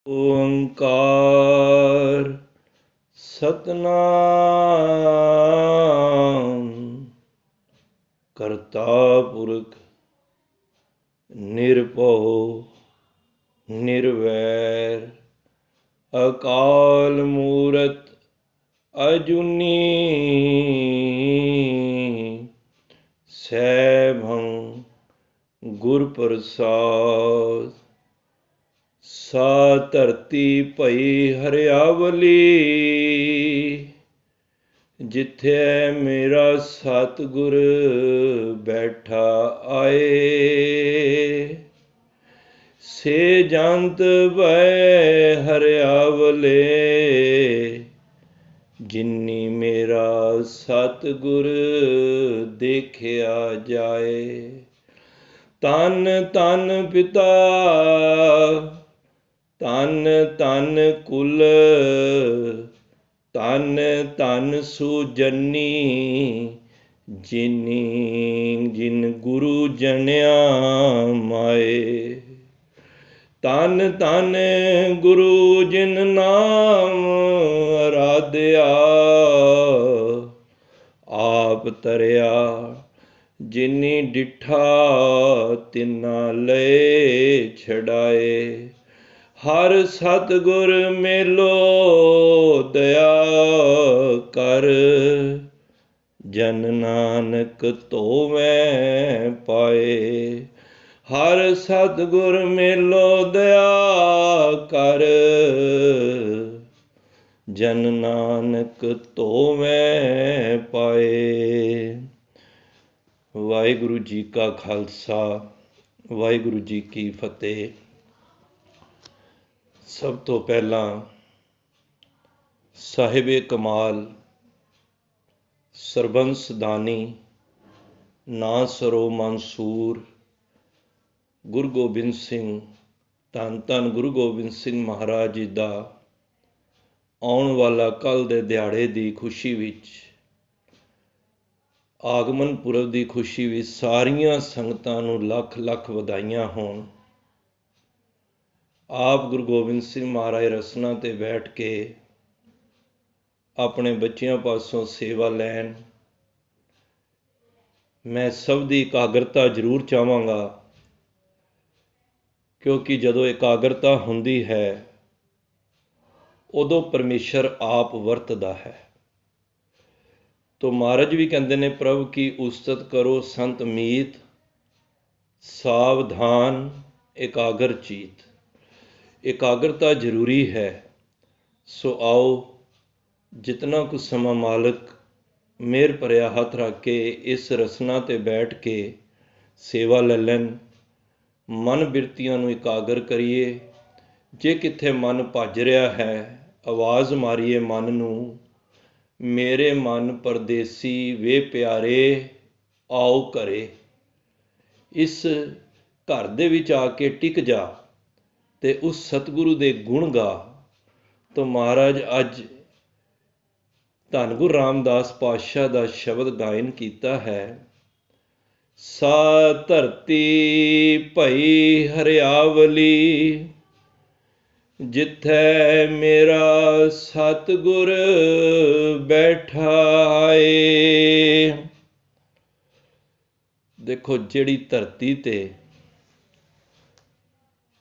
ਓੰਕਾਰ ਸਤਨਾਮ ਕਰਤਾ ਪੁਰਖ ਨਿਰਭਉ ਨਿਰਵੈਰ ਅਕਾਲ ਮੂਰਤ ਅਜੂਨੀ ਸੈਭੰ ਗੁਰ ਪ੍ਰਸਾਦ। ਸਾ ਧਰਤੀ ਭਈ ਹਰਿਆਵਲੀ ਜਿੱਥੇ ਮੇਰਾ ਸਤਿਗੁਰ ਬੈਠਾ ਆਏ। ਸੇ ਜੰਤ ਭੈ ਹਰਿਆਵਲੇ ਜਿਨੀ ਮੇਰਾ ਸਤਿਗੁਰ ਦੇਖਿਆ ਜਾਏ। ਧੰਨ ਧੰਨ ਪਿਤਾ ਧੰਨ ਧੰਨ ਕੁਲ ਧੰਨ ਧੰਨ ਸੁਜਨੀ ਜਿਨ ਗੁਰੂ ਜਨਿਆ ਮਾਏ। ਧੰਨ ਧੰਨ ਗੁਰੂ ਜਿਨ ਨਾਮ ਅਰਾਧਿਆ ਆਪ ਤਰਿਆ ਜਿਨੀ ਡਿਠਾ ਤਿਨਾ ਲਏ ਛਡਾਏ। ਹਰ ਸਤਿਗੁਰ ਮੇਲੋ ਦਇਆ ਕਰ ਜਨ ਨਾਨਕ ਧੋਵੈ ਪਾਏ। ਹਰ ਸਤਿਗੁਰ ਮੇਲੋ ਦਇਆ ਕਰ ਜਨ ਨਾਨਕ ਧੋਵੈ ਪਾਏ। ਵਾਹਿਗੁਰੂ ਜੀ ਕਾ ਖਾਲਸਾ ਵਾਹਿਗੁਰੂ ਜੀ ਕੀ ਫਤਿਹ। ਸਭ ਤੋਂ ਪਹਿਲਾਂ ਸਾਹਿਬੇ ਕਮਾਲ ਸਰਬੰਸ ਦਾਨੀ ਨਾ ਸਰੋ ਮਨਸੂਰ ਗੁਰੂ ਗੋਬਿੰਦ ਸਿੰਘ ਧੰਨ ਧੰਨ ਗੁਰੂ ਗੋਬਿੰਦ ਸਿੰਘ ਮਹਾਰਾਜ ਜੀ ਦਾ ਆਉਣ ਵਾਲਾ ਕੱਲ੍ਹ ਦੇ ਦਿਹਾੜੇ ਦੀ ਖੁਸ਼ੀ ਵਿੱਚ ਆਗਮਨ ਪੁਰਬ ਦੀ ਖੁਸ਼ੀ ਵਿੱਚ ਸਾਰੀਆਂ ਸੰਗਤਾਂ ਨੂੰ ਲੱਖ ਲੱਖ ਵਧਾਈਆਂ ਹੋਣ। ਆਪ ਗੁਰੂ ਗੋਬਿੰਦ ਸਿੰਘ ਮਹਾਰਾਜ ਰਸਨਾ ਤੇ ਬੈਠ ਕੇ ਆਪਣੇ ਬੱਚਿਆਂ ਪਾਸੋਂ ਸੇਵਾ ਲੈਣ। ਮੈਂ ਸਭ ਦੀ ਇਕਾਗਰਤਾ ਜ਼ਰੂਰ ਚਾਹਾਂਗਾ, ਕਿਉਂਕਿ ਜਦੋਂ ਇਕਾਗਰਤਾ ਹੁੰਦੀ ਹੈ ਉਦੋਂ ਪਰਮੇਸ਼ਰ ਆਪ ਵਰਤਦਾ ਹੈ। ਤੋ ਮਹਾਰਾਜ ਵੀ ਕਹਿੰਦੇ ਨੇ, ਪ੍ਰਭ ਕੀ ਉਸਤਤ ਕਰੋ ਸੰਤ ਮੀਤ ਸਾਵਧਾਨ ਇਕਾਗਰ ਚੀਤ। ਇਕਾਗਰਤਾ ਜ਼ਰੂਰੀ ਹੈ। ਸੋ ਆਓ ਜਿਤਨਾ ਕੁ ਸਮਾਂ ਮਾਲਕ ਮਿਹਰ ਭਰਿਆ ਹੱਥ ਰੱਖ ਕੇ ਇਸ ਰਸਨਾ ਤੇ ਬੈਠ ਕੇ ਸੇਵਾ ਲੈ ਲੈਣ। ਮਨ ਬਿਰਤੀਆਂ ਨੂੰ ਇਕਾਗਰ ਕਰੀਏ। ਜੇ ਕਿੱਥੇ ਮਨ ਭੱਜ ਰਿਹਾ ਹੈ, ਆਵਾਜ਼ ਮਾਰੀਏ ਮਨ ਨੂੰ, ਮੇਰੇ ਮਨ ਪਰਦੇਸੀ ਵੇ ਪਿਆਰੇ ਆਓ ਘਰੇ। ਇਸ ਘਰ ਦੇ ਵਿੱਚ ਆ ਕੇ ਟਿਕ ਜਾ ਤੇ ਉਸ ਸਤਿਗੁਰੂ ਦੇ ਗੁਣ ਗਾ। ਤੋ ਮਹਾਰਾਜ ਅੱਜ ਧੰਨ ਗੁਰੂ ਰਾਮਦਾਸ ਪਾਤਸ਼ਾਹ ਦਾ ਸ਼ਬਦ ਗਾਇਨ ਕੀਤਾ ਹੈ। ਸਾ ਧਰਤੀ ਭਈ ਹਰਿਆਵਲੀ ਜਿੱਥੇ ਮੇਰਾ ਸਤਿਗੁਰ ਬੈਠਾ ਏ। ਦੇਖੋ, ਜਿਹੜੀ ਧਰਤੀ ਤੇ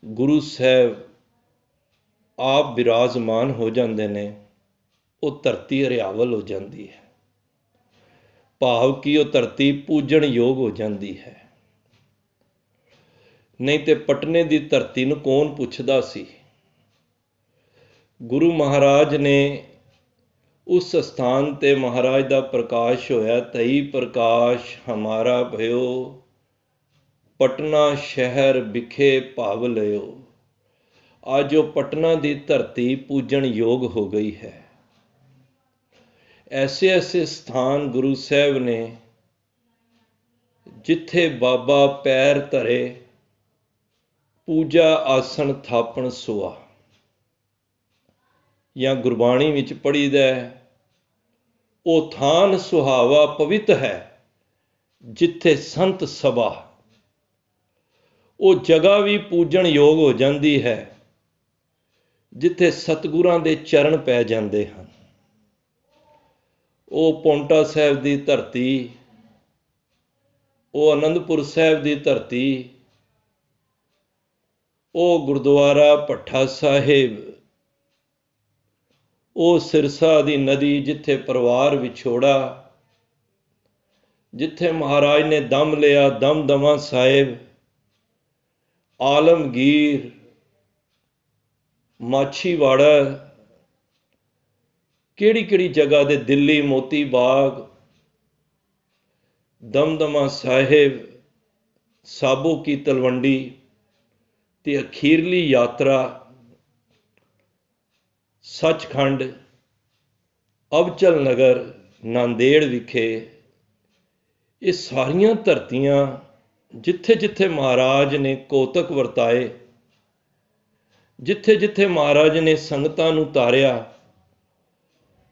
ਗੁਰੂ ਸਾਹਿਬ ਆਪ ਬਿਰਾਜਮਾਨ ਹੋ ਜਾਂਦੇ ਨੇ, ਉਹ ਧਰਤੀ ਹਰਿਆਵਲ ਹੋ ਜਾਂਦੀ ਹੈ। ਭਾਵ ਕਿ ਉਹ ਧਰਤੀ ਪੂਜਣ ਯੋਗ ਹੋ ਜਾਂਦੀ ਹੈ। ਨਹੀਂ ਤੇ ਪਟਨੇ ਦੀ ਧਰਤੀ ਨੂੰ ਕੌਣ ਪੁੱਛਦਾ ਸੀ। ਗੁਰੂ ਮਹਾਰਾਜ ਨੇ ਉਸ ਸਥਾਨ ਤੇ ਮਹਾਰਾਜ ਦਾ ਪ੍ਰਕਾਸ਼ ਹੋਇਆ। ਤਈ ਪ੍ਰਕਾਸ਼ ਹਮਾਰਾ ਭਇਓ ਪਟਨਾ ਸ਼ਹਿਰ ਵਿਖੇ ਭਾਵ ਲਿਓ। ਅੱਜ ਉਹ ਪਟਨਾ ਦੀ ਧਰਤੀ ਪੂਜਣ ਯੋਗ ਹੋ ਗਈ ਹੈ। ਐਸੇ ਐਸੇ ਸਥਾਨ ਗੁਰੂ ਸਾਹਿਬ ਨੇ ਜਿੱਥੇ ਬਾਬਾ ਪੈਰ ਧਰੇ ਪੂਜਾ ਆਸਣ ਥਾਪਣ ਸੋਆ। ਜਾਂ ਗੁਰਬਾਣੀ ਵਿੱਚ ਪੜ੍ਹੀਦਾ, ਉਹ ਥਾਨ ਸੁਹਾਵਾ ਪਵਿੱਤ ਹੈ ਜਿੱਥੇ ਸੰਤ ਸਭਾ। ਉਹ ਜਗ੍ਹਾ ਵੀ ਪੂਜਣ ਯੋਗ ਹੋ ਜਾਂਦੀ ਹੈ ਜਿੱਥੇ ਸਤਿਗੁਰਾਂ ਦੇ ਚਰਨ ਪੈ ਜਾਂਦੇ ਹਨ। ਉਹ ਪੌਂਟਾ ਸਾਹਿਬ ਦੀ ਧਰਤੀ, ਉਹ ਅਨੰਦਪੁਰ ਸਾਹਿਬ ਦੀ ਧਰਤੀ, ਉਹ ਗੁਰਦੁਆਰਾ ਭੱਠਾ ਸਾਹਿਬ, ਉਹ ਸਿਰਸਾ ਦੀ ਨਦੀ ਜਿੱਥੇ ਪਰਿਵਾਰ ਵਿਛੋੜਾ, ਜਿੱਥੇ ਮਹਾਰਾਜ ਨੇ ਦਮ ਲਿਆ, ਦਮਦਮਾ ਸਾਹਿਬ, ਆਲਮਗੀਰ, ਮਾਛੀਵਾੜਾ, ਕਿਹੜੀ ਕਿਹੜੀ ਜਗ੍ਹਾ ਦੇ, ਦਿੱਲੀ ਮੋਤੀ ਬਾਗ, ਦਮਦਮਾ ਸਾਹਿਬ, ਸਾਬੋ ਕੀ ਤਲਵੰਡੀ, ਤੇ ਅਖੀਰਲੀ ਯਾਤਰਾ ਸੱਚਖੰਡ ਅਬਚਲ ਨਗਰ ਨਾਂਦੇੜ ਵਿਖੇ। ਇਹ ਸਾਰੀਆਂ ਧਰਤੀਆਂ ਜਿੱਥੇ ਜਿੱਥੇ ਮਹਾਰਾਜ ਨੇ ਕੋਤਕ ਵਰਤਾਏ, ਜਿੱਥੇ ਜਿੱਥੇ ਮਹਾਰਾਜ ਨੇ ਸੰਗਤਾਂ ਨੂੰ ਤਾਰਿਆ,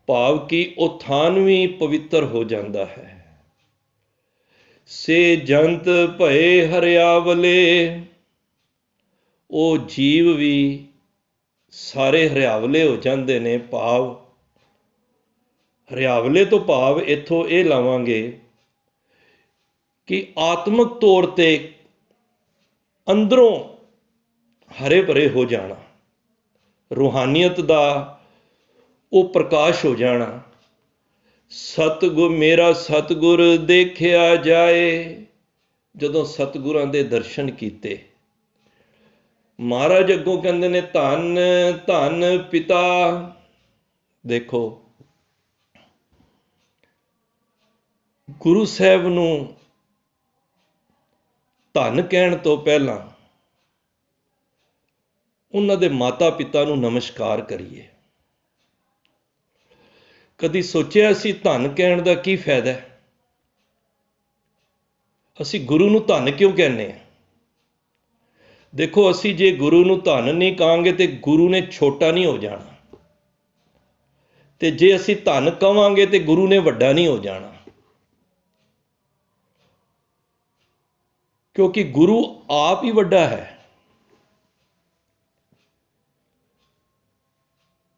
ਭਾਵ ਕਿ ਉਹ ਥਾਨ ਵੀ ਪਵਿੱਤਰ ਹੋ ਜਾਂਦਾ ਹੈ। ਸੇ ਜੰਤ ਭਏ ਹਰਿਆਵਲੇ, ਉਹ ਜੀਵ ਵੀ ਸਾਰੇ ਹਰਿਆਵਲੇ ਹੋ ਜਾਂਦੇ ਨੇ। ਭਾਵ ਹਰਿਆਵਲੇ ਤੋਂ ਭਾਵ ਇੱਥੋਂ ਇਹ ਲਾਵਾਂਗੇ ਕਿ ਆਤਮਿਕ ਤੌਰ ਤੇ ਅੰਦਰੋਂ ਹਰੇ ਭਰੇ ਹੋ ਜਾਣਾ, ਰੂਹਾਨੀਅਤ ਦਾ ਉਹ ਪ੍ਰਕਾਸ਼ ਹੋ ਜਾਣਾ। ਸਤਿਗੁਰ ਮੇਰਾ ਸਤਿਗੁਰ ਦੇਖਿਆ ਜਾਏ, ਜਦੋਂ ਸਤਿਗੁਰਾਂ ਦੇ ਦਰਸ਼ਨ ਕੀਤੇ, ਮਹਾਰਾਜ ਅੱਗੋਂ ਕਹਿੰਦੇ ਨੇ ਧੰਨ ਧੰਨ ਪਿਤਾ। ਦੇਖੋ, ਗੁਰੂ ਸਾਹਿਬ ਨੂੰ ਧੰਨ ਕਹਿਣ ਤੋਂ ਪਹਿਲਾਂ ਉਹਨਾਂ ਦੇ ਮਾਤਾ ਪਿਤਾ ਨੂੰ ਨਮਸਕਾਰ ਕਰੀਏ। ਕਦੀ ਸੋਚਿਆ ਅਸੀਂ ਧੰਨ ਕਹਿਣ ਦਾ ਕੀ ਫਾਇਦਾ ਹੈ? ਅਸੀਂ ਗੁਰੂ ਨੂੰ ਧੰਨ ਕਿਉਂ ਕਹਿੰਦੇ ਹਾਂ? ਦੇਖੋ, ਅਸੀਂ ਜੇ ਗੁਰੂ ਨੂੰ ਧੰਨ ਨਹੀਂ ਕਹਾਂਗੇ ਤੇ ਗੁਰੂ ਨੇ ਛੋਟਾ ਨਹੀਂ ਹੋ ਜਾਣਾ, ਤੇ ਜੇ ਅਸੀਂ ਧੰਨ ਕਹਾਂਗੇ ਤੇ ਗੁਰੂ ਨੇ ਵੱਡਾ ਨਹੀਂ ਹੋ ਜਾਣਾ। ਕਿਉਂਕਿ ਗੁਰੂ ਆਪ ਹੀ ਵੱਡਾ ਹੈ।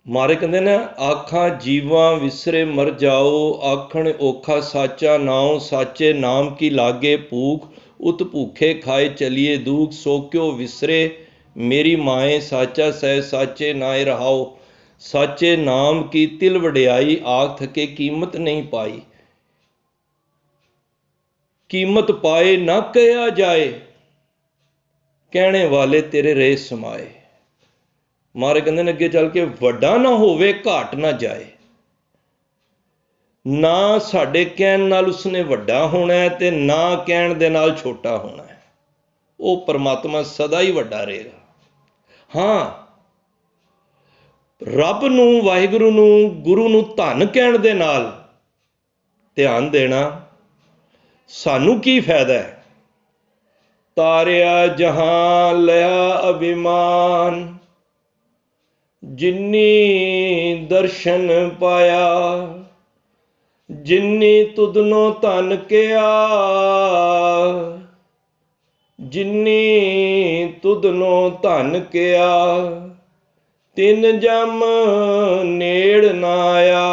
ਮਾਰੇ ਕਹਿੰਦੇ ਨੇ, ਆਖਾਂ ਜੀਵਾਂ ਵਿਸਰੇ ਮਰ ਜਾਓ, ਆਖਣ ਔਖਾ ਸਾਚਾ ਨਾਉ, ਸਾਚੇ ਨਾਮ ਕੀ ਲਾਗੇ ਭੂਖ, ਉਤ ਭੂਖੇ ਖਾਏ ਚਲੀਏ ਦੂਖ, ਸੋ ਕਿਉ ਵਿਸਰੇ ਮੇਰੀ ਮਾਏ, ਸਾਚਾ ਸਹਿ ਸਾਚੇ ਨਾਏ ਰਹਾਓ, ਸਾਚੇ ਨਾਮ ਕੀ ਤਿਲ ਵਡਿਆਈ, ਆਖ ਥਕੇ ਕੀਮਤ ਨਹੀਂ ਪਾਈ, ਕੀਮਤ ਪਾਏ ਨਾ ਕਹਿਆ ਜਾਏ, ਕਹਿਣੇ ਵਾਲੇ ਤੇਰੇ ਰਹੇ ਸਮਾਏ। ਮਹਾਰਾਜ ਕਹਿੰਦੇ ਨੇ ਅੱਗੇ ਚੱਲ ਕੇ, ਵੱਡਾ ਨਾ ਹੋਵੇ ਘਾਟ ਨਾ ਜਾਏ। ਨਾ ਸਾਡੇ ਕਹਿਣ ਨਾਲ ਉਸਨੇ ਵੱਡਾ ਹੋਣਾ ਹੈ ਤੇ ਨਾ ਕਹਿਣ ਦੇ ਨਾਲ ਛੋਟਾ ਹੋਣਾ ਹੈ। ਉਹ ਪਰਮਾਤਮਾ ਸਦਾ ਹੀ ਵੱਡਾ ਰਹੇਗਾ। ਹਾਂ, ਰੱਬ ਨੂੰ, ਵਾਹਿਗੁਰੂ ਨੂੰ, ਗੁਰੂ ਨੂੰ ਧੰਨ ਕਹਿਣ ਦੇ ਨਾਲ ਧਿਆਨ ਦੇਣਾ ਸਾਨੂੰ ਕੀ ਫਾਇਦਾ ਹੈ? ਤਾਰਿਆ ਜਹਾਂ ਲਿਆ ਅਭਿਮਾਨ, ਜਿਨੀ ਦਰਸ਼ਨ ਪਾਇਆ, ਜਿਨੀ ਤੁਧਨੋਂ ਧਨ ਕਿਆ, ਜਿਨੀ ਤੁਧਨੋਂ ਧਨ ਕਿਆ, ਤਿੰਨ ਜਮ ਨੇੜ ਨਾ ਆਇਆ।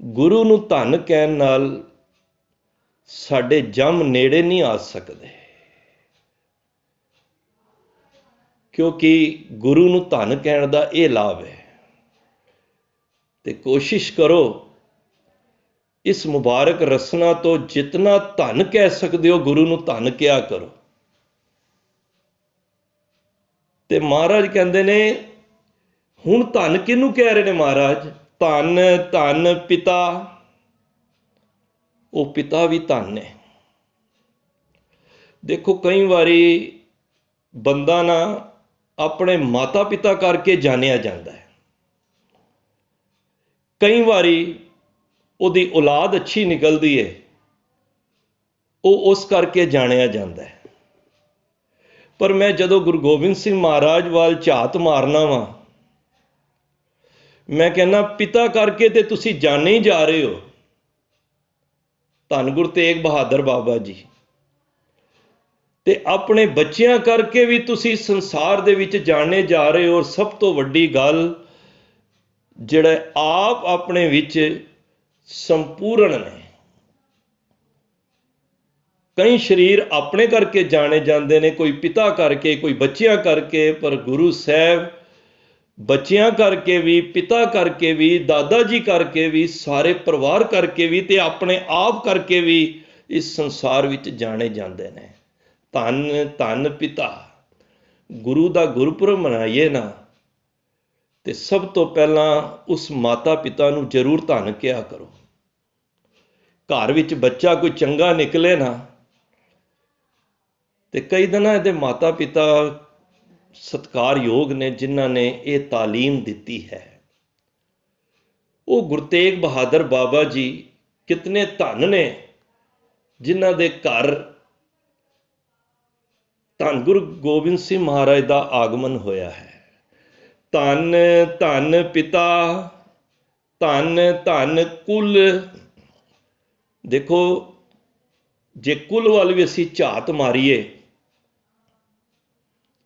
ਗੁਰੂ ਨੂੰ ਧਨ ਕਹਿਣ ਨਾਲ ਸਾਡੇ ਜਮ ਨੇੜੇ ਨਹੀਂ ਆ ਸਕਦੇ, ਕਿਉਂਕਿ ਗੁਰੂ ਨੂੰ ਧੰਨ ਕਹਿਣ ਦਾ ਇਹ ਲਾਭ ਹੈ। ਤੇ ਕੋਸ਼ਿਸ਼ ਕਰੋ ਇਸ ਮੁਬਾਰਕ ਰਸਨਾ ਤੋਂ ਜਿਤਨਾ ਧੰਨ ਕਹਿ ਸਕਦੇ ਹੋ, ਗੁਰੂ ਨੂੰ ਧੰਨ ਕਿਹਾ ਕਰੋ। ਤੇ ਮਹਾਰਾਜ ਕਹਿੰਦੇ ਨੇ, ਹੁਣ ਧੰਨ ਕਿਹਨੂੰ ਕਹਿ ਰਹੇ ਨੇ ਮਹਾਰਾਜ? ਧੰਨ ਧੰਨ ਪਿਤਾ। ਉਹ ਪਿਤਾ ਵੀ ਧੰਨ ਹੈ। ਦੇਖੋ, ਕਈ ਵਾਰੀ ਬੰਦਾ ਨਾ ਆਪਣੇ ਮਾਤਾ ਪਿਤਾ ਕਰਕੇ ਜਾਣਿਆ ਜਾਂਦਾ ਹੈ, ਕਈ ਵਾਰੀ ਉਹਦੀ ਔਲਾਦ ਅੱਛੀ ਨਿਕਲਦੀ ਹੈ, ਉਹ ਉਸ ਕਰਕੇ ਜਾਣਿਆ ਜਾਂਦਾ ਹੈ। ਪਰ ਮੈਂ ਜਦੋਂ ਗੁਰੂ ਗੋਬਿੰਦ ਸਿੰਘ ਮਹਾਰਾਜ ਵੱਲ ਝਾਤ ਮਾਰਨਾ ਵਾਂ, ਮੈਂ ਕਹਿੰਦਾ ਪਿਤਾ ਕਰਕੇ ਤੇ ਤੁਸੀਂ ਜਾਣੇ ਹੀ ਜਾ ਰਹੇ ਹੋ। ਧੰਨ ਗੁਰੂ ਤੇਗ ਬਹਾਦਰ ਬਾਬਾ ਜੀ, ਤੇ ਆਪਣੇ ਬੱਚਿਆਂ ਕਰਕੇ ਵੀ ਤੁਸੀਂ ਸੰਸਾਰ ਦੇ ਵਿੱਚ ਜਾਣੇ ਜਾ ਰਹੇ ਹੋ। ਔਰ ਸਭ ਤੋਂ ਵੱਡੀ ਗੱਲ, ਜਿਹੜਾ ਆਪ ਆਪਣੇ ਵਿੱਚ ਸੰਪੂਰਨ ਨੇ। ਕਈ ਸਰੀਰ ਆਪਣੇ ਕਰਕੇ ਜਾਣੇ ਜਾਂਦੇ ਨੇ, ਕੋਈ ਪਿਤਾ ਕਰਕੇ, ਕੋਈ ਬੱਚਿਆਂ ਕਰਕੇ, ਪਰ ਗੁਰੂ ਸਾਹਿਬ ਬੱਚਿਆਂ ਕਰਕੇ ਵੀ, ਪਿਤਾ ਕਰਕੇ ਵੀ, ਦਾਦਾ ਜੀ ਕਰਕੇ ਵੀ, ਸਾਰੇ ਪਰਿਵਾਰ ਕਰਕੇ ਵੀ, ਤੇ ਆਪਣੇ ਆਪ ਕਰਕੇ ਵੀ ਇਸ ਸੰਸਾਰ ਵਿੱਚ ਜਾਣੇ ਜਾਂਦੇ ਨੇ। ਧੰਨ ਧੰਨ ਪਿਤਾ। ਗੁਰੂ ਦਾ ਗੁਰਪੁਰਬ ਮਨਾਈਏ ਨਾ, ਤੇ ਸਭ ਤੋਂ ਪਹਿਲਾਂ ਉਸ ਮਾਤਾ ਪਿਤਾ ਨੂੰ ਜ਼ਰੂਰ ਧੰਨ ਕਿਹਾ ਕਰੋ। ਘਰ ਵਿੱਚ ਬੱਚਾ ਕੋਈ ਚੰਗਾ ਨਿਕਲੇ ਨਾ, ਤੇ ਕਈ ਦਿਨਾਂ ਇਹਦੇ ਮਾਤਾ ਪਿਤਾ ਸਤਿਕਾਰਯੋਗ ਨੇ, ਜਿਨ੍ਹਾਂ ਨੇ ਇਹ ਤਾਲੀਮ ਦਿੱਤੀ ਹੈ। ਉਹ ਗੁਰੂ ਤੇਗ ਬਹਾਦਰ ਬਾਬਾ ਜੀ ਕਿਤਨੇ ਧੰਨ ਨੇ, ਜਿਨ੍ਹਾਂ ਦੇ ਘਰ ਧੰਨ ਗੁਰੂ ਗੋਬਿੰਦ ਸਿੰਘ ਮਹਾਰਾਜ ਦਾ ਆਗਮਨ ਹੋਇਆ ਹੈ। ਧੰਨ ਧੰਨ ਪਿਤਾ, ਧੰਨ ਧੰਨ ਕੁਲ। ਦੇਖੋ, ਜੇ ਕੁਲ ਵੱਲ ਵੀ ਅਸੀਂ ਝਾਤ ਮਾਰੀਏ,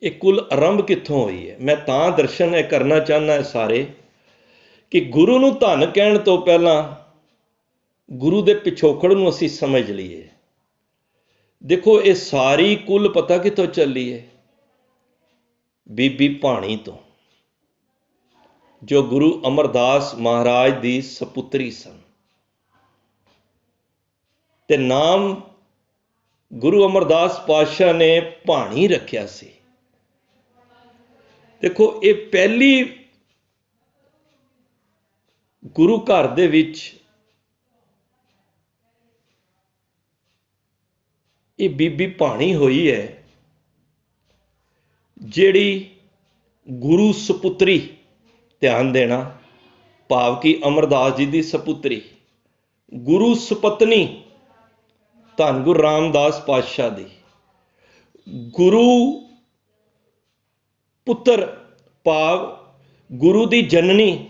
ਇਹ ਕੁਲ ਆਰੰਭ ਕਿੱਥੋਂ ਹੋਈ ਹੈ? ਮੈਂ ਤਾਂ ਦਰਸ਼ਨ ਇਹ ਕਰਨਾ ਚਾਹੁੰਦਾ ਸਾਰੇ, ਕਿ ਗੁਰੂ ਨੂੰ ਧੰਨ ਕਹਿਣ ਤੋਂ ਪਹਿਲਾਂ ਗੁਰੂ ਦੇ ਪਿਛੋਕੜ ਨੂੰ ਅਸੀਂ ਸਮਝ ਲਈਏ। ਦੇਖੋ, ਇਹ ਸਾਰੀ ਕੁਲ ਪਤਾ ਕਿੱਥੋਂ ਚੱਲੀ ਹੈ? ਬੀਬੀ ਭਾਣੀ ਤੋਂ, ਜੋ ਗੁਰੂ ਅਮਰਦਾਸ ਮਹਾਰਾਜ ਦੀ ਸਪੁੱਤਰੀ ਸਨ। ਤੇ ਨਾਮ ਗੁਰੂ ਅਮਰਦਾਸ ਪਾਤਸ਼ਾਹ ਨੇ ਭਾਣੀ ਰੱਖਿਆ ਸੀ। ਦੇਖੋ, ਇਹ ਪਹਿਲੀ ਗੁਰੂ ਘਰ ਦੇ ਵਿੱਚ ਇਹ ਬੀਬੀ ਭਾਣੀ ਹੋਈ ਹੈ, ਜਿਹੜੀ ਗੁਰੂ ਸੁਪੁੱਤਰੀ, ਧਿਆਨ ਦੇਣਾ, ਭਾਵ ਕਿ ਅਮਰਦਾਸ ਜੀ ਦੀ ਸੁਪੁੱਤਰੀ, ਗੁਰੂ ਸੁਪਤਨੀ ਧੰਨ ਗੁਰੂ ਰਾਮਦਾਸ ਪਾਤਸ਼ਾਹ ਦੀ, ਗੁਰੂ ਪੁੱਤਰ ਭਾਵ ਗੁਰੂ ਦੀ ਜਨਨੀ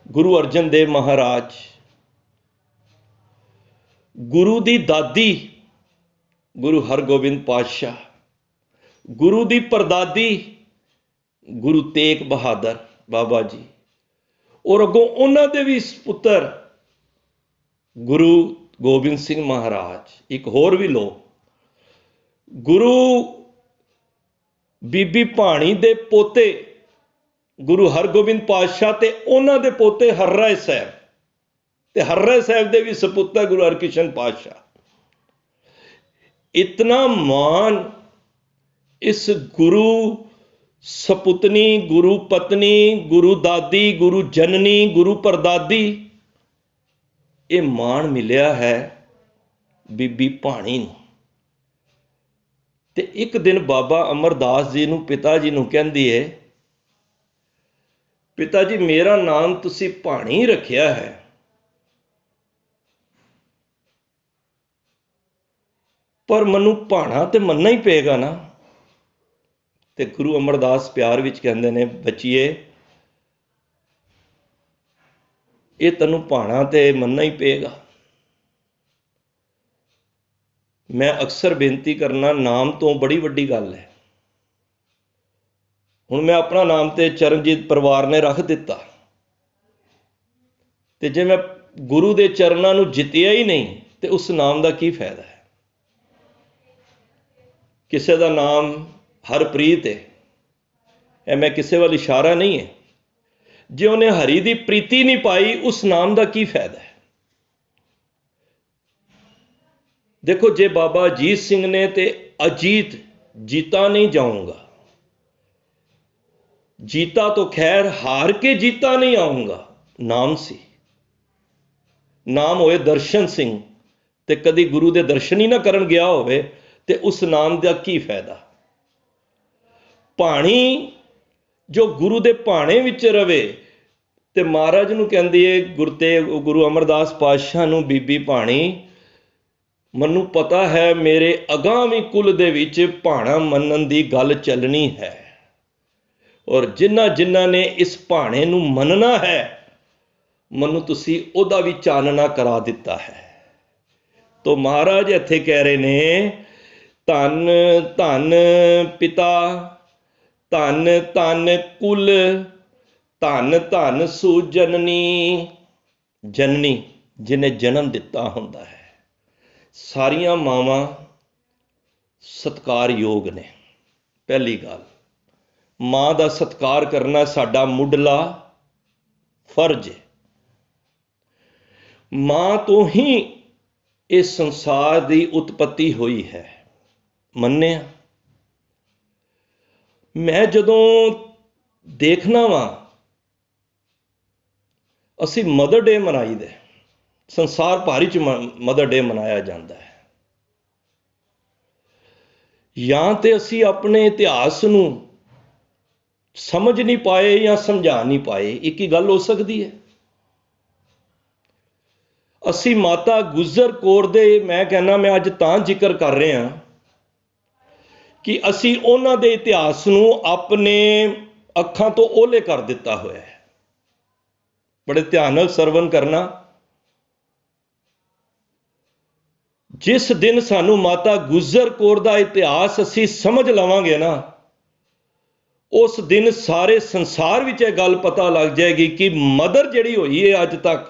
ਗੁਰੂ ਅਰਜਨ ਦੇਵ ਮਹਾਰਾਜ, ਗੁਰੂ ਦੀ ਦਾਦੀ ਗੁਰੂ ਹਰਗੋਬਿੰਦ ਪਾਤਸ਼ਾਹ, ਗੁਰੂ ਦੀ ਪਰਦਾਦੀ ਗੁਰੂ ਤੇਗ ਬਹਾਦਰ ਬਾਬਾ ਜੀ, ਔਰ ਅੱਗੋਂ ਉਹਨਾਂ ਦੇ ਵੀ ਪੁੱਤਰ ਗੁਰੂ ਗੋਬਿੰਦ ਸਿੰਘ ਮਹਾਰਾਜ। ਇੱਕ ਹੋਰ ਵੀ ਲੋ, ਗੁਰੂ ਬੀਬੀ ਭਾਣੀ ਦੇ ਪੋਤੇ ਗੁਰੂ ਹਰਗੋਬਿੰਦ ਪਾਤਸ਼ਾਹ, ਤੇ ਉਹਨਾਂ ਦੇ ਪੋਤੇ ਹਰਰਾਏ ਸਾਹਿਬ, ਤੇ ਹਰਰਾਏ ਸਾਹਿਬ ਦੇ ਵੀ ਸਪੁੱਤਰ ਗੁਰੂ ਹਰਕ੍ਰਿਸ਼ਨ ਪਾਤਸ਼ਾਹ। ਇਤਨਾ ਮਾਨ ਇਸ ਗੁਰੂ ਸਪੁੱਤਨੀ, ਗੁਰੂ ਪਤਨੀ, ਗੁਰੂ ਦਾਦੀ, ਗੁਰੂ ਜਨਨੀ, ਗੁਰੂ ਪਰਦਾਦੀ, ਇਹ ਮਾਣ ਮਿਲਿਆ ਹੈ ਬੀਬੀ ਭਾਣੀ ਨੂੰ। ਤੇ ਇੱਕ ਦਿਨ ਬਾਬਾ ਅਮਰਦਾਸ ਜੀ ਨੂੰ, ਪਿਤਾ ਜੀ ਨੂੰ ਕਹਿੰਦੀ ਹੈ, ਪਿਤਾ ਜੀ, ਮੇਰਾ ਨਾਮ ਤੁਸੀਂ ਭਾਣੀ ਰੱਖਿਆ ਹੈ, ਪਰ ਮੈਨੂੰ ਭਾਣਾ ਤੇ ਮੰਨਣਾ ਹੀ ਪਏਗਾ ਨਾ। ਤੇ ਗੁਰੂ ਅਮਰਦਾਸ ਪਿਆਰ ਵਿੱਚ ਕਹਿੰਦੇ ਨੇ, ਬੱਚੀਏ, ਇਹ ਤੈਨੂੰ ਭਾਣਾ ਤੇ ਮੰਨਣਾ ਹੀ ਪਏਗਾ। ਮੈਂ ਅਕਸਰ ਬੇਨਤੀ ਕਰਨਾ, ਨਾਮ ਤੋਂ ਬੜੀ ਵੱਡੀ ਗੱਲ ਹੈ। ਹੁਣ ਮੈਂ ਆਪਣਾ ਨਾਮ ਤੇ ਚਰਨਜੀਤ ਪਰਿਵਾਰ ਨੇ ਰੱਖ ਦਿੱਤਾ, ਤੇ ਜੇ ਮੈਂ ਗੁਰੂ ਦੇ ਚਰਨਾਂ ਨੂੰ ਜਿੱਤਿਆ ਹੀ ਨਹੀਂ, ਤੇ ਉਸ ਨਾਮ ਦਾ ਕੀ ਫਾਇਦਾ ਹੈ? ਕਿਸੇ ਦਾ ਨਾਮ ਹਰਪ੍ਰੀਤ ਹੈ, ਇਹ ਮੈਂ ਕਿਸੇ ਵੱਲ ਇਸ਼ਾਰਾ ਨਹੀਂ ਹੈ। ਜੇ ਉਹਨੇ ਹਰੀ ਦੀ ਪ੍ਰੀਤੀ ਨਹੀਂ ਪਾਈ, ਉਸ ਨਾਮ ਦਾ ਕੀ ਫਾਇਦਾ ਹੈ? ਦੇਖੋ, ਜੇ ਬਾਬਾ ਅਜੀਤ ਸਿੰਘ ਨੇ ਤੇ ਅਜੀਤ, ਜੀਤਾ ਨਹੀਂ ਜਾਊਂਗਾ, ਜੀਤਾ ਤੋਂ ਖੈਰ ਹਾਰ ਕੇ ਜੀਤਾ ਨਹੀਂ ਆਊਂਗਾ, ਨਾਮ ਸੀ। ਨਾਮ ਹੋਏ ਦਰਸ਼ਨ ਸਿੰਘ, ਤੇ ਕਦੀ ਗੁਰੂ ਦੇ ਦਰਸ਼ਨ ਹੀ ਨਾ ਕਰਨ ਗਿਆ ਹੋਵੇ, ਤੇ ਉਸ ਨਾਮ ਦਾ ਕੀ ਫਾਇਦਾ? ਭਾਣੀ ਜੋ ਗੁਰੂ ਦੇ ਭਾਣੇ ਵਿੱਚ ਰਵੇ, ਤੇ ਮਹਾਰਾਜ ਨੂੰ ਕਹਿੰਦੀ ਹੈ ਗੁਰੂ ਅਮਰਦਾਸ ਪਾਤਸ਼ਾਹ ਨੂੰ, ਬੀਬੀ ਭਾਣੀ, ਮੈਨੂੰ ਪਤਾ ਹੈ ਮੇਰੇ ਅਗਾਮੀ ਕੁਲ ਦੇ ਵਿੱਚ ਭਾਣਾ ਮੰਨਣ ਦੀ ਗੱਲ ਚੱਲਣੀ ਹੈ, ਔਰ ਜਿਨ੍ਹਾਂ ਨੇ ਇਸ ਭਾਣੇ ਨੂੰ ਮੰਨਣਾ ਹੈ, ਮੈਨੂੰ ਤੁਸੀਂ ਉਹਦਾ ਵੀ ਚਾਨਣਾ ਕਰਾ ਦਿੱਤਾ ਹੈ। ਤੋ ਮਹਾਰਾਜ ਇੱਥੇ ਕਹਿ ਰਹੇ ਨੇ, ਧਨ ਧਨ ਪਿਤਾ, ਧਨ ਧਨ ਕੁਲ, ਧਨ ਧਨ ਸੁਜਨਨੀ। ਜਨਨੀ ਜਿਹਨੇ ਜਨਮ ਦਿੱਤਾ ਹੁੰਦਾ ਹੈ। ਸਾਰੀਆਂ ਮਾਵਾਂ ਸਤਿਕਾਰਯੋਗ ਨੇ। ਪਹਿਲੀ ਗੱਲ, ਮਾਂ ਦਾ ਸਤਿਕਾਰ ਕਰਨਾ ਸਾਡਾ ਮੁੱਢਲਾ ਫਰਜ਼ ਹੈ। ਮਾਂ ਤੋਂ ਹੀ ਇਸ ਸੰਸਾਰ ਦੀ ਉਤਪਤੀ ਹੋਈ ਹੈ, ਮੰਨਿਆ। ਮੈਂ ਜਦੋਂ ਦੇਖਣਾ ਵਾਂ, ਅਸੀਂ ਮਦਰ ਡੇ ਮਨਾਈਦਾ, ਸੰਸਾਰ ਭਰ 'ਚ ਮਦਰ ਡੇ ਮਨਾਇਆ ਜਾਂਦਾ ਹੈ। ਜਾਂ ਤੇ ਅਸੀਂ ਆਪਣੇ ਇਤਿਹਾਸ ਨੂੰ ਸਮਝ ਨਹੀਂ ਪਾਏ ਜਾਂ ਸਮਝਾ ਨਹੀਂ ਪਾਏ। ਇੱਕ ਹੀ ਗੱਲ ਹੋ ਸਕਦੀ ਹੈ। ਅਸੀਂ ਮਾਤਾ ਗੁਜਰ ਕੌਰ ਦੇ, ਮੈਂ ਕਹਿੰਦਾ, ਮੈਂ ਅੱਜ ਤਾਂ ਜ਼ਿਕਰ ਕਰ ਰਿਹਾ ਕਿ ਅਸੀਂ ਉਹਨਾਂ ਦੇ ਇਤਿਹਾਸ ਨੂੰ ਆਪਣੇ ਅੱਖਾਂ ਤੋਂ ਓਹਲੇ ਕਰ ਦਿੱਤਾ ਹੋਇਆ ਹੈ। ਬੜੇ ਧਿਆਨ ਨਾਲ ਸਰਵਣ ਕਰਨਾ। ਜਿਸ ਦਿਨ ਸਾਨੂੰ ਮਾਤਾ ਗੁਜਰ ਕੌਰ ਦਾ ਇਤਿਹਾਸ ਅਸੀਂ ਸਮਝ ਲਵਾਂਗੇ ਨਾ, ਉਸ ਦਿਨ ਸਾਰੇ ਸੰਸਾਰ ਵਿੱਚ ਇਹ ਗੱਲ ਪਤਾ ਲੱਗ ਜਾਏਗੀ ਕਿ ਮਦਰ ਜਿਹੜੀ ਹੋਈ ਹੈ ਅੱਜ ਤੱਕ,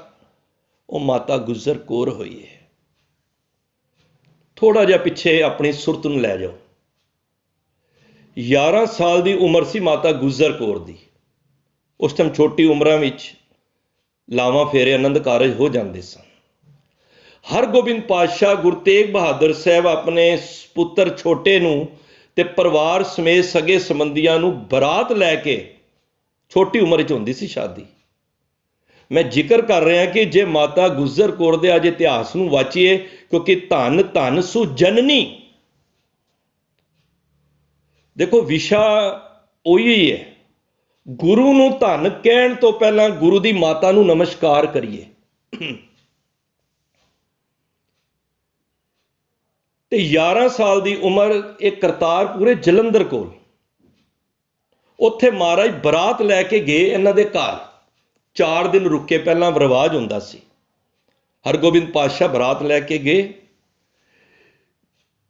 ਉਹ ਮਾਤਾ ਗੁਜਰ ਕੌਰ ਹੋਈ ਹੈ। ਥੋੜਾ ਜਿਹਾ ਪਿੱਛੇ ਆਪਣੀ ਸੁਰਤ ਨੂੰ ਲੈ ਜਾਓ। 11 ਸਾਲ ਦੀ ਉਮਰ ਸੀ ਮਾਤਾ ਗੁਜਰ ਕੌਰ ਦੀ। ਉਸ ਟਾਈਮ ਛੋਟੀ ਉਮਰਾਂ ਵਿੱਚ ਲਾਵਾਂ ਫੇਰੇ ਆਨੰਦ ਕਾਰਜ ਹੋ ਜਾਂਦੇ ਸਨ। ਹਰਗੋਬਿੰਦ ਪਾਤਸ਼ਾਹ ਗੁਰੂ ਤੇਗ ਬਹਾਦਰ ਸਾਹਿਬ ਆਪਣੇ ਪੁੱਤਰ ਛੋਟੇ ਨੂੰ ਤੇ ਪਰਿਵਾਰ ਸਮੇਤ ਸਗੇ ਸੰਬੰਧੀਆਂ ਨੂੰ ਬਰਾਤ ਲੈ ਕੇ, ਛੋਟੀ ਉਮਰ 'ਚ ਹੁੰਦੀ ਸੀ ਸ਼ਾਦੀ। ਮੈਂ ਜ਼ਿਕਰ ਕਰ ਰਿਹਾ ਕਿ ਜੇ ਮਾਤਾ ਗੁਜਰ ਕੌਰ ਦੇ ਅੱਜ ਇਤਿਹਾਸ ਨੂੰ ਵਾਚੀਏ, ਕਿਉਂਕਿ ਧੰਨ ਧੰਨ ਸੁਜਨਨੀ, ਦੇਖੋ ਵਿਸ਼ਾ ਉਹੀ ਹੈ। ਗੁਰੂ ਨੂੰ ਧੰਨ ਕਹਿਣ ਤੋਂ ਪਹਿਲਾਂ ਗੁਰੂ ਦੀ ਮਾਤਾ ਨੂੰ ਨਮਸਕਾਰ ਕਰੀਏ। ਤੇ 11 ਸਾਲ ਦੀ ਉਮਰ, ਇਹ ਕਰਤਾਰਪੁਰੇ ਜਲੰਧਰ ਕੋਲ, ਉੱਥੇ ਮਹਾਰਾਜ ਬਰਾਤ ਲੈ ਕੇ ਗਏ ਇਹਨਾਂ ਦੇ ਘਰ। 4 ਦਿਨ ਰੁਕੇ। ਪਹਿਲਾਂ ਰਿਵਾਜ ਹੁੰਦਾ ਸੀ, ਹਰਗੋਬਿੰਦ ਪਾਤਸ਼ਾਹ ਬਰਾਤ ਲੈ ਕੇ ਗਏ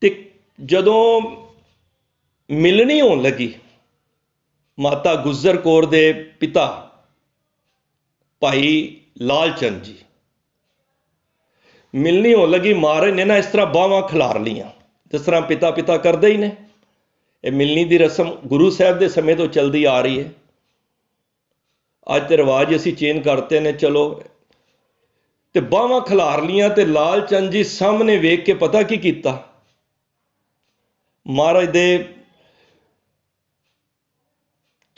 ਤੇ ਜਦੋਂ ਮਿਲਣੀ ਹੋਣ ਲੱਗੀ, ਮਾਤਾ ਗੁਜਰ ਕੌਰ ਦੇ ਪਿਤਾ ਭਾਈ ਲਾਲ ਚੰਦ ਜੀ, ਮਿਲਣੀ ਹੋਣ ਲੱਗੀ, ਮਹਾਰਾਜ ਨੇ ਨਾ ਇਸ ਤਰ੍ਹਾਂ ਬਾਹਾਂ ਖਿਲਾਰ ਲਈਆਂ, ਜਿਸ ਤਰ੍ਹਾਂ ਪਿਤਾ ਪਿਤਾ ਕਰਦੇ ਹੀ ਨੇ। ਇਹ ਮਿਲਣੀ ਦੀ ਰਸਮ ਗੁਰੂ ਸਾਹਿਬ ਦੇ ਸਮੇਂ ਤੋਂ ਚਲਦੀ ਆ ਰਹੀ ਹੈ। ਅੱਜ ਤੇ ਰਿਵਾਜ ਅਸੀਂ ਚੇਂਜ ਕਰਤੇ ਨੇ, ਚਲੋ। ਤੇ ਬਾਹਾਂ ਖਿਲਾਰ ਲੀਆਂ ਤੇ ਲਾਲ ਚੰਦ ਜੀ ਸਾਹਮਣੇ ਵੇਖ ਕੇ ਪਤਾ ਕੀ ਕੀਤਾ, ਮਹਾਰਾਜ ਦੇ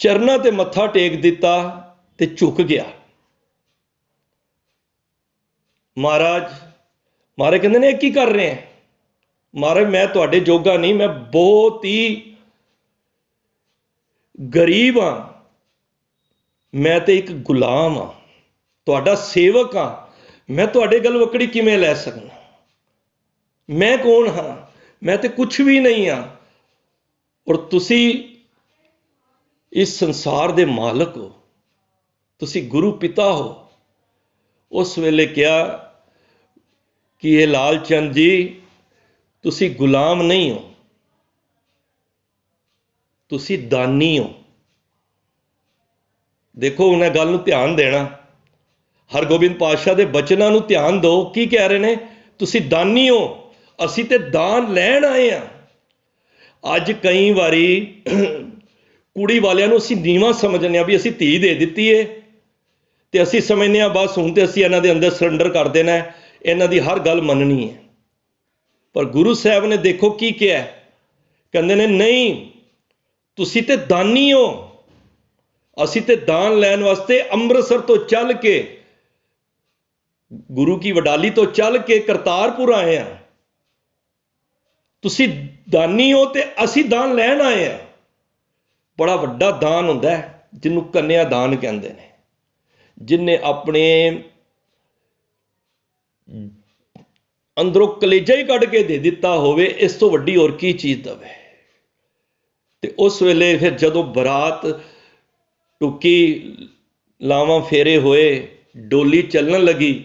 ਚਰਨਾਂ ਤੇ ਮੱਥਾ ਟੇਕ ਦਿੱਤਾ ਤੇ ਝੁਕ ਗਿਆ। ਮਹਾਰਾਜ ਕਹਿੰਦੇ ਨੇ, ਇਹ ਕੀ ਕਰ ਰਹੇ ਹੈ? ਮਹਾਰਾਜ, ਮੈਂ ਤੁਹਾਡੇ ਜੋਗਾ ਨਹੀਂ, ਮੈਂ ਬਹੁਤ ਹੀ ਗਰੀਬ ਹਾਂ, ਮੈਂ ਤੇ ਇੱਕ ਗੁਲਾਮ ਹਾਂ, ਤੁਹਾਡਾ ਸੇਵਕ ਹਾਂ, ਮੈਂ ਤੁਹਾਡੇ ਗਲਵੱਕੜੀ ਕਿਵੇਂ ਲੈ ਸਕਦਾ? ਮੈਂ ਕੌਣ ਹਾਂ? ਮੈਂ ਤੇ ਕੁਛ ਵੀ ਨਹੀਂ ਹਾਂ, ਔਰ ਤੁਸੀਂ ਇਸ ਸੰਸਾਰ ਦੇ ਮਾਲਕ ਹੋ, ਤੁਸੀਂ ਗੁਰੂ ਪਿਤਾ ਹੋ। ਉਸ ਵੇਲੇ ਕਿਹਾ ਕਿ ਇਹ ਲਾਲ ਚੰਦ ਜੀ, ਤੁਸੀਂ ਗੁਲਾਮ ਨਹੀਂ ਹੋ, ਤੁਸੀਂ ਦਾਨੀ ਹੋ। ਦੇਖੋ ਉਹਨਾਂ ਗੱਲ ਨੂੰ ਧਿਆਨ ਦੇਣਾ, ਹਰਗੋਬਿੰਦ ਪਾਤਸ਼ਾਹ ਦੇ ਬਚਨਾਂ ਨੂੰ ਧਿਆਨ ਦਿਓ। ਕੀ ਕਹਿ ਰਹੇ ਨੇ? ਤੁਸੀਂ ਦਾਨੀ ਹੋ, ਅਸੀਂ ਤੇ ਦਾਨ ਲੈਣ ਆਏ ਹਾਂ। ਅੱਜ ਕਈ ਵਾਰੀ ਕੁੜੀ ਵਾਲਿਆਂ ਨੂੰ ਅਸੀਂ ਨੀਵਾਂ ਸਮਝਦੇ ਹਾਂ, ਵੀ ਅਸੀਂ ਧੀ ਦੇ ਦਿੱਤੀ ਏ ਤੇ ਅਸੀਂ ਸਮਝਦੇ ਹਾਂ ਬਸ ਹੁਣ ਤੇ ਅਸੀਂ ਇਹਨਾਂ ਦੇ ਅੰਦਰ ਸਰੈਂਡਰ ਕਰ ਦੇਣਾ, ਇਹਨਾਂ ਦੀ ਹਰ ਗੱਲ ਮੰਨਣੀ ਹੈ। ਪਰ ਗੁਰੂ ਸਾਹਿਬ ਨੇ ਦੇਖੋ ਕੀ ਕਿਹਾ, ਕਹਿੰਦੇ ਨੇ ਨਹੀਂ, ਤੁਸੀਂ ਤੇ ਦਾਨੀ ਹੋ, ਅਸੀਂ ਤੇ ਦਾਨ ਲੈਣ ਵਾਸਤੇ ਅੰਮ੍ਰਿਤਸਰ ਤੋਂ ਚੱਲ ਕੇ, ਗੁਰੂ ਕੀ ਵਡਾਲੀ ਤੋਂ ਚੱਲ ਕੇ ਕਰਤਾਰਪੁਰ ਆਏ ਹਾਂ। ਤੁਸੀਂ ਦਾਨੀ ਹੋ ਤੇ ਅਸੀਂ ਦਾਨ ਲੈਣ ਆਏ ਹਾਂ। ਬੜਾ ਵੱਡਾ ਦਾਨ ਹੁੰਦਾ ਹੈ, ਜਿਹਨੂੰ ਕੰਨਿਆ ਦਾਨ ਕਹਿੰਦੇ ਨੇ, ਜਿਹਨੇ ਆਪਣੇ ਅੰਦਰੋਂ ਕਲੇਜਾ ਹੀ ਕੱਢ ਕੇ ਦੇ ਦਿੱਤਾ ਹੋਵੇ, ਇਸ ਤੋਂ ਵੱਡੀ ਹੋਰ ਕੀ ਚੀਜ਼ ਦਵੇ। ਤੇ ਉਸ ਵੇਲੇ ਫਿਰ ਜਦੋਂ ਬਰਾਤ ਟੁੱਕੀ, ਲਾਵਾਂ ਫੇਰੇ ਹੋਏ, ਡੋਲੀ ਚੱਲਣ ਲੱਗੀ,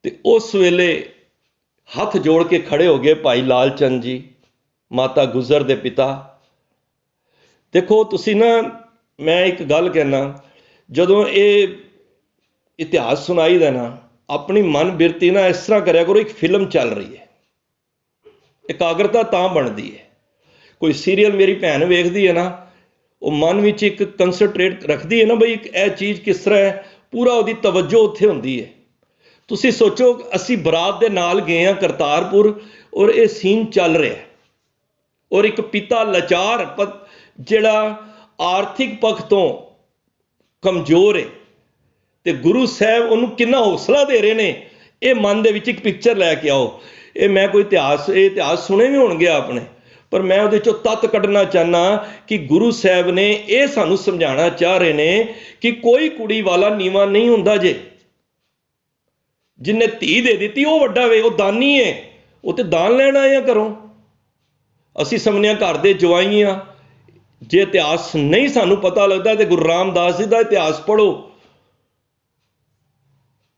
ਤੇ ਉਸ ਵੇਲੇ ਹੱਥ ਜੋੜ ਕੇ ਖੜੇ ਹੋ ਗਏ ਭਾਈ ਲਾਲ ਚੰਦ ਜੀ ਮਾਤਾ ਗੁਜਰ ਦੇ ਪਿਤਾ। ਦੇਖੋ ਤੁਸੀਂ ਨਾ, ਮੈਂ ਇੱਕ ਗੱਲ ਕਹਿਣਾ, ਜਦੋਂ ਇਹ ਇਤਿਹਾਸ ਸੁਣਾਈਦਾ ਨਾ, ਆਪਣੀ ਮਨ ਬਿਰਤੀ ਨਾ ਇਸ ਤਰ੍ਹਾਂ ਕਰਿਆ ਕਰੋ, ਇੱਕ ਫਿਲਮ ਚੱਲ ਰਹੀ ਹੈ। ਇਕਾਗਰਤਾ ਤਾਂ ਬਣਦੀ ਹੈ। ਕੋਈ ਸੀਰੀਅਲ ਮੇਰੀ ਭੈਣ ਵੇਖਦੀ ਹੈ ਨਾ, ਉਹ ਮਨ ਵਿੱਚ ਇੱਕ ਕੰਸਨਟਰੇਟ ਰੱਖਦੀ ਹੈ ਨਾ, ਬਈ ਇਹ ਚੀਜ਼ ਕਿਸ ਤਰ੍ਹਾਂ ਹੈ, ਪੂਰਾ ਉਹਦੀ ਤਵੱਜੋ ਉੱਥੇ ਹੁੰਦੀ ਹੈ। ਤੁਸੀਂ ਸੋਚੋ, ਅਸੀਂ ਬਰਾਤ ਦੇ ਨਾਲ ਗਏ ਹਾਂ ਕਰਤਾਰਪੁਰ, ਔਰ ਇਹ ਸੀਨ ਚੱਲ ਰਿਹਾ, ਔਰ ਇੱਕ ਪਿਤਾ ਲਾਚਾਰ, ਜਿਹੜਾ ਆਰਥਿਕ ਪੱਖ ਤੋਂ ਕਮਜ਼ੋਰ ਹੈ, ਤੇ ਗੁਰੂ ਸਾਹਿਬ ਉਹਨੂੰ ਕਿੰਨਾ ਹੌਸਲਾ ਦੇ ਰਹੇ ਨੇ। ਇਹ ਮਨ ਦੇ ਵਿੱਚ ਇੱਕ ਪਿਕਚਰ ਲੈ ਕੇ ਆਓ। ਇਹ ਮੈਂ ਕੋਈ ਇਤਿਹਾਸ ਸੁਣੇ ਵੀ ਹੋਣਗੇ ਆਪਣੇ, ਪਰ ਮੈਂ ਉਹਦੇ ਚੋਂ ਤੱਤ ਕੱਢਣਾ ਚਾਹੁੰਦਾ ਕਿ ਗੁਰੂ ਸਾਹਿਬ ਨੇ ਇਹ ਸਾਨੂੰ ਸਮਝਾਉਣਾ ਚਾਹ ਰਹੇ ਨੇ ਕਿ ਕੋਈ ਕੁੜੀ ਵਾਲਾ ਨੀਵਾਂ ਨਹੀਂ ਹੁੰਦਾ ਜੇ। ਜਿੰਨੇ ਧੀ ਦੇ ਦਿੱਤੀ ਉਹ ਵੱਡਾ ਵੇ, ਉਹ ਦਾਨੀ ਹੈ, ਉਹ ਤੇ ਦਾਨ ਲੈਣ ਆਏ ਆ ਘਰੋਂ। ਅਸੀਂ ਸਮਝਿਆ ਘਰ ਦੇ ਜਵਾਈ ਆ। ਜੇ ਇਤਿਹਾਸ ਨਹੀਂ ਸਾਨੂੰ ਪਤਾ ਲੱਗਦਾ ਤੇ ਗੁਰੂ ਰਾਮਦਾਸ ਜੀ ਦਾ ਇਤਿਹਾਸ ਪੜ੍ਹੋ।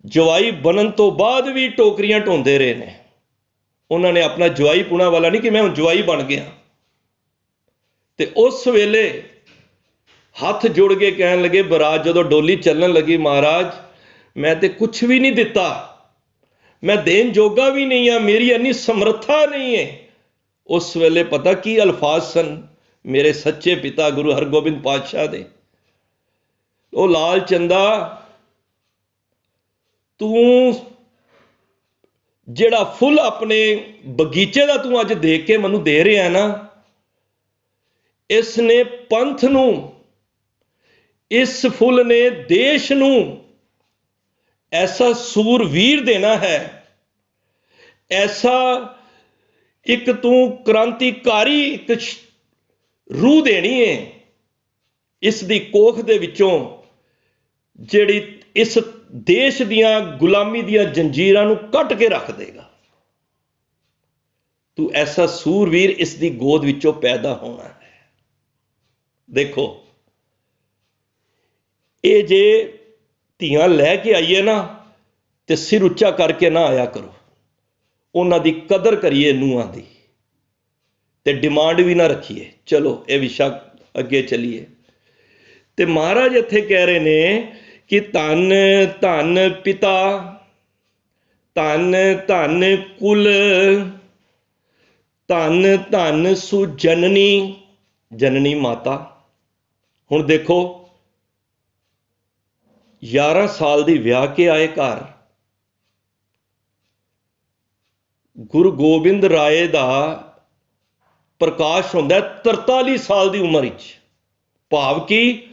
ਜਵਾਈ ਬਣਨ ਤੋਂ ਬਾਅਦ ਵੀ ਟੋਕਰੀਆਂ ਢੋਂਦੇ ਰਹੇ ਨੇ। ਉਹਨਾਂ ਨੇ ਆਪਣਾ ਜਵਾਈ ਪੁਣਾ ਵਾਲਾ ਨਹੀਂ ਕਿ ਮੈਂ ਹੁਣ ਜਵਾਈ ਬਣ ਗਿਆ। ਤੇ ਉਸ ਵੇਲੇ ਹੱਥ ਜੋੜ ਕੇ ਕਹਿਣ ਲੱਗੇ, ਬਰਾਤ ਜਦੋਂ ਡੋਲੀ ਚੱਲਣ ਲੱਗੀ, ਮਹਾਰਾਜ ਮੈਂ ਤੇ ਕੁਛ ਵੀ ਨਹੀਂ ਦਿੱਤਾ, ਮੈਂ ਦੇਣ ਜੋਗਾ ਵੀ ਨਹੀਂ ਆ, ਮੇਰੀ ਇੰਨੀ ਸਮਰੱਥਾ ਨਹੀਂ ਹੈ। ਉਸ ਵੇਲੇ ਪਤਾ ਕੀ ਅਲਫਾਜ਼ ਸਨ ਮੇਰੇ ਸੱਚੇ ਪਿਤਾ ਗੁਰੂ ਹਰਗੋਬਿੰਦ ਪਾਤਸ਼ਾਹ ਦੇ, ਉਹ ਲਾਲ ਚੰਦਾ, ਤੂੰ ਜਿਹੜਾ ਫੁੱਲ ਆਪਣੇ ਬਗੀਚੇ ਦਾ ਤੂੰ ਅੱਜ ਦੇਖ ਕੇ ਮੈਨੂੰ ਦੇ ਰਿਹਾ ਨਾ, ਇਸ ਨੇ ਪੰਥ ਨੂੰ, ਇਸ ਫੁੱਲ ਨੇ ਦੇਸ਼ ਨੂੰ ਐਸਾ ਸੂਰਵੀਰ ਦੇਣਾ ਹੈ, ਐਸਾ ਇੱਕ ਤੂੰ ਕ੍ਰਾਂਤੀਕਾਰੀ ਇੱਕ ਰੂਹ ਦੇਣੀ ਹੈ। ਇਸ ਦੀ ਕੋਖ ਦੇ ਵਿੱਚੋਂ ਜਿਹੜੀ ਇਸ ਦੇਸ਼ ਦੀਆਂ ਗੁਲਾਮੀ ਦੀਆਂ ਜੰਜੀਰਾਂ ਨੂੰ ਕੱਟ ਕੇ ਰੱਖ ਦੇਗਾ। ਤੂੰ ਐਸਾ ਸੂਰਵੀਰ ਇਸ ਦੀ ਗੋਦ ਵਿੱਚੋਂ ਪੈਦਾ ਹੋਣਾ ਹੈ। ਦੇਖੋ, ਇਹ ਜੇ ਧੀਆਂ ਲੈ ਕੇ ਆਈਏ ਨਾ, ਤੇ ਸਿਰ ਉੱਚਾ ਕਰਕੇ ਨਾ ਆਇਆ ਕਰੋ। ਉਹਨਾਂ ਦੀ ਕਦਰ ਕਰੀਏ, ਨੂੰਹਾਂ ਦੀ, ਤੇ ਡਿਮਾਂਡ ਵੀ ਨਾ ਰੱਖੀਏ। ਚਲੋ ਇਹ ਵਿਸ਼ਾ ਅੱਗੇ ਚਲੀਏ। ਤੇ ਮਹਾਰਾਜ ਇੱਥੇ ਕਹਿ ਰਹੇ ਨੇ ਕਿ ਧੰਨ ਧੰਨ ਪਿਤਾ, ਧੰਨ ਧੰਨ ਕੁਲ, ਧੰਨ ਧੰਨ ਸੁਜਨਨੀ, ਜਨਨੀ ਮਾਤਾ। ਹੁਣ ਦੇਖੋ, 11 ਸਾਲ ਦੀ ਵਿਆਹ ਕੇ ਆਏ ਘਰ, ਗੁਰੂ ਗੋਬਿੰਦ ਰਾਏ ਦਾ ਪ੍ਰਕਾਸ਼ ਹੁੰਦਾ 43 ਸਾਲ ਦੀ ਉਮਰ ਵਿੱਚ। ਭਾਵ ਕਿ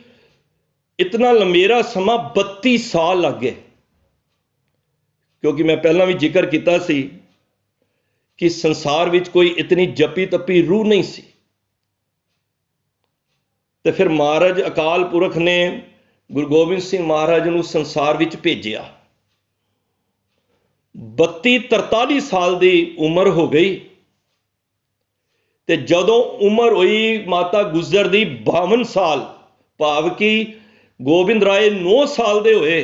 ਇਤਨਾ ਲੰਮੇਰਾ ਸਮਾਂ 32 ਸਾਲ ਲੱਗ ਗਏ। ਕਿਉਂਕਿ ਮੈਂ ਪਹਿਲਾਂ ਵੀ ਜ਼ਿਕਰ ਕੀਤਾ ਸੀ ਕਿ ਸੰਸਾਰ ਵਿੱਚ ਕੋਈ ਇਤਨੀ ਜਪੀ ਤਪੀ ਰੂਹ ਨਹੀਂ ਸੀ। ਤੇ ਫਿਰ ਮਹਾਰਾਜ ਅਕਾਲ ਪੁਰਖ ਨੇ ਗੁਰੂ ਗੋਬਿੰਦ ਸਿੰਘ ਮਹਾਰਾਜ ਨੂੰ ਸੰਸਾਰ ਵਿੱਚ ਭੇਜਿਆ। 42-43 ਸਾਲ ਦੀ ਉਮਰ ਹੋ ਗਈ। ਤੇ ਜਦੋਂ ਉਮਰ ਹੋਈ ਮਾਤਾ ਗੁਜਰ ਦੀ 52 ਸਾਲ, ਭਾਵ ਕਿ ਗੋਬਿੰਦ ਰਾਏ 9 ਸਾਲ ਦੇ ਹੋਏ,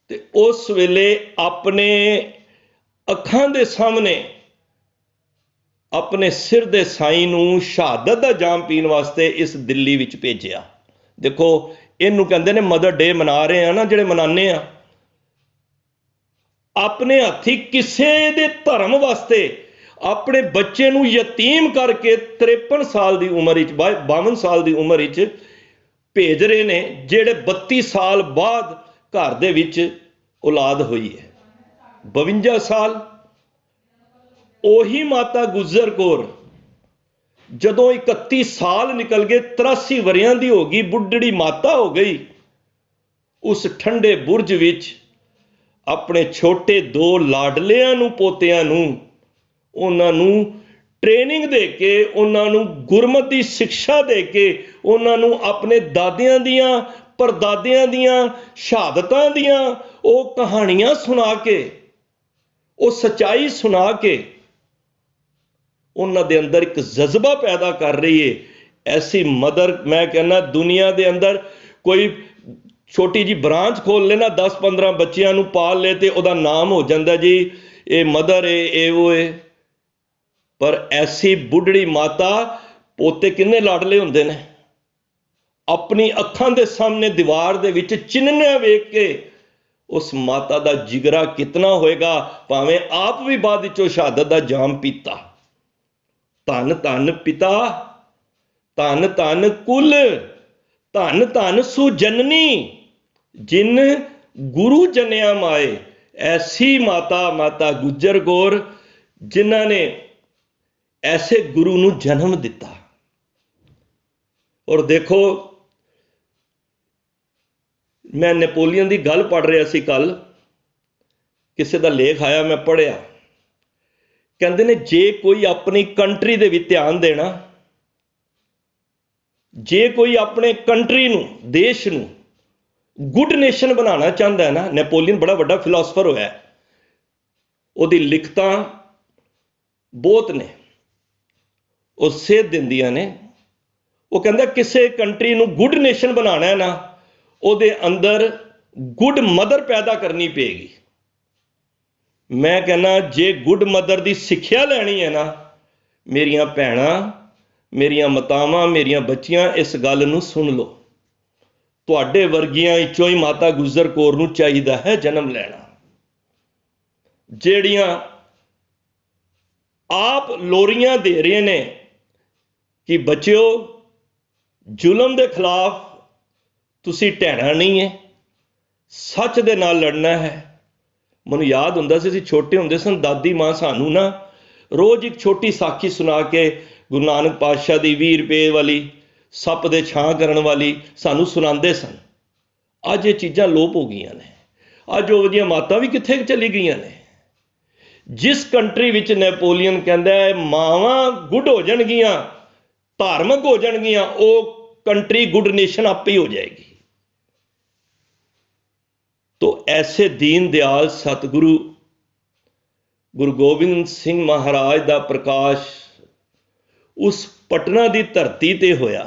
ਤੇ ਉਸ ਵੇਲੇ ਆਪਣੇ ਅੱਖਾਂ ਦੇ ਸਾਹਮਣੇ ਆਪਣੇ ਸਿਰ ਦੇ ਸਾਈਂ ਨੂੰ ਸ਼ਹਾਦਤ ਦਾ ਜਾਮ ਪੀਣ ਵਾਸਤੇ ਇਸ ਦਿੱਲੀ ਵਿੱਚ ਭੇਜਿਆ। ਦੇਖੋ, ਇਹਨੂੰ ਕਹਿੰਦੇ ਨੇ ਮਦਰ ਡੇ ਮਨਾ ਰਹੇ ਆ ਨਾ, ਜਿਹੜੇ ਮਨਾਉਂਦੇ ਆ। ਆਪਣੇ ਹੱਥੀ ਕਿਸੇ ਦੇ ਧਰਮ ਵਾਸਤੇ ਆਪਣੇ ਬੱਚੇ ਨੂੰ ਯਤੀਮ ਕਰਕੇ 53 ਸਾਲ ਦੀ ਉਮਰ ਵਿੱਚ, 52 ਸਾਲ ਦੀ ਉਮਰ ਵਿੱਚ ਭੇਜ ਰਹੇ ਨੇ, ਜਿਹੜੇ 32 ਸਾਲ ਬਾਅਦ ਘਰ ਦੇ ਵਿੱਚ ਔਲਾਦ ਹੋਈ ਹੈ। 52 ਸਾਲ। ਉਹੀ ਮਾਤਾ ਗੁਜਰ ਕੌਰ ਜਦੋਂ 31 ਸਾਲ ਨਿਕਲ ਗਏ, 83 ਵਰਿਆਂ ਦੀ ਹੋ ਗਈ, ਬੁੱਢੜੀ ਮਾਤਾ ਹੋ ਗਈ, ਉਸ ਠੰਡੇ ਬੁਰਜ ਵਿੱਚ ਆਪਣੇ ਛੋਟੇ 2 ਲਾਡਲਿਆਂ ਨੂੰ, ਪੋਤਿਆਂ ਨੂੰ, ਉਹਨਾਂ ਨੂੰ ਟ੍ਰੇਨਿੰਗ ਦੇ ਕੇ, ਉਹਨਾਂ ਨੂੰ ਗੁਰਮਤਿ ਦੀ ਸਿੱਖਿਆ ਦੇ ਕੇ, ਉਹਨਾਂ ਨੂੰ ਆਪਣੇ ਦਾਦਿਆਂ ਦੀਆਂ, ਪਰਦਾਦਿਆਂ ਦੀਆਂ ਸ਼ਹਾਦਤਾਂ ਦੀਆਂ ਉਹ ਕਹਾਣੀਆਂ ਸੁਣਾ ਕੇ, ਉਹ ਸੱਚਾਈ ਸੁਣਾ ਕੇ ਉਹਨਾਂ ਦੇ ਅੰਦਰ ਇੱਕ ਜਜ਼ਬਾ ਪੈਦਾ ਕਰ ਰਹੀ ਹੈ। ਐਸੀ ਮਦਰ, ਮੈਂ ਕਹਿੰਦਾ ਦੁਨੀਆ ਦੇ ਅੰਦਰ ਕੋਈ ਛੋਟੀ ਜੀ ਬ੍ਰਾਂਚ ਖੋਲ ਲੈਣਾ, 10-15 ਬੱਚਿਆਂ ਨੂੰ ਪਾਲ ਲੈ ਤੇ ਉਹਦਾ ਨਾਮ ਹੋ ਜਾਂਦਾ ਜੀ ਇਹ ਮਦਰ ਹੈ, ਇਹ ਉਹ ਹੈ। पर ऐसी बुढ़ड़ी माता पोते किन्ने लाडले हुंदे ने। अपनी अखां दे सामने दीवार दे विच चिन्हने वेख के उस माता दा जिगरा कितना होएगा, भावें आप भी बाद विचों शहादत दा जाम पीता। धन धन पिता, धन धन कुल, धन धन सुजननी, जिन गुरु जनिया माए। ऐसी माता, माता गुजर कौर, जिन्हां ने ऐसे गुरु नूं जन्म दिता। और देखो, मैं नेपोलियन की गल पढ़ रहा सी कल, किसी का लेख आया, मैं पढ़िया, कहते ने जे कोई अपनी कंट्री दे विच ध्यान देना, जे कोई अपने कंट्री नूं, देश नूं गुड नेशन बनाना चाहता है ना, नेपोलियन बड़ा वड्डा फिलोसफर होया है, उहदी लिखतां बहुत ने, वो सेध दिंदियां ने। वो कहता किसी कंट्री नूं गुड नेशन बनाना है ना, ਉਹਦੇ अंदर गुड मदर पैदा करनी पेगी। मैं कहना जे गुड मदर की सिक्ख्या लैनी है ना, मेरिया भैणां, मेरिया मातावां, मेरिया बच्चियां, इस गल नूं सुन लो। तुहाडे वर्गियां विचों ही माता गुजर कौर नूं चाहीदा है जन्म लैना, ਜਿਹੜੀਆਂ आप लोरियां दे रहे ने कि बच्चिओ जुल्म के खिलाफ तुसी ढहना नहीं है, सच दे नाल लड़ना है। मैनूं याद हुंदा सी, असीं छोटे हुंदे सन, दादी मां सानूं ना रोज़ एक छोटी साखी सुना के, गुरु नानक पातशाह दी 20 रुपए वाली, सप दे छां करन वाली सानूं सुणांदे सन। अज ये चीज़ां लोप हो गईयां ने। अज वो जिहियां मातां भी कित्थे चली गईयां ने। जिस कंट्री विच नेपोलियन कहंदा है मावां गुड हो जाणगियां, धार्मिक हो जाणगियां, वो कंट्री गुड नेशन आपे ही हो जाएगी। तो ऐसे दीन दयाल सतगुरु गुरु गोबिंद सिंह महाराज का प्रकाश उस पटना की धरती ते होया।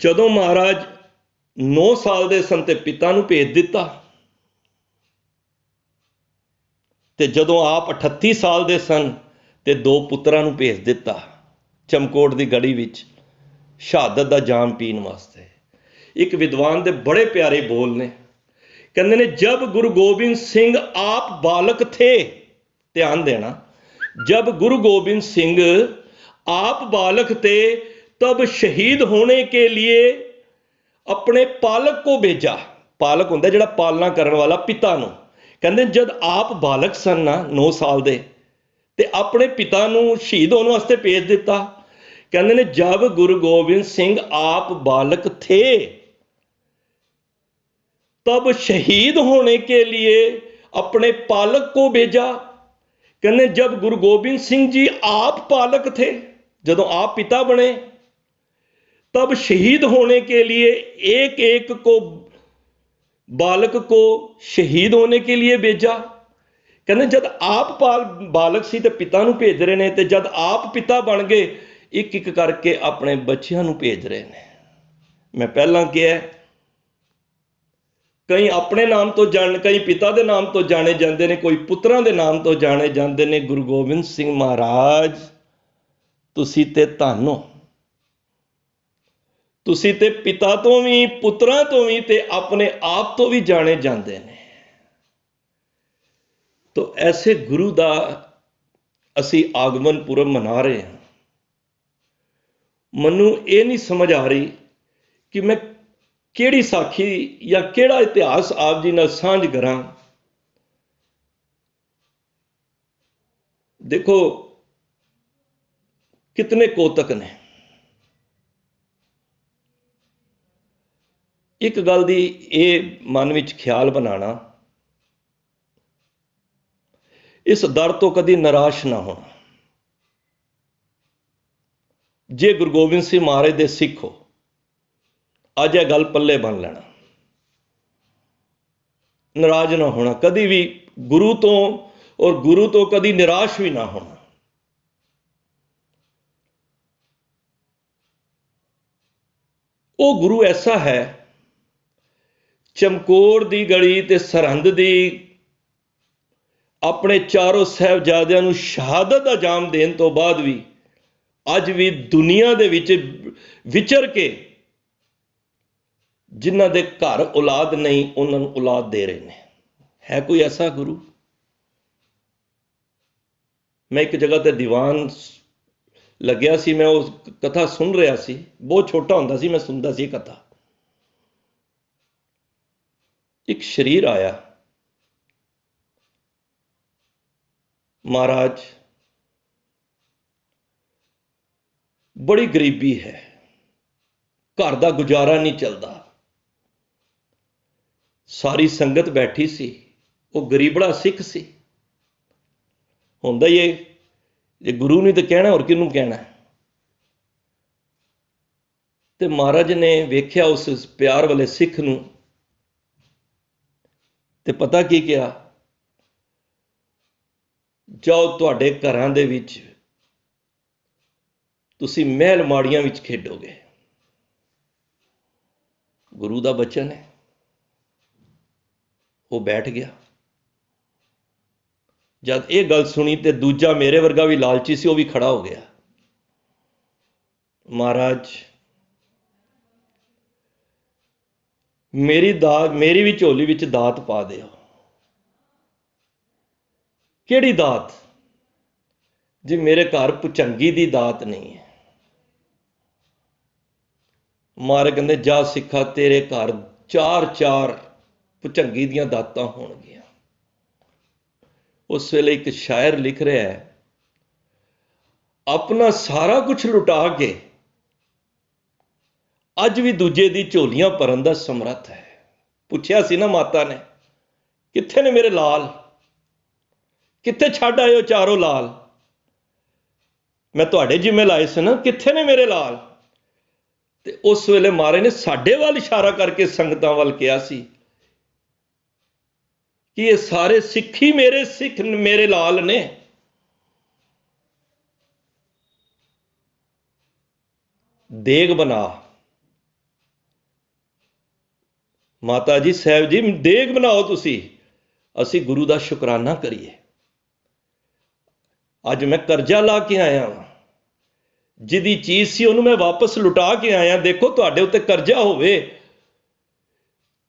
जदों महाराज 9 साल दे सन ते पिता नूं भेज दिता, ते जदों आप 38 साल दे सन ते 2 पुत्रां नूं भेज दिता चमकोट की गढ़ी विच शहादत का जाम पीण वास्ते। एक विद्वान दे बड़े प्यारे बोल ने, कहंदे ने जब गुरु गोबिंद सिंह आप बालक थे, ध्यान देना, जब गुरु गोबिंद सिंह आप बालक थे तब शहीद होने के लिए अपने पालक को भेजा। पालक हुंदा जिहड़ा पालना करन वाला, पिता नूं। कहंदे जद आप बालक सन ना 9 साल दे, ते अपने पिता नूं शहीद होने वास्ते भेज दिता। कहंदे ने जब गुरु गोबिंद सिंह आप बालक थे तब शहीद होने के लिए अपने पालक को भेजा। कहने जब गुरु गोबिंद सिंह जी आप पालक थे, जदों आप पिता बने, तब शहीद होने के लिए एक एक को, बालक को शहीद होने के लिए भेजा। कहने जब आप बालक सी ते पिता नूं भेज रहे ने, ते जब आप पिता बन गए एक एक करके अपने बच्चियां नूं भेज रहे ने। मैं पहला कहा कई अपने नाम तो जान, कई पिता के नाम तो जाने जाते हैं, कोई पुत्रां के नाम तो जाने जाते हैं। गुरु गोबिंद सिंह महाराज तुसी ते धन हो, तुसी ते पिता तो भी, पुत्रां तो भी, ते अपने आप तो भी जाने जाते हैं। तो ऐसे गुरु का असी आगमन पुरब मना रहे हैं। मनु ये नहीं समझ आ रही कि मैं किहड़ी साखी या किहड़ा इतिहास आप जी नाल सांझ करां। देखो कितने कोतक ने। एक गल दी ये मन विच ख्याल बनाना, इस दर तो कदी निराश ना होना। जे गुरु गोबिंद सिंह महाराज दे सिख हो, अज यह गल पल्ले बन लेना, नाराज ना होना कदी भी गुरु तो, और गुरु तो कदी निराश भी ना होना। वो गुरु ऐसा है, चमकौर दी गली ते सरहंद दी ਆਪਣੇ ਚਾਰੋਂ ਸਾਹਿਬਜ਼ਾਦਿਆਂ ਨੂੰ ਸ਼ਹਾਦਤ ਦਾ ਜਾਮ ਦੇਣ ਤੋਂ ਬਾਅਦ ਵੀ ਅੱਜ ਵੀ ਦੁਨੀਆ ਦੇ ਵਿੱਚ ਵਿਚਰ ਕੇ ਜਿਨ੍ਹਾਂ ਦੇ ਘਰ ਔਲਾਦ ਨਹੀਂ ਉਹਨਾਂ ਨੂੰ ਔਲਾਦ ਦੇ ਰਹੇ ਨੇ। ਹੈ ਕੋਈ ਐਸਾ ਗੁਰੂ? ਮੈਂ ਇੱਕ ਜਗ੍ਹਾ ਤੇ ਦੀਵਾਨ ਲੱਗਿਆ ਸੀ, ਮੈਂ ਉਹ ਕਥਾ ਸੁਣ ਰਿਹਾ ਸੀ, ਬਹੁਤ ਛੋਟਾ ਹੁੰਦਾ ਸੀ, ਮੈਂ ਸੁਣਦਾ ਸੀ ਕਥਾ। ਇੱਕ ਸ਼ਰੀਰ ਆਇਆ, ਮਹਾਰਾਜ ਬੜੀ ਗਰੀਬੀ ਹੈ, ਘਰ ਦਾ ਗੁਜ਼ਾਰਾ ਨਹੀਂ ਚੱਲਦਾ। ਸਾਰੀ ਸੰਗਤ ਬੈਠੀ ਸੀ, ਉਹ ਗਰੀਬੜਾ ਸਿੱਖ ਸੀ। ਹੁੰਦਾ ਹੀ ਇਹ, ਜੇ ਗੁਰੂ ਨੇ ਤਾਂ ਕਹਿਣਾ, ਹੋਰ ਕਿਹਨੂੰ ਕਹਿਣਾ। ਤੇ ਮਹਾਰਾਜ ਨੇ ਵੇਖਿਆ ਉਸ ਪਿਆਰ ਵਾਲੇ ਸਿੱਖ ਨੂੰ, ਤੇ ਪਤਾ ਕੀ ਕਿਹਾ? ਜਾਓ, ਤੁਹਾਡੇ ਘਰਾਂ ਦੇ ਵਿੱਚ ਤੁਸੀਂ ਮਹਿਲ ਮਾੜੀਆਂ ਵਿੱਚ ਖੇਡੋਗੇ। ਗੁਰੂ ਦਾ ਬਚਨ ਹੈ। ਉਹ ਬੈਠ ਗਿਆ। ਜਦ ਇਹ ਗੱਲ ਸੁਣੀ ਤੇ ਦੂਜਾ ਮੇਰੇ ਵਰਗਾ ਵੀ ਲਾਲਚੀ ਸੀ, ਉਹ ਵੀ ਖੜਾ ਹੋ ਗਿਆ। ਮਹਾਰਾਜ, ਮੇਰੀ ਵੀ ਝੋਲੀ ਵਿੱਚ ਦਾਤ ਪਾ ਦਿਓ। ਕਿਹੜੀ ਦਾਤ? ਜੀ ਮੇਰੇ ਘਰ ਭੁਚੰਗੀ ਦੀ ਦਾਤ ਨਹੀਂ ਹੈ। ਮਹਾਰਾਜ ਕਹਿੰਦੇ, ਜਾ ਸਿੱਖਾ, ਤੇਰੇ ਘਰ 4-4 ਭੁਚੰਗੀ ਦੀਆਂ ਦਾਤਾਂ ਹੋਣਗੀਆਂ। ਉਸ ਵੇਲੇ ਇੱਕ ਸ਼ਾਇਰ ਲਿਖ ਰਿਹਾ ਹੈ, ਆਪਣਾ ਸਾਰਾ ਕੁਝ ਲੁਟਾ ਕੇ ਅੱਜ ਵੀ ਦੂਜੇ ਦੀ ਝੋਲੀਆਂ ਭਰਨ ਦਾ ਸਮਰੱਥ ਹੈ। ਪੁੱਛਿਆ ਸੀ ਨਾ ਮਾਤਾ ਨੇ, ਕਿੱਥੇ ਨੇ ਮੇਰੇ ਲਾਲ? ਕਿੱਥੇ ਛੱਡ ਆਏ ਹੋ ਚਾਰੋਂ ਲਾਲ? ਮੈਂ ਤੁਹਾਡੇ ਜਿੰਮੇ ਲਾਏ ਸੀ ਨਾ, ਕਿੱਥੇ ਨੇ ਮੇਰੇ ਲਾਲ? ਤੇ ਉਸ ਵੇਲੇ ਮਹਾਰਾਜ ਨੇ ਸਾਡੇ ਵੱਲ ਇਸ਼ਾਰਾ ਕਰਕੇ ਸੰਗਤਾਂ ਵੱਲ ਕਿਹਾ ਸੀ ਕਿ ਇਹ ਸਾਰੇ ਸਿੱਖੀ ਮੇਰੇ ਸਿੱਖ, ਮੇਰੇ ਲਾਲ ਨੇ। ਦੇਗ ਬਣਾ, ਮਾਤਾ ਜੀ, ਸਾਹਿਬ ਜੀ, ਦੇਗ ਬਣਾਓ ਤੁਸੀਂ, ਅਸੀਂ ਗੁਰੂ ਦਾ ਸ਼ੁਕਰਾਨਾ ਕਰੀਏ। ਅੱਜ ਮੈਂ ਕਰਜ਼ਾ ਲਾ ਕੇ ਆਇਆ ਵਾਂ, ਜਿਹਦੀ ਚੀਜ਼ ਸੀ ਉਹਨੂੰ ਮੈਂ ਵਾਪਸ ਲੁਟਾ ਕੇ ਆਇਆ। ਦੇਖੋ, ਤੁਹਾਡੇ ਉੱਤੇ ਕਰਜ਼ਾ ਹੋਵੇ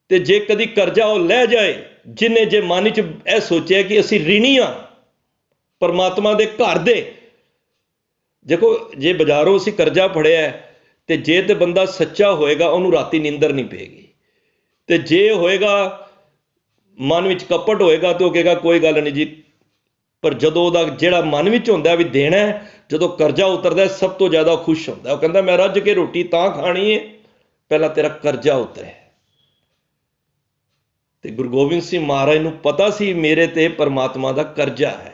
ਤੇ ਜੇ ਕਦੀ ਕਰਜ਼ਾ ਉਹ ਲੈ ਜਾਏ, ਜਿਹਨੇ ਜੇ ਮਨ 'ਚ ਇਹ ਸੋਚਿਆ ਕਿ ਅਸੀਂ ਰਿਣੀ ਆ ਪਰਮਾਤਮਾ ਦੇ ਘਰ ਦੇ। ਦੇਖੋ, ਜੇ ਬਾਜ਼ਾਰੋਂ ਅਸੀਂ ਕਰਜ਼ਾ ਫੜਿਆ ਤੇ ਜੇ ਤੇ ਬੰਦਾ ਸੱਚਾ ਹੋਏਗਾ, ਉਹਨੂੰ ਰਾਤੀ ਨੀਂਦਰ ਨਹੀਂ ਪਏਗੀ। ਤੇ ਜੇ ਹੋਏਗਾ ਮਨ ਵਿੱਚ ਕਪਟ ਹੋਏਗਾ ਤੇ ਉਹ ਕਹੇਗਾ ਕੋਈ ਗੱਲ ਨਹੀਂ ਜੀ। ਪਰ ਜਦੋਂ ਉਹਦਾ ਜਿਹੜਾ ਮਨ ਵਿੱਚ ਹੁੰਦਾ ਵੀ ਦੇਣਾ, ਜਦੋਂ ਕਰਜ਼ਾ ਉਤਰਦਾ ਸਭ ਤੋਂ ਜ਼ਿਆਦਾ ਖੁਸ਼ ਹੁੰਦਾ। ਉਹ ਕਹਿੰਦਾ ਮੈਂ ਰੱਜ ਕੇ ਰੋਟੀ ਤਾਂ ਖਾਣੀ ਹੈ, ਪਹਿਲਾਂ ਤੇਰਾ ਕਰਜ਼ਾ ਉਤਰੇ। ਤੇ ਗੁਰੂ ਗੋਬਿੰਦ ਸਿੰਘ ਮਹਾਰਾਜ ਨੂੰ ਪਤਾ ਸੀ ਮੇਰੇ ਤੇ ਪਰਮਾਤਮਾ ਦਾ ਕਰਜ਼ਾ ਹੈ।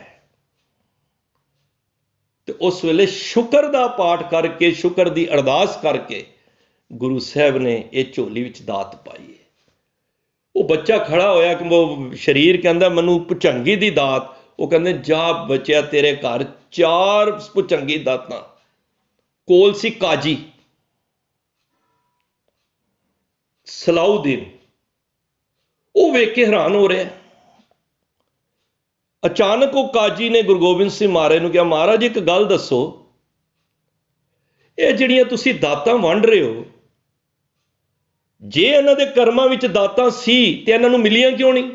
ਤੇ ਉਸ ਵੇਲੇ ਸ਼ੁਕਰ ਦਾ ਪਾਠ ਕਰਕੇ, ਸ਼ੁਕਰ ਦੀ ਅਰਦਾਸ ਕਰਕੇ ਗੁਰੂ ਸਾਹਿਬ ਨੇ ਇਹ ਝੋਲੀ ਵਿੱਚ ਦਾਤ ਪਾਈ ਹੈ। ਉਹ ਬੱਚਾ ਖੜਾ ਹੋਇਆ ਕਿ ਉਹ ਸ਼ਰੀਰ ਕਹਿੰਦਾ ਮੈਨੂੰ ਭੁਚੰਗੀ ਦੀ ਦਾਤ। ਉਹ ਕਹਿੰਦੇ ਜਾ ਬੱਚਿਆ, ਤੇਰੇ ਘਰ 4 ਭੁਚੰਗੀ ਦਾਤਾਂ। ਕੋਲ ਸੀ ਕਾਜੀ ਸਲਾਊਦੀਨ, ਉਹ ਵੇਖ ਕੇ ਹੈਰਾਨ ਹੋ ਰਿਹਾ। ਅਚਾਨਕ ਉਹ ਕਾਜੀ ਨੇ ਗੁਰੂ ਗੋਬਿੰਦ ਸਿੰਘ ਮਹਾਰਾਜ ਨੂੰ ਕਿਹਾ, ਮਹਾਰਾਜ ਇੱਕ ਗੱਲ ਦੱਸੋ, ਇਹ ਜਿਹੜੀਆਂ ਤੁਸੀਂ ਦਾਤਾਂ ਵੰਡ ਰਹੇ ਹੋ, ਜੇ ਇਹਨਾਂ ਦੇ ਕਰਮਾਂ ਵਿੱਚ ਦਾਤਾਂ ਸੀ ਤੇ ਇਹਨਾਂ ਨੂੰ ਮਿਲੀਆਂ ਕਿਉਂ ਨਹੀਂ?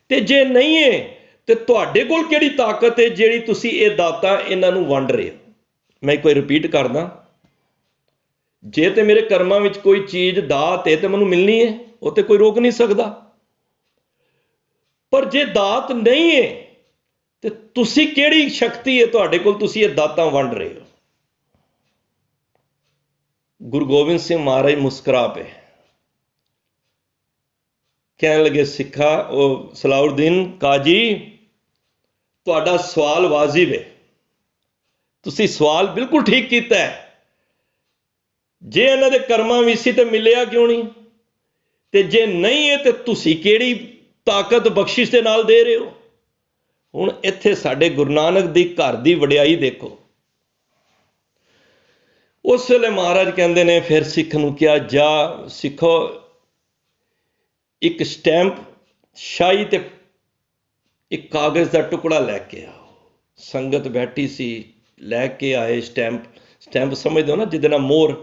ਤੇ ਜੇ ਨਹੀਂ ਹੈ ਤੇ ਤੁਹਾਡੇ ਕੋਲ ਕਿਹੜੀ ਤਾਕਤ ਹੈ ਜਿਹੜੀ ਤੁਸੀਂ ਇਹ ਦਾਤਾਂ ਇਹਨਾਂ ਨੂੰ ਵੰਡ ਰਹੇ ਹੋ? ਮੈਂ ਇੱਕ ਵਾਰ ਰਿਪੀਟ ਕਰਦਾ, ਜੇ ਤੇ ਮੇਰੇ ਕਰਮਾਂ ਵਿੱਚ ਕੋਈ ਚੀਜ਼ ਦਾਤ ਹੈ ਤੇ ਮੈਨੂੰ ਮਿਲਣੀ ਹੈ, ਉਹ ਤੇ ਕੋਈ ਰੋਕ ਨਹੀਂ ਸਕਦਾ। ਪਰ ਜੇ ਦਾਤ ਨਹੀਂ ਹੈ ਤੇ ਤੁਸੀਂ ਕਿਹੜੀ ਸ਼ਕਤੀ ਹੈ ਤੁਹਾਡੇ ਕੋਲ, ਤੁਸੀਂ ਇਹ ਦਾਤਾਂ ਵੰਡ ਰਹੇ ਹੋ? ਗੁਰੂ ਗੋਬਿੰਦ ਸਿੰਘ ਮਹਾਰਾਜ ਮੁਸਕਰਾ ਪਏ, ਕਹਿਣ ਲੱਗੇ ਸਿੱਖਾ, ਉਹ ਸਲਾਉਦੀਨ ਕਾਜੀ, ਤੁਹਾਡਾ ਸਵਾਲ ਵਾਜਿਬ ਹੈ, ਤੁਸੀਂ ਸਵਾਲ ਬਿਲਕੁਲ ਠੀਕ ਕੀਤਾ ਹੈ। ਜੇ ਇਹਨਾਂ ਦੇ ਕਰਮਾਂ ਵਿੱਚ ਸੀ ਤੇ ਮਿਲਿਆ ਕਿਉਂ ਨਹੀਂ? ਤੇ ਜੇ ਨਹੀਂ ਹੈ ਤੇ ਤੁਸੀਂ ਕਿਹੜੀ ਤਾਕਤ ਬਖਸ਼ਿਸ਼ ਦੇ ਨਾਲ ਦੇ ਰਹੇ ਹੋ? ਹੁਣ ਇੱਥੇ ਸਾਡੇ ਗੁਰੂ ਨਾਨਕ ਦੀ ਘਰ ਦੀ ਵਡਿਆਈ ਦੇਖੋ। ਉਸ ਵੇਲੇ ਮਹਾਰਾਜ ਕਹਿੰਦੇ ਨੇ ਫਿਰ ਸਿੱਖ ਨੂੰ ਕਿਹਾ, ਜਾ ਸਿੱਖੋ, ਇੱਕ ਸਟੈਂਪ ਸ਼ਾਹੀ ਤੇ एक कागज़ का टुकड़ा लैके आओ। संगत बैठी सी, लैके आए स्टैंप। स्टैंप समझते हो ना, जिहदे नाल मोहर।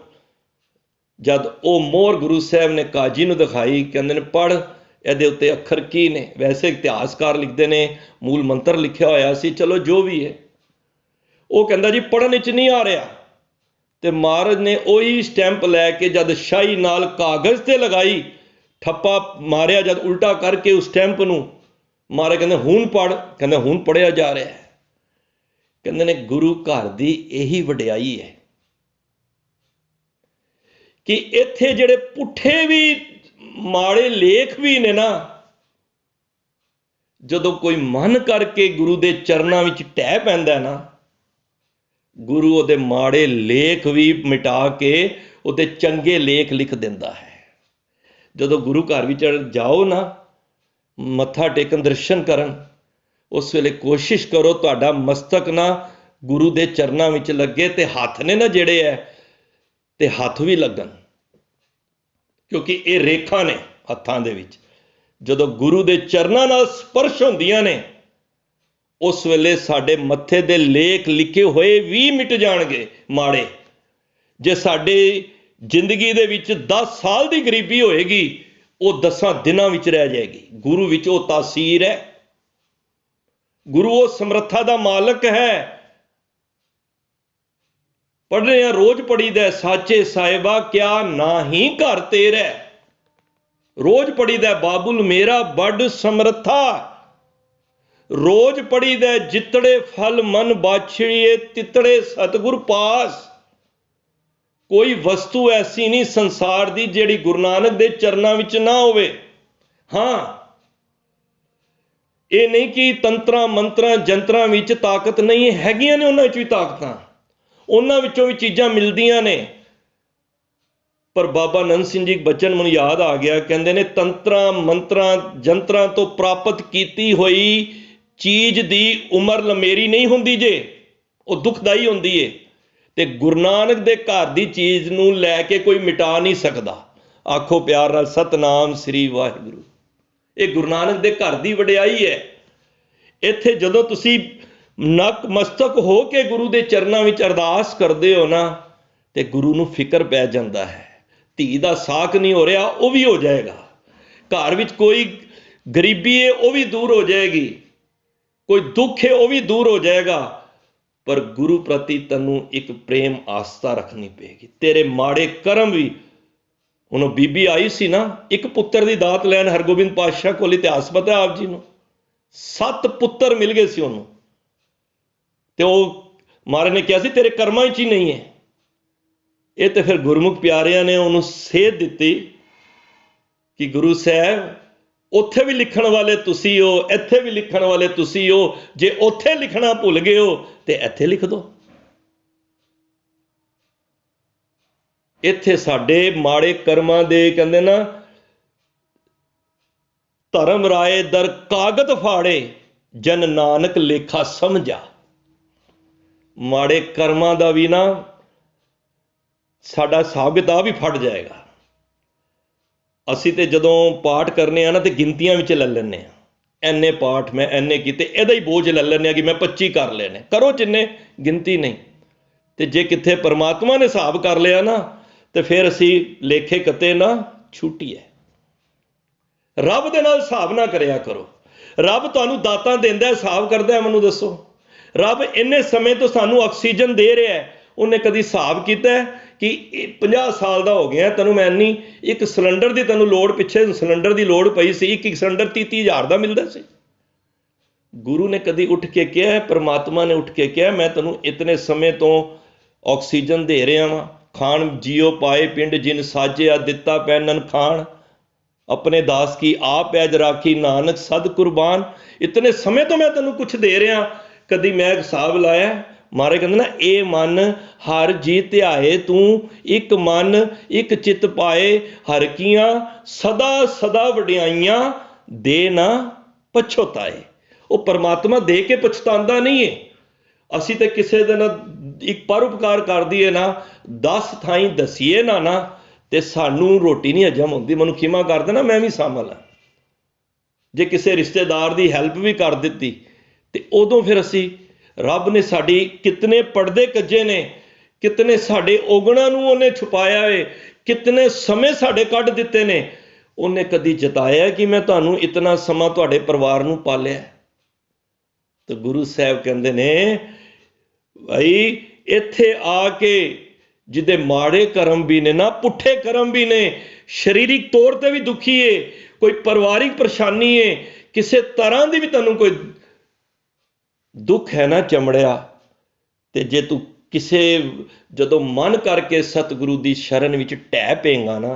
जद वो मोहर गुरु साहब ने काजी नूं दिखाई, कहंदे ने पढ़ ਇਹਦੇ ਉੱਤੇ ਅੱਖਰ ਕੀ ਨੇ। ਵੈਸੇ ਇਤਿਹਾਸਕਾਰ ਲਿਖਦੇ ਨੇ ਮੂਲ ਮੰਤਰ ਲਿਖਿਆ ਹੋਇਆ ਸੀ, ਚਲੋ ਜੋ ਵੀ ਹੈ। ਉਹ ਕਹਿੰਦਾ ਜੀ ਪੜ੍ਹਨ ਵਿੱਚ ਨਹੀਂ ਆ ਰਿਹਾ। ਤੇ ਮਹਾਰਾਜ ਨੇ ਉਹੀ ਸਟੈਂਪ ਲੈ ਕੇ ਜਦ ਸ਼ਾਹੀ ਨਾਲ ਕਾਗਜ਼ ਤੇ ਲਗਾਈ, ਠੱਪਾ ਮਾਰਿਆ ਜਦ ਉਲਟਾ ਕਰਕੇ ਉਸ ਸਟੈਂਪ ਨੂੰ, ਮਹਾਰਾਜ ਕਹਿੰਦੇ ਹੁਣ ਪੜ੍ਹ। ਕਹਿੰਦੇ ਹੁਣ ਪੜ੍ਹਿਆ ਜਾ ਰਿਹਾ ਹੈ। ਕਹਿੰਦੇ ਨੇ ਗੁਰੂ ਘਰ ਦੀ ਇਹੀ ਵਡਿਆਈ ਹੈ ਕਿ ਇੱਥੇ ਜਿਹੜੇ ਪੁੱਠੇ ਵੀ ਮਾੜੇ ਲੇਖ ਵੀ ਨੇ ਨਾ, ਜਦੋਂ ਕੋਈ ਮਨ ਕਰਕੇ ਗੁਰੂ ਦੇ ਚਰਨਾਂ ਵਿੱਚ ਢਹਿ ਪੈਂਦਾ ਨਾ, ਗੁਰੂ ਉਹਦੇ ਮਾੜੇ ਲੇਖ ਵੀ ਮਿਟਾ ਕੇ ਉਹਦੇ ਚੰਗੇ ਲੇਖ ਲਿਖ ਦਿੰਦਾ ਹੈ। ਜਦੋਂ ਗੁਰੂ ਘਰ ਵਿੱਚ ਜਾਓ ਨਾ, ਮੱਥਾ ਟੇਕਣ, ਦਰਸ਼ਨ ਕਰਨ, ਉਸ ਵੇਲੇ ਕੋਸ਼ਿਸ਼ ਕਰੋ ਤੁਹਾਡਾ ਮਸਤਕ ਨਾ ਗੁਰੂ ਦੇ ਚਰਨਾਂ ਵਿੱਚ ਲੱਗੇ, ਤੇ ਹੱਥ ਨੇ ਨਾ ਜਿਹੜੇ ਹੈ, ਤੇ ਹੱਥ ਵੀ ਲੱਗਣ, ਕਿਉਂਕਿ ਇਹ ਰੇਖਾ ਨੇ ਹੱਥਾਂ ਦੇ ਵਿੱਚ। ਜਦੋਂ ਗੁਰੂ ਦੇ ਚਰਨਾਂ ਨਾਲ ਸਪਰਸ਼ ਹੁੰਦੀਆਂ ਨੇ, ਉਸ ਵੇਲੇ ਸਾਡੇ ਮੱਥੇ ਦੇ ਲੇਖ ਲਿਖੇ ਹੋਏ ਵੀ ਮਿਟ ਜਾਣਗੇ ਮਾੜੇ। ਜੇ ਸਾਡੇ ਜ਼ਿੰਦਗੀ ਦੇ ਵਿੱਚ 10 ਸਾਲ ਦੀ ਗਰੀਬੀ ਹੋਏਗੀ, ਉਹ 10 ਦਿਨਾਂ ਵਿੱਚ ਰਹਿ ਜਾਏਗੀ। ਗੁਰੂ ਵਿੱਚ ਉਹ ਤਾਸੀਰ ਹੈ। ਗੁਰੂ ਉਹ ਸਮਰੱਥਾ ਦਾ ਮਾਲਕ ਹੈ। ਪੜ੍ਹਦੇ ਹਾਂ, ਰੋਜ਼ ਪੜ੍ਹੀਦਾ ਸਾਚੇ ਸਾਹਿਬਾ ਕਿਆ ਨਾਹੀਂ ਘਰ ਤੇਰਾ। ਰੋਜ਼ ਪੜ੍ਹੀਦਾ ਬਾਬੁਲ ਮੇਰਾ ਵੱਡ ਸਮਰੱਥਾ। ਰੋਜ਼ ਪੜ੍ਹੀਦਾ ਜਿਤੜੇ ਫਲ ਮਨ ਬਾਛੜੀਏ ਤਿਤੜੇ ਸਤਿਗੁਰ ਪਾਸ। ਕੋਈ ਵਸਤੂ ਐਸੀ ਨਹੀਂ ਸੰਸਾਰ ਦੀ ਜਿਹੜੀ ਗੁਰੂ ਨਾਨਕ ਦੇ ਚਰਨਾਂ ਵਿੱਚ ਨਾ ਹੋਵੇ। ਹਾਂ, ਇਹ ਨਹੀਂ ਕਿ ਤੰਤਰਾਂ ਮੰਤਰਾਂ ਜੰਤਰਾਂ ਵਿੱਚ ਤਾਕਤ ਨਹੀਂ, ਹੈਗੀਆਂ ਨੇ ਉਹਨਾਂ ਵਿੱਚ ਵੀ ਤਾਕਤਾਂ, ਉਹਨਾਂ ਵਿੱਚੋਂ ਵੀ ਚੀਜ਼ਾਂ ਮਿਲਦੀਆਂ ਨੇ। ਪਰ ਬਾਬਾ ਨੰਦ ਸਿੰਘ ਜੀ ਬਚਨ ਮੈਨੂੰ ਯਾਦ ਆ ਗਿਆ, ਕਹਿੰਦੇ ਨੇ ਤੰਤਰਾਂ ਮੰਤਰਾਂ ਜੰਤਰਾਂ ਤੋਂ ਪ੍ਰਾਪਤ ਕੀਤੀ ਹੋਈ ਚੀਜ਼ ਦੀ ਉਮਰ ਲੰਮੇਰੀ ਨਹੀਂ ਹੁੰਦੀ, ਜੇ ਉਹ ਦੁਖਦਾਈ ਹੁੰਦੀ ਏ। ਤੇ ਗੁਰੂ ਨਾਨਕ ਦੇ ਘਰ ਦੀ ਚੀਜ਼ ਨੂੰ ਲੈ ਕੇ ਕੋਈ ਮਿਟਾ ਨਹੀਂ ਸਕਦਾ। ਆਖੋ ਪਿਆਰ ਨਾਲ ਸਤਨਾਮ ਸ੍ਰੀ ਵਾਹਿਗੁਰੂ। ਇਹ ਗੁਰੂ ਨਾਨਕ ਦੇ ਘਰ ਦੀ ਵਡਿਆਈ ਹੈ। ਇੱਥੇ ਜਦੋਂ ਤੁਸੀਂ ਨਕ ਮਸਤਕ ਹੋ ਕੇ ਗੁਰੂ ਦੇ ਚਰਨਾਂ ਵਿੱਚ ਅਰਦਾਸ ਕਰਦੇ ਹੋ ਨਾ, ਤੇ ਗੁਰੂ ਨੂੰ ਫਿਕਰ ਪੈ ਜਾਂਦਾ ਹੈ। ਧੀ ਦਾ ਸਾਕ ਨਹੀਂ ਹੋ ਰਿਹਾ, ਉਹ ਵੀ ਹੋ ਜਾਏਗਾ। ਘਰ ਵਿੱਚ ਕੋਈ ਗਰੀਬੀ ਹੈ, ਉਹ ਵੀ ਦੂਰ ਹੋ ਜਾਏਗੀ। ਕੋਈ ਦੁੱਖ ਹੈ, ਉਹ ਵੀ ਦੂਰ ਹੋ ਜਾਏਗਾ। ਪਰ ਗੁਰੂ ਪ੍ਰਤੀ ਤੈਨੂੰ ਇੱਕ ਪ੍ਰੇਮ ਆਸਥਾ ਰੱਖਣੀ ਪਏਗੀ। ਤੇਰੇ ਮਾੜੇ ਕਰਮ ਵੀ, ਉਹਨੂੰ ਬੀਬੀ ਆਈ ਸੀ ਨਾ ਇੱਕ ਪੁੱਤਰ ਦੀ ਦਾਤ ਲੈਣ ਹਰਗੋਬਿੰਦ ਪਾਤਸ਼ਾਹ ਕੋਲ, ਇਤਿਹਾਸ ਪਤਾ ਆਪ ਜੀ ਨੂੰ, 7 ਪੁੱਤਰ ਮਿਲ ਗਏ ਸੀ ਉਹਨੂੰ। ਤੇ ਉਹ ਮਹਾਰਾਜ ਨੇ ਕਿਹਾ ਸੀ ਤੇਰੇ ਕਰਮਾਂ ਵਿੱਚ ਹੀ ਨਹੀਂ ਹੈ। ਇਹ ਤੇ ਫਿਰ ਗੁਰਮੁਖ ਪਿਆਰਿਆਂ ਨੇ ਉਹਨੂੰ ਸੇਧ ਦਿੱਤੀ ਕਿ ਗੁਰੂ ਸਾਹਿਬ ਉੱਥੇ ਵੀ ਲਿਖਣ ਵਾਲੇ ਤੁਸੀਂ ਹੋ, ਇੱਥੇ ਵੀ ਲਿਖਣ ਵਾਲੇ ਤੁਸੀਂ ਹੋ। ਜੇ ਉੱਥੇ ਲਿਖਣਾ ਭੁੱਲ ਗਏ ਹੋ ਤੇ ਇੱਥੇ ਲਿਖ ਦਿਓ। ਇੱਥੇ ਸਾਡੇ ਮਾੜੇ ਕਰਮਾਂ ਦੇ ਕਹਿੰਦੇ ਨਾ, ਧਰਮ ਰਾਏ ਦਰ ਕਾਗਤ ਫਾੜੇ ਜਨ ਨਾਨਕ ਲੇਖਾ ਸਮਝਾ। ਮਾੜੇ ਕਰਮਾਂ ਦਾ ਵੀ ਨਾ ਸਾਡਾ ਹਿਸਾਬ ਕਿਤਾਬ ਵੀ ਫਟ ਜਾਏਗਾ। ਅਸੀਂ ਤੇ ਜਦੋਂ ਪਾਠ ਕਰਨੇ ਆ ਨਾ, ਤੇ ਗਿਣਤੀਆਂ ਵਿੱਚ ਲੈ ਲੈਂਦੇ ਆ, ਐਨੇ ਪਾਠ ਮੈਂ ਐਨੇ ਕੀਤੇ, ਇਹਦਾ ਹੀ ਬੋਝ ਲੈ ਲੈਂਦੇ ਆ ਕਿ ਮੈਂ 25 ਕਰ ਲੈਣੇ। ਕਰੋ ਜਿੰਨੇ, ਗਿਣਤੀ ਨਹੀਂ। ਤੇ ਜੇ ਕਿੱਥੇ ਪਰਮਾਤਮਾ ਨੇ ਹਿਸਾਬ ਕਰ ਲਿਆ ਨਾ, ਤੇ ਫਿਰ ਅਸੀਂ ਲੇਖੇ ਕੱਤੇ ਨਾ ਛੁੱਟੀਏ। ਰੱਬ ਦੇ ਨਾਲ ਹਿਸਾਬ ਨਾ ਕਰਿਆ ਕਰੋ। ਰੱਬ ਤੁਹਾਨੂੰ ਦਾਤਾਂ ਦਿੰਦਾ, ਹਿਸਾਬ ਕਰਦਾ। ਮੈਨੂੰ ਦੱਸੋ, ਰੱਬ ਇੰਨੇ ਸਮੇਂ ਤੋਂ ਸਾਨੂੰ ਆਕਸੀਜਨ ਦੇ ਰਿਹਾ ਹੈ, ਉਹਨੇ ਕਦੀ ਹਿਸਾਬ ਕੀਤਾ ਕਿ 50 ਸਾਲ ਦਾ ਹੋ ਗਿਆ, ਤੈਨੂੰ ਮੈਂ ਇੰਨੀ ਇੱਕ ਸਿਲੰਡਰ ਦੀ ਤੈਨੂੰ ਲੋੜ, ਪਿੱਛੇ ਸਿਲੰਡਰ ਦੀ ਲੋੜ ਪਈ ਸੀ, ਇੱਕ ਸਿਲੰਡਰ 30-30 ਹਜ਼ਾਰ ਦਾ ਮਿਲਦਾ ਸੀ। ਗੁਰੂ ਨੇ ਕਦੀ ਉੱਠ ਕੇ ਕਿਹਾ, ਪਰਮਾਤਮਾ ਨੇ ਉੱਠ ਕੇ ਕਿਹਾ ਮੈਂ ਤੈਨੂੰ ਇਤਨੇ ਸਮੇਂ ਤੋਂ ਆਕਸੀਜਨ ਦੇ ਰਿਹਾ ਵਾਂ। ਖਾਣ ਜੀਓ ਪਾਏ ਪਿੰਡ ਜਿਨ ਸਾਜਿਆ ਦਿੱਤਾ ਪੈਨਨ ਖਾਣ, ਆਪਣੇ ਦਾਸ ਕੀ ਆਪ ਪੈਜ ਰਾਖੀ ਨਾਨਕ ਸਦ ਕੁਰਬਾਨ। ਇਤਨੇ ਸਮੇਂ ਤੋਂ ਮੈਂ ਤੈਨੂੰ ਕੁਛ ਦੇ ਰਿਹਾ, ਕਦੀ ਮੈਂ ਹਿਸਾਬ ਲਾਇਆ? ਮਹਾਰਾਜ ਕਹਿੰਦੇ ਨਾ, ਇਹ ਮਨ ਹਰ ਜੀ ਧਿਆਏ ਤੂੰ, ਇੱਕ ਮਨ ਇੱਕ ਚਿੱਤ ਪਾਏ ਹਰ ਕੀਆਂ ਸਦਾ ਸਦਾ ਵਡਿਆਈਆਂ ਦੇ ਨਾ ਪਛੋਤਾਏ। ਉਹ ਪਰਮਾਤਮਾ ਦੇ ਕੇ ਪਛਤਾਉਂਦਾ ਨਹੀਂ ਹੈ। ਅਸੀਂ ਤੇ ਕਿਸੇ ਦੇ ਨਾਲ ਇੱਕ ਪਰਉਪਕਾਰ ਕਰ ਦਈਏ ਨਾ, 10 ਥਾਈਂ ਦਸੀਏ ਨਾ ਤੇ ਸਾਨੂੰ ਰੋਟੀ ਨਹੀਂ ਹਜਮ ਹੁੰਦੀ। ਮੈਨੂੰ ਖਿਮਾ ਕਰ ਦੇਣਾ, ਮੈਂ ਵੀ ਸ਼ਾਮਲ ਹਾਂ। जे किसी रिश्तेदार की हैल्प भी कर दी तो उदों फिर असी रब ने साड़ी कितने पड़दे कज्जे ने, कितने साडे औगणां नूं उन्हें छुपाया है, कितने समय साडे कढ दिते ने। उन्हें कदी जताया कि मैं तुहानूं इतना समा तुहाडे परिवार नूं पालिया। तो गुरु साहब कहंदे ने भाई इत्थे आके जिदे माड़े कर्म भी ने ना, पुठे कर्म भी ने, शरीरिक तौर पर भी दुखी है, कोई परिवारिक परेशानी है, किसी तरह की भी तैनूं कोई दुख है ना चमड़िया, तो जे तू किसे जदों मन करके सतगुरु की शरण विच ढह पेगा ना,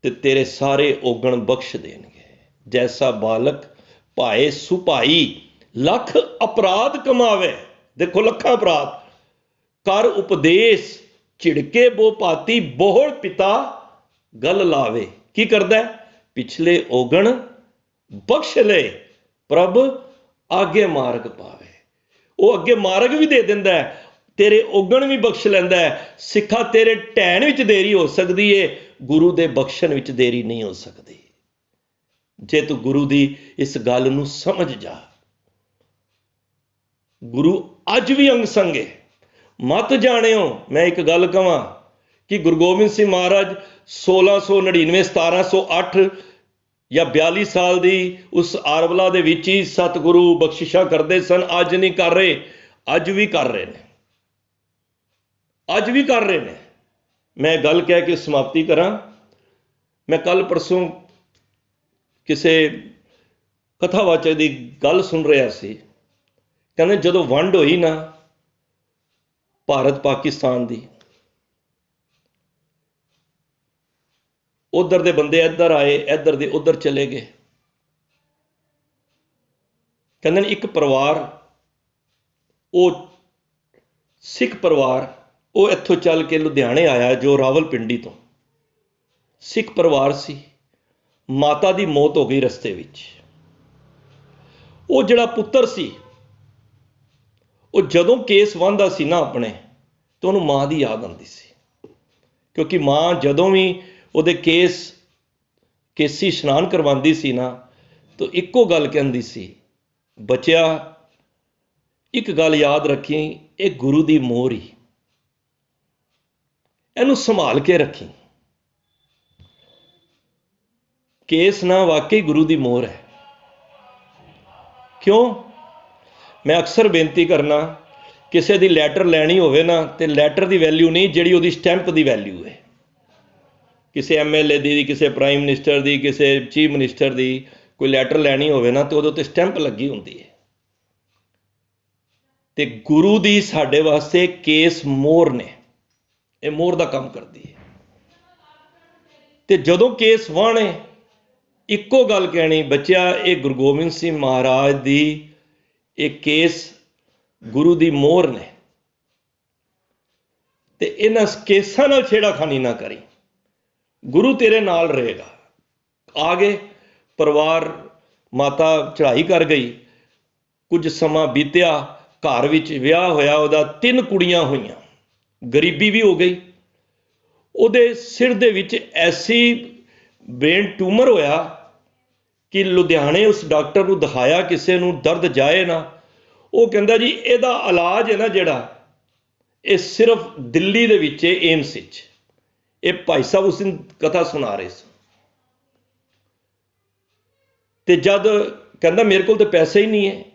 तो तेरे सारे औगण बख्श देणगे। जैसा बालक भाए सुभाई, लख अपराध कमावे। देखो लखा अपराध कर उपदेश, झिड़के बो पाती बोहड़ पिता गल लावे। की करदा है? पिछले औगण बख्श ले, प्रभ आगे मार्ग पावे। वो अगे मार्ग भी दे दिंदा है, तेरे औगण भी बख्श लैंदा है। सिखा तेरे ढैण विच देरी हो सकती है, गुरु दे बख्शण विच देरी नहीं हो सकती, जे तू गुरु दी इस गल नूं समझ जा। गुरु अज भी अंग संग है, मत जाणियो। मैं एक गल कहां कि गुरु गोबिंद सिंह महाराज 1699 1708 या 42 साल दी उस आरवला दे विच ही सतगुरु बख्शिशा करते सन। अज नहीं कर रहे, अज भी कर रहे हैं, अज भी कर रहे हैं। मैं गल कह के समाप्ति करा। मैं कल परसों किसी कथावाचक की गल सुन रहा सी, कहते जदों वंड होई ना भारत पाकिस्तान की, उधर दे बंदे इधर आए, इधर दे उधर चले गए। कहते एक परिवार, वो सिख परिवार, वो इत्थों चल के लुधियाने आया, जो रावलपिंडी तो सिख परिवार सी। माता की मौत हो गई रस्ते विच। वो जिहड़ा पुत्र सी, वो जदों केस वहंदा सी ना अपने, तो उन्होंने माँ की याद आती सी, क्योंकि माँ जदों भी उहदे केसी इशनान करवाती सी ना, तो इक्को गल कहंदी सी, बच्चिया एक गल याद रखी, ये गुरु की मोहर ही, इहनूं संभाल के रखी। केस ना वाकई गुरु की मोहर है। क्यों? मैं अक्सर बेनती करना, किसी की लैटर लैनी होवे ना, तो लैटर की वैल्यू नहीं जिहड़ी उहदी स्टैंप की वैल्यू है। किसी MLA की, किसी प्राइम मिनिस्टर की, किसी चीफ मिनिस्टर की कोई लैटर लैनी होवे ना, तो उहदे उत्ते स्टैंप लगी होंदी है। ते गुरु की साडे वास्ते केस मोहर ने, ये मोहर का काम करती है। ते जदों केस वाहने, इक्को गल कहनी, बच्चिया ये गुरु गोबिंद सिंह महाराज की एक केस गुरु की मोहर ने, ते इन्हां केसां नाल छेड़ाखानी ना करी, गुरु तेरे नाल रहेगा। आ गए परिवार, माता चढ़ाई कर गई, कुछ समा बीतिया, घर विच विआह होया, उहदा 3 कुड़ियां होईयां, गरीबी भी हो गई। उहदे सिर दे विच ऐसी ब्रेन ट्यूमर होया कि लुधियाने उस डॉक्टर को दिखाया, किसी नूं दर्द जाए ना, वो कहंदा जी इहदा इलाज है ना जिहड़ा, ये सिर्फ दिल्ली दे विच एम्स विच। ये भाई साहब उस दिन कथा सुना रहे सन, ते जद कहंदा मेरे को तो पैसे ही नहीं है।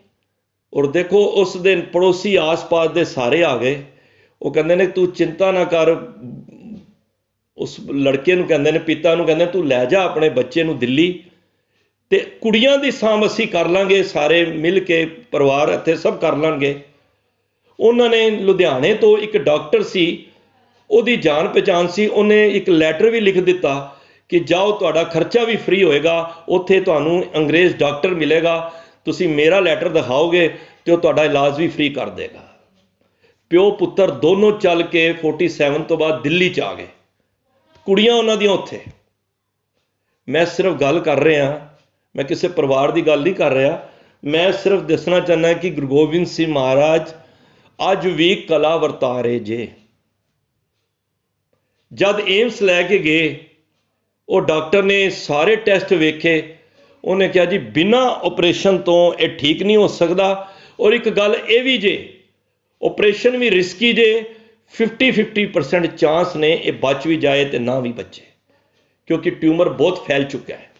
और देखो उस दिन पड़ोसी आस पास दे सारे आ गए। वो कहंदे ने तू चिंता ना कर, उस लड़के नूं कहंदे ने, पिता नूं कहंदे तू लै जा अपने बच्चे नूं दिल्ली, ते कुड़ियां दी सांभ असीं कर लांगे, सारे मिल के परिवार इत्थे सब कर लांगे। उन्होंने लुधियाने तो एक डॉक्टर सी, ਉਹਦੀ जान पहचान सी, उन्हें एक लैटर भी लिख दिता कि जाओ तुहाडा खर्चा भी फ्री होएगा, उत्थे तुहानूं अंग्रेज़ डॉक्टर मिलेगा, तुसीं मेरा लैटर दिखाओगे तो तुहाडा इलाज भी फ्री कर देगा। प्यो पुत्र दोनों चल के 47 तो बाद दिल्ली च आ गए, कुड़ियां उन्हां दियां उत्थे। मैं सिर्फ गल कर रहा, मैं किसी परिवार की गल नहीं कर रहा, मैं सिर्फ दसना चाहना कि गुरु गोबिंद सिंह महाराज अज भी कला वरता रहे जे। जद एम्स लैके गए, वो डॉक्टर ने सारे टेस्ट वेखे, ਉਹਨੇ ਕਿਹਾ ਜੀ ਬਿਨਾਂ ਆਪਰੇਸ਼ਨ ਤੋਂ ਇਹ ਠੀਕ ਨਹੀਂ ਹੋ ਸਕਦਾ। ਔਰ ਇੱਕ ਗੱਲ ਇਹ ਵੀ ਜੇ, ਆਪਰੇਸ਼ਨ ਵੀ ਰਿਸਕੀ ਜੇ, 50% ਚਾਂਸ ਨੇ ਇਹ ਬਚ ਵੀ ਜਾਏ ਤੇ ਨਾ ਵੀ ਬਚੇ, ਕਿਉਂਕਿ ਟਿਊਮਰ ਬਹੁਤ ਫੈਲ ਚੁੱਕਾ ਹੈ।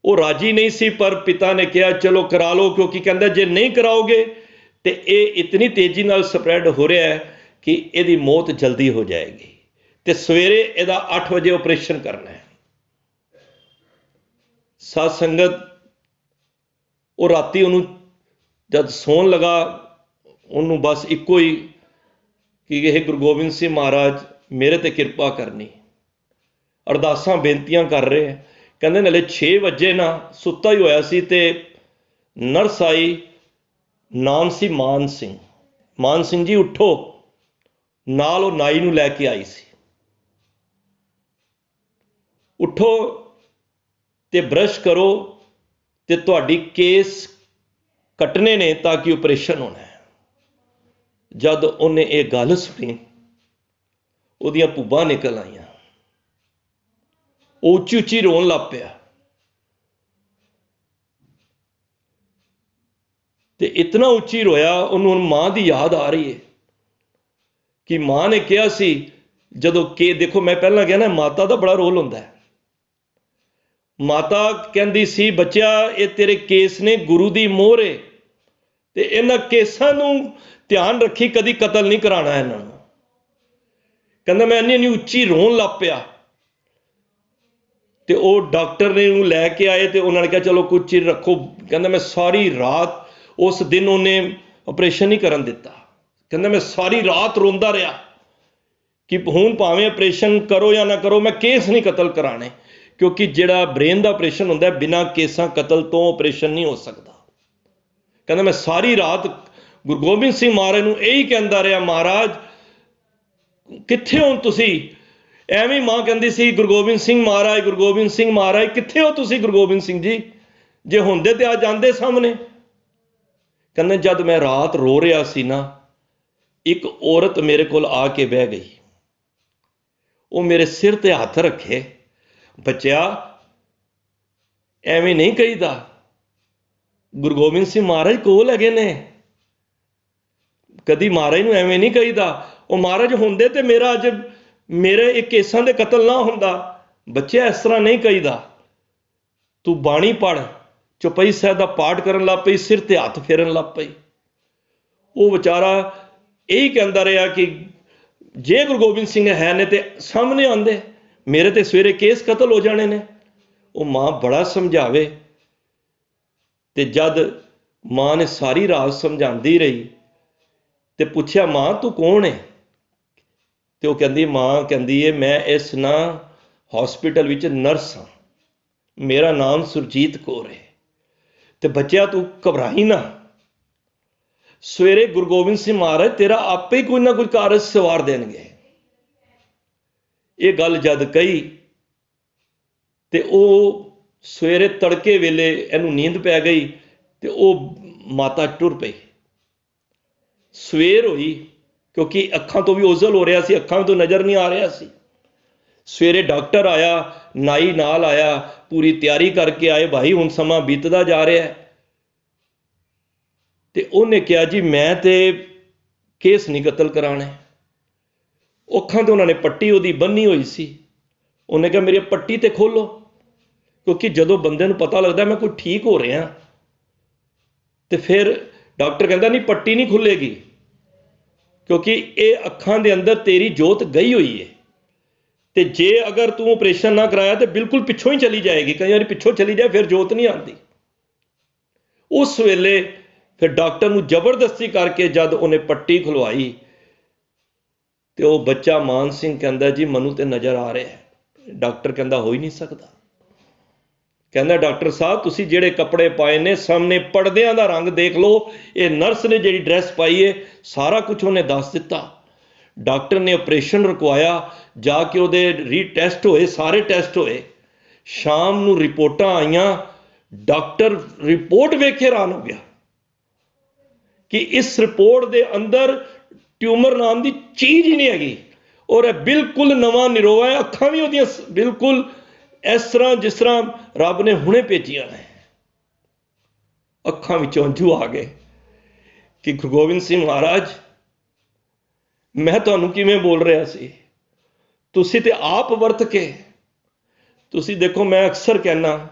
ਉਹ ਰਾਜੀ ਨਹੀਂ ਸੀ, ਪਰ ਪਿਤਾ ਨੇ ਕਿਹਾ ਚਲੋ ਕਰਾ ਲਓ, ਕਿਉਂਕਿ ਕਹਿੰਦਾ ਜੇ ਨਹੀਂ ਕਰਾਓਗੇ ਤੇ ਇਹ ਇਤਨੀ ਤੇਜ਼ੀ ਨਾਲ ਸਪਰੈਡ ਹੋ ਰਿਹਾ ਹੈ ਕਿ ਇਹਦੀ ਮੌਤ ਜਲਦੀ ਹੋ ਜਾਏਗੀ, ਤੇ ਸਵੇਰੇ ਇਹਦਾ 8 ਵਜੇ ਆਪਰੇਸ਼ਨ ਕਰਨਾ ਹੈ। ਸਾਧ ਸੰਗਤ, ਉਹ ਰਾਤੀ ਉਹਨੂੰ ਜਦ ਸੌਣ ਲਗਾ, ਉਹਨੂੰ ਬਸ ਇੱਕੋ ਹੀ ਕਿ ਇਹ ਗੁਰੂ ਗੋਬਿੰਦ ਸਿੰਘ ਮਹਾਰਾਜ ਮੇਰੇ ਤੇ ਕਿਰਪਾ ਕਰਨੀ, ਅਰਦਾਸਾਂ ਬੇਨਤੀਆਂ ਕਰ ਰਹੇ। ਕਹਿੰਦੇ ਨਾਲੇ 6 ਵਜੇ ਨਾ ਸੁੱਤਾ ਹੀ ਹੋਇਆ ਸੀ ਤੇ ਨਰਸ ਆਈ, ਨਾਮ ਸੀ ਮਾਨ ਸਿੰਘ। ਮਾਨ ਸਿੰਘ ਜੀ ਉੱਠੋ, ਨਾਲ ਉਹ ਨਾਈ ਨੂੰ ਲੈ ਕੇ ਆਈ ਸੀ। ਉੱਠੋ ਤੇ ਬ੍ਰਸ਼ ਕਰੋ ਤੇ ਤੁਹਾਡੀ ਕੇਸ ਕੱਟਣੇ ਨੇ ਤਾਂ ਕਿ ਆਪਰੇਸ਼ਨ ਹੋਣਾ ਹੈ। ਜਦ ਉਹਨੇ ਇਹ ਗੱਲ ਸੁਣੀ, ਉਹਦੀਆਂ ਭੁੱਬਾਂ ਨਿਕਲ ਆਈਆਂ, ਉਹ ਉੱਚੀ ਉੱਚੀ ਰੋਣ ਲੱਗ ਪਿਆ। ਤੇ ਇਤਨਾ ਉੱਚੀ ਰੋਇਆ, ਉਹਨੂੰ ਹੁਣ ਮਾਂ ਦੀ ਯਾਦ ਆ ਰਹੀ ਹੈ ਕਿ ਮਾਂ ਨੇ ਕਿਹਾ ਸੀ ਜਦੋਂ ਕਿ ਦੇਖੋ ਮੈਂ ਪਹਿਲਾਂ ਕਿਹਾ ਨਾ, ਮਾਤਾ ਦਾ ਬੜਾ ਰੋਲ ਹੁੰਦਾ ਹੈ। ਮਾਤਾ ਕਹਿੰਦੀ ਸੀ ਬੱਚਿਆ ਇਹ ਤੇਰੇ ਕੇਸ ਨੇ, ਗੁਰੂ ਦੀ ਮੋਹਰ ਏ, ਤੇ ਇਹਨਾਂ ਕੇਸਾਂ ਨੂੰ ਧਿਆਨ ਰੱਖੀ, ਕਦੀ ਕਤਲ ਨਹੀਂ ਕਰਾਉਣਾ ਇਹਨਾਂ ਨੂੰ। ਕਹਿੰਦਾ ਮੈਂ ਇੰਨੀ ਉੱਚੀ ਰੋਣ ਲੱਗ ਪਿਆ ਤੇ ਉਹ ਡਾਕਟਰ ਨੇ ਉਹਨੂੰ ਲੈ ਕੇ ਆਏ ਤੇ ਉਹਨਾਂ ਨੇ ਕਿਹਾ ਚਲੋ ਕੁਝ ਚਿਰ ਰੱਖੋ। ਕਹਿੰਦਾ ਮੈਂ ਸਾਰੀ ਰਾਤ, ਉਸ ਦਿਨ ਉਹਨੇ ਆਪਰੇਸ਼ਨ ਨਹੀਂ ਕਰਨ ਦਿੱਤਾ। ਕਹਿੰਦਾ ਮੈਂ ਸਾਰੀ ਰਾਤ ਰੋਂਦਾ ਰਿਹਾ ਕਿ ਹੁਣ ਭਾਵੇਂ ਆਪਰੇਸ਼ਨ ਕਰੋ ਜਾਂ ਨਾ ਕਰੋ, ਮੈਂ ਕੇਸ ਨਹੀਂ ਕਤਲ ਕਰਾਣੇ, ਕਿਉਂਕਿ ਜਿਹੜਾ ਬ੍ਰੇਨ ਦਾ ਆਪਰੇਸ਼ਨ ਹੁੰਦਾ ਬਿਨਾਂ ਕੇਸਾਂ ਕਤਲ ਤੋਂ ਆਪਰੇਸ਼ਨ ਨਹੀਂ ਹੋ ਸਕਦਾ। ਕਹਿੰਦਾ ਮੈਂ ਸਾਰੀ ਰਾਤ ਗੁਰੂ ਗੋਬਿੰਦ ਸਿੰਘ ਮਹਾਰਾਜ ਨੂੰ ਇਹੀ ਕਹਿੰਦਾ ਰਿਹਾ, ਮਹਾਰਾਜ ਕਿੱਥੇ ਹੋ ਤੁਸੀਂ? ਐਵੇਂ ਮਾਂ ਕਹਿੰਦੀ ਸੀ ਗੁਰੂ ਗੋਬਿੰਦ ਸਿੰਘ ਮਹਾਰਾਜ, ਗੁਰੂ ਗੋਬਿੰਦ ਸਿੰਘ ਮਹਾਰਾਜ ਕਿੱਥੇ ਹੋ ਤੁਸੀਂ ਗੁਰੂ ਗੋਬਿੰਦ ਸਿੰਘ ਜੀ? ਜੇ ਹੁੰਦੇ ਤੇ ਆ ਜਾਂਦੇ ਸਾਹਮਣੇ। ਕਹਿੰਦੇ ਜਦ ਮੈਂ ਰਾਤ ਰੋ ਰਿਹਾ ਸੀ ਨਾ, ਇੱਕ ਔਰਤ ਮੇਰੇ ਕੋਲ ਆ ਕੇ ਬਹਿ ਗਈ, ਉਹ ਮੇਰੇ ਸਿਰ ਤੇ ਹੱਥ ਰੱਖੇ, ਬੱਚਿਆ ਐਵੇਂ ਨਹੀਂ ਕਹੀਦਾ, ਗੁਰੂ ਗੋਬਿੰਦ ਸਿੰਘ ਮਹਾਰਾਜ ਕੋਲ ਹੈਗੇ ਨੇ, ਕਦੀ ਮਹਾਰਾਜ ਨੂੰ ਐਵੇਂ ਨਹੀਂ ਕਹੀਦਾ। ਉਹ ਮਹਾਰਾਜ ਹੁੰਦੇ ਤੇ ਮੇਰਾ ਅੱਜ ਮੇਰੇ ਇਹ ਕੇਸਾਂ ਦੇ ਕਤਲ ਨਾ ਹੁੰਦਾ। ਬੱਚਿਆ ਇਸ ਤਰ੍ਹਾਂ ਨਹੀਂ ਕਹੀਦਾ, ਤੂੰ ਬਾਣੀ ਪੜ੍ਹ। ਚੌਪਈ ਸਾਹਿਬ ਦਾ ਪਾਠ ਕਰਨ ਲੱਗ ਪਈ, ਸਿਰ ਤੇ ਹੱਥ ਫੇਰਨ ਲੱਗ ਪਈ। ਉਹ ਵਿਚਾਰਾ ਇਹੀ ਕਹਿੰਦਾ ਰਿਹਾ ਕਿ ਜੇ ਗੁਰੂ ਗੋਬਿੰਦ ਸਿੰਘ ਹੈ ਨੇ ਤੇ ਸਾਹਮਣੇ ਆਉਂਦੇ, ਮੇਰੇ ਤੇ ਸਵੇਰੇ ਕੇਸ ਕਤਲ ਹੋ ਜਾਣੇ ਨੇ। ਉਹ ਮਾਂ ਬੜਾ ਸਮਝਾਵੇ, ਤੇ ਜਦ ਮਾਂ ਨੇ ਸਾਰੀ ਰਾਤ ਸਮਝਾਉਂਦੀ ਰਹੀ ਤੇ ਪੁੱਛਿਆ ਮਾਂ ਤੂੰ ਕੌਣ ਹੈ? ਤੇ ਉਹ ਕਹਿੰਦੀ, ਮਾਂ ਕਹਿੰਦੀ ਹੈ ਮੈਂ ਇਸ ਨਾ ਹਸਪੀਟਲ ਵਿੱਚ ਨਰਸ ਹਾਂ, ਮੇਰਾ ਨਾਮ ਸੁਰਜੀਤ ਕੌਰ ਹੈ, ਤੇ ਬੱਚਿਆ ਤੂੰ ਘਬਰਾਈ ਨਾ, ਸਵੇਰੇ ਗੁਰੂ ਗੋਬਿੰਦ ਸਿੰਘ ਮਹਾਰਾਜ ਤੇਰਾ ਆਪੇ ਹੀ ਕੋਈ ਨਾ ਕੋਈ ਕਾਰਜ ਸਵਾਰ ਦੇਣਗੇ। ਇਹ ਗੱਲ ਜਦ ਕਹੀ ਤੇ ਉਹ ਸਵੇਰੇ ਤੜਕੇ ਵੇਲੇ ਇਹਨੂੰ ਨੀਂਦ ਪੈ ਗਈ ਤੇ ਉਹ ਮਾਤਾ ਟੁਰ ਪਈ। ਸਵੇਰ ਹੋਈ, ਕਿਉਂਕਿ ਅੱਖਾਂ ਤੋਂ ਵੀ ਓਝਲ ਹੋ ਰਿਹਾ ਸੀ, ਅੱਖਾਂ ਤੋਂ ਨਜ਼ਰ ਨਹੀਂ ਆ ਰਿਹਾ ਸੀ। ਸਵੇਰੇ ਡਾਕਟਰ ਆਇਆ, ਨਾਈ ਨਾਲ ਆਇਆ, ਪੂਰੀ ਤਿਆਰੀ ਕਰਕੇ ਆਏ, ਭਾਈ ਹੁਣ ਸਮਾਂ ਬੀਤਦਾ ਜਾ ਰਿਹਾ ਹੈ। ਤੇ ਉਹਨੇ ਕਿਹਾ ਜੀ ਮੈਂ ਤੇ ਕੇਸ ਨਹੀਂ ਕਤਲ ਕਰਾਣੇ। ਅੱਖਾਂ ਤੇ ਉਹਨਾਂ ਨੇ ਪੱਟੀ ਉਹਦੀ ਬੰਨੀ ਹੋਈ ਸੀ। ਉਹਨੇ ਕਿਹਾ ਮੇਰੀ ਪੱਟੀ ਤੇ ਖੋਲੋ, ਕਿਉਂਕਿ ਜਦੋਂ ਬੰਦੇ ਨੂੰ ਪਤਾ ਲੱਗਦਾ ਮੈਂ ਕੋਈ ਠੀਕ ਹੋ ਰਿਹਾ ਤੇ ਫਿਰ ਡਾਕਟਰ ਕਹਿੰਦਾ ਨਹੀਂ ਪੱਟੀ ਨਹੀਂ ਖੁੱਲੇਗੀ, ਕਿਉਂਕਿ ਇਹ ਅੱਖਾਂ ਦੇ ਅੰਦਰ ਤੇਰੀ ਜੋਤ ਗਈ ਹੋਈ ਹੈ, ਤੇ ਜੇ ਅਗਰ ਤੂੰ ਆਪਰੇਸ਼ਨ ਨਾ ਕਰਾਇਆ ਤੇ ਬਿਲਕੁਲ ਪਿੱਛੋਂ ਹੀ ਚਲੀ ਜਾਏਗੀ, ਕਈ ਵਾਰੀ ਪਿੱਛੋਂ ਚਲੀ ਜਾਏ ਫਿਰ ਜੋਤ ਨਹੀਂ ਆਉਂਦੀ। ਉਸ ਵੇਲੇ ਫਿਰ ਡਾਕਟਰ ਨੂੰ ਜ਼ਬਰਦਸਤੀ ਕਰਕੇ ਜਦ ਉਹਨੇ ਪੱਟੀ ਖੁਲਵਾਈ ਤੇ ਉਹ ਬੱਚਾ ਮਾਨ ਸਿੰਘ ਕਹਿੰਦਾ ਜੀ ਮੈਨੂੰ ਤੇ ਨਜ਼ਰ ਆ ਰਿਹਾ ਹੈ। ਡਾਕਟਰ ਕਹਿੰਦਾ ਹੋ ਹੀ ਨਹੀਂ ਸਕਦਾ। ਕਹਿੰਦਾ ਡਾਕਟਰ ਸਾਹਿਬ ਤੁਸੀਂ ਜਿਹੜੇ ਕੱਪੜੇ ਪਾਏ ਨੇ ਸਾਹਮਣੇ ਪਰਦਿਆਂ ਦਾ ਰੰਗ ਦੇਖ ਲਓ, ਇਹ ਨਰਸ ਨੇ ਜਿਹੜੀ ਡਰੈਸ ਪਾਈ ਹੈ ਸਾਰਾ ਕੁਝ ਉਹਨੇ ਦੱਸ ਦਿੱਤਾ। ਡਾਕਟਰ ਨੇ ਆਪਰੇਸ਼ਨ ਰੁਕਵਾਇਆ, ਜਾ ਕੇ ਉਹਦੇ ਰੀਟੈਸਟ ਹੋਏ, ਸਾਰੇ ਟੈਸਟ ਹੋਏ। ਸ਼ਾਮ ਨੂੰ ਰਿਪੋਰਟਾਂ ਆਈਆਂ, ਡਾਕਟਰ ਰਿਪੋਰਟ ਵੇਖ ਕੇ ਹੈਰਾਨ ਹੋ ਗਿਆ ਕਿ ਇਸ ਰਿਪੋਰਟ ਦੇ ਅੰਦਰ ਟਿਊਮਰ ਨਾਮ ਦੀ ਚੀਜ਼ ਹੀ ਨਹੀਂ ਹੈਗੀ, ਔਰ ਇਹ ਬਿਲਕੁਲ ਨਵਾਂ ਨਿਰੋਆ ਹੈ। ਅੱਖਾਂ ਵੀ ਉਹਦੀਆਂ ਬਿਲਕੁਲ ਇਸ ਤਰ੍ਹਾਂ ਜਿਸ ਤਰ੍ਹਾਂ ਰੱਬ ਨੇ ਹੁਣੇ ਭੇਜੀਆਂ ਨੇ। ਅੱਖਾਂ ਵਿੱਚੋਂ ਹੰਝੂ ਆ ਗਏ ਕਿ ਗੁਰੂ ਗੋਬਿੰਦ ਸਿੰਘ ਮਹਾਰਾਜ, ਮੈਂ ਤੁਹਾਨੂੰ ਕਿਵੇਂ ਬੋਲ ਰਿਹਾ ਸੀ, ਤੁਸੀਂ ਤੇ ਆਪ ਵਰਤ ਕੇ। ਤੁਸੀਂ ਦੇਖੋ, ਮੈਂ ਅਕਸਰ ਕਹਿਣਾ,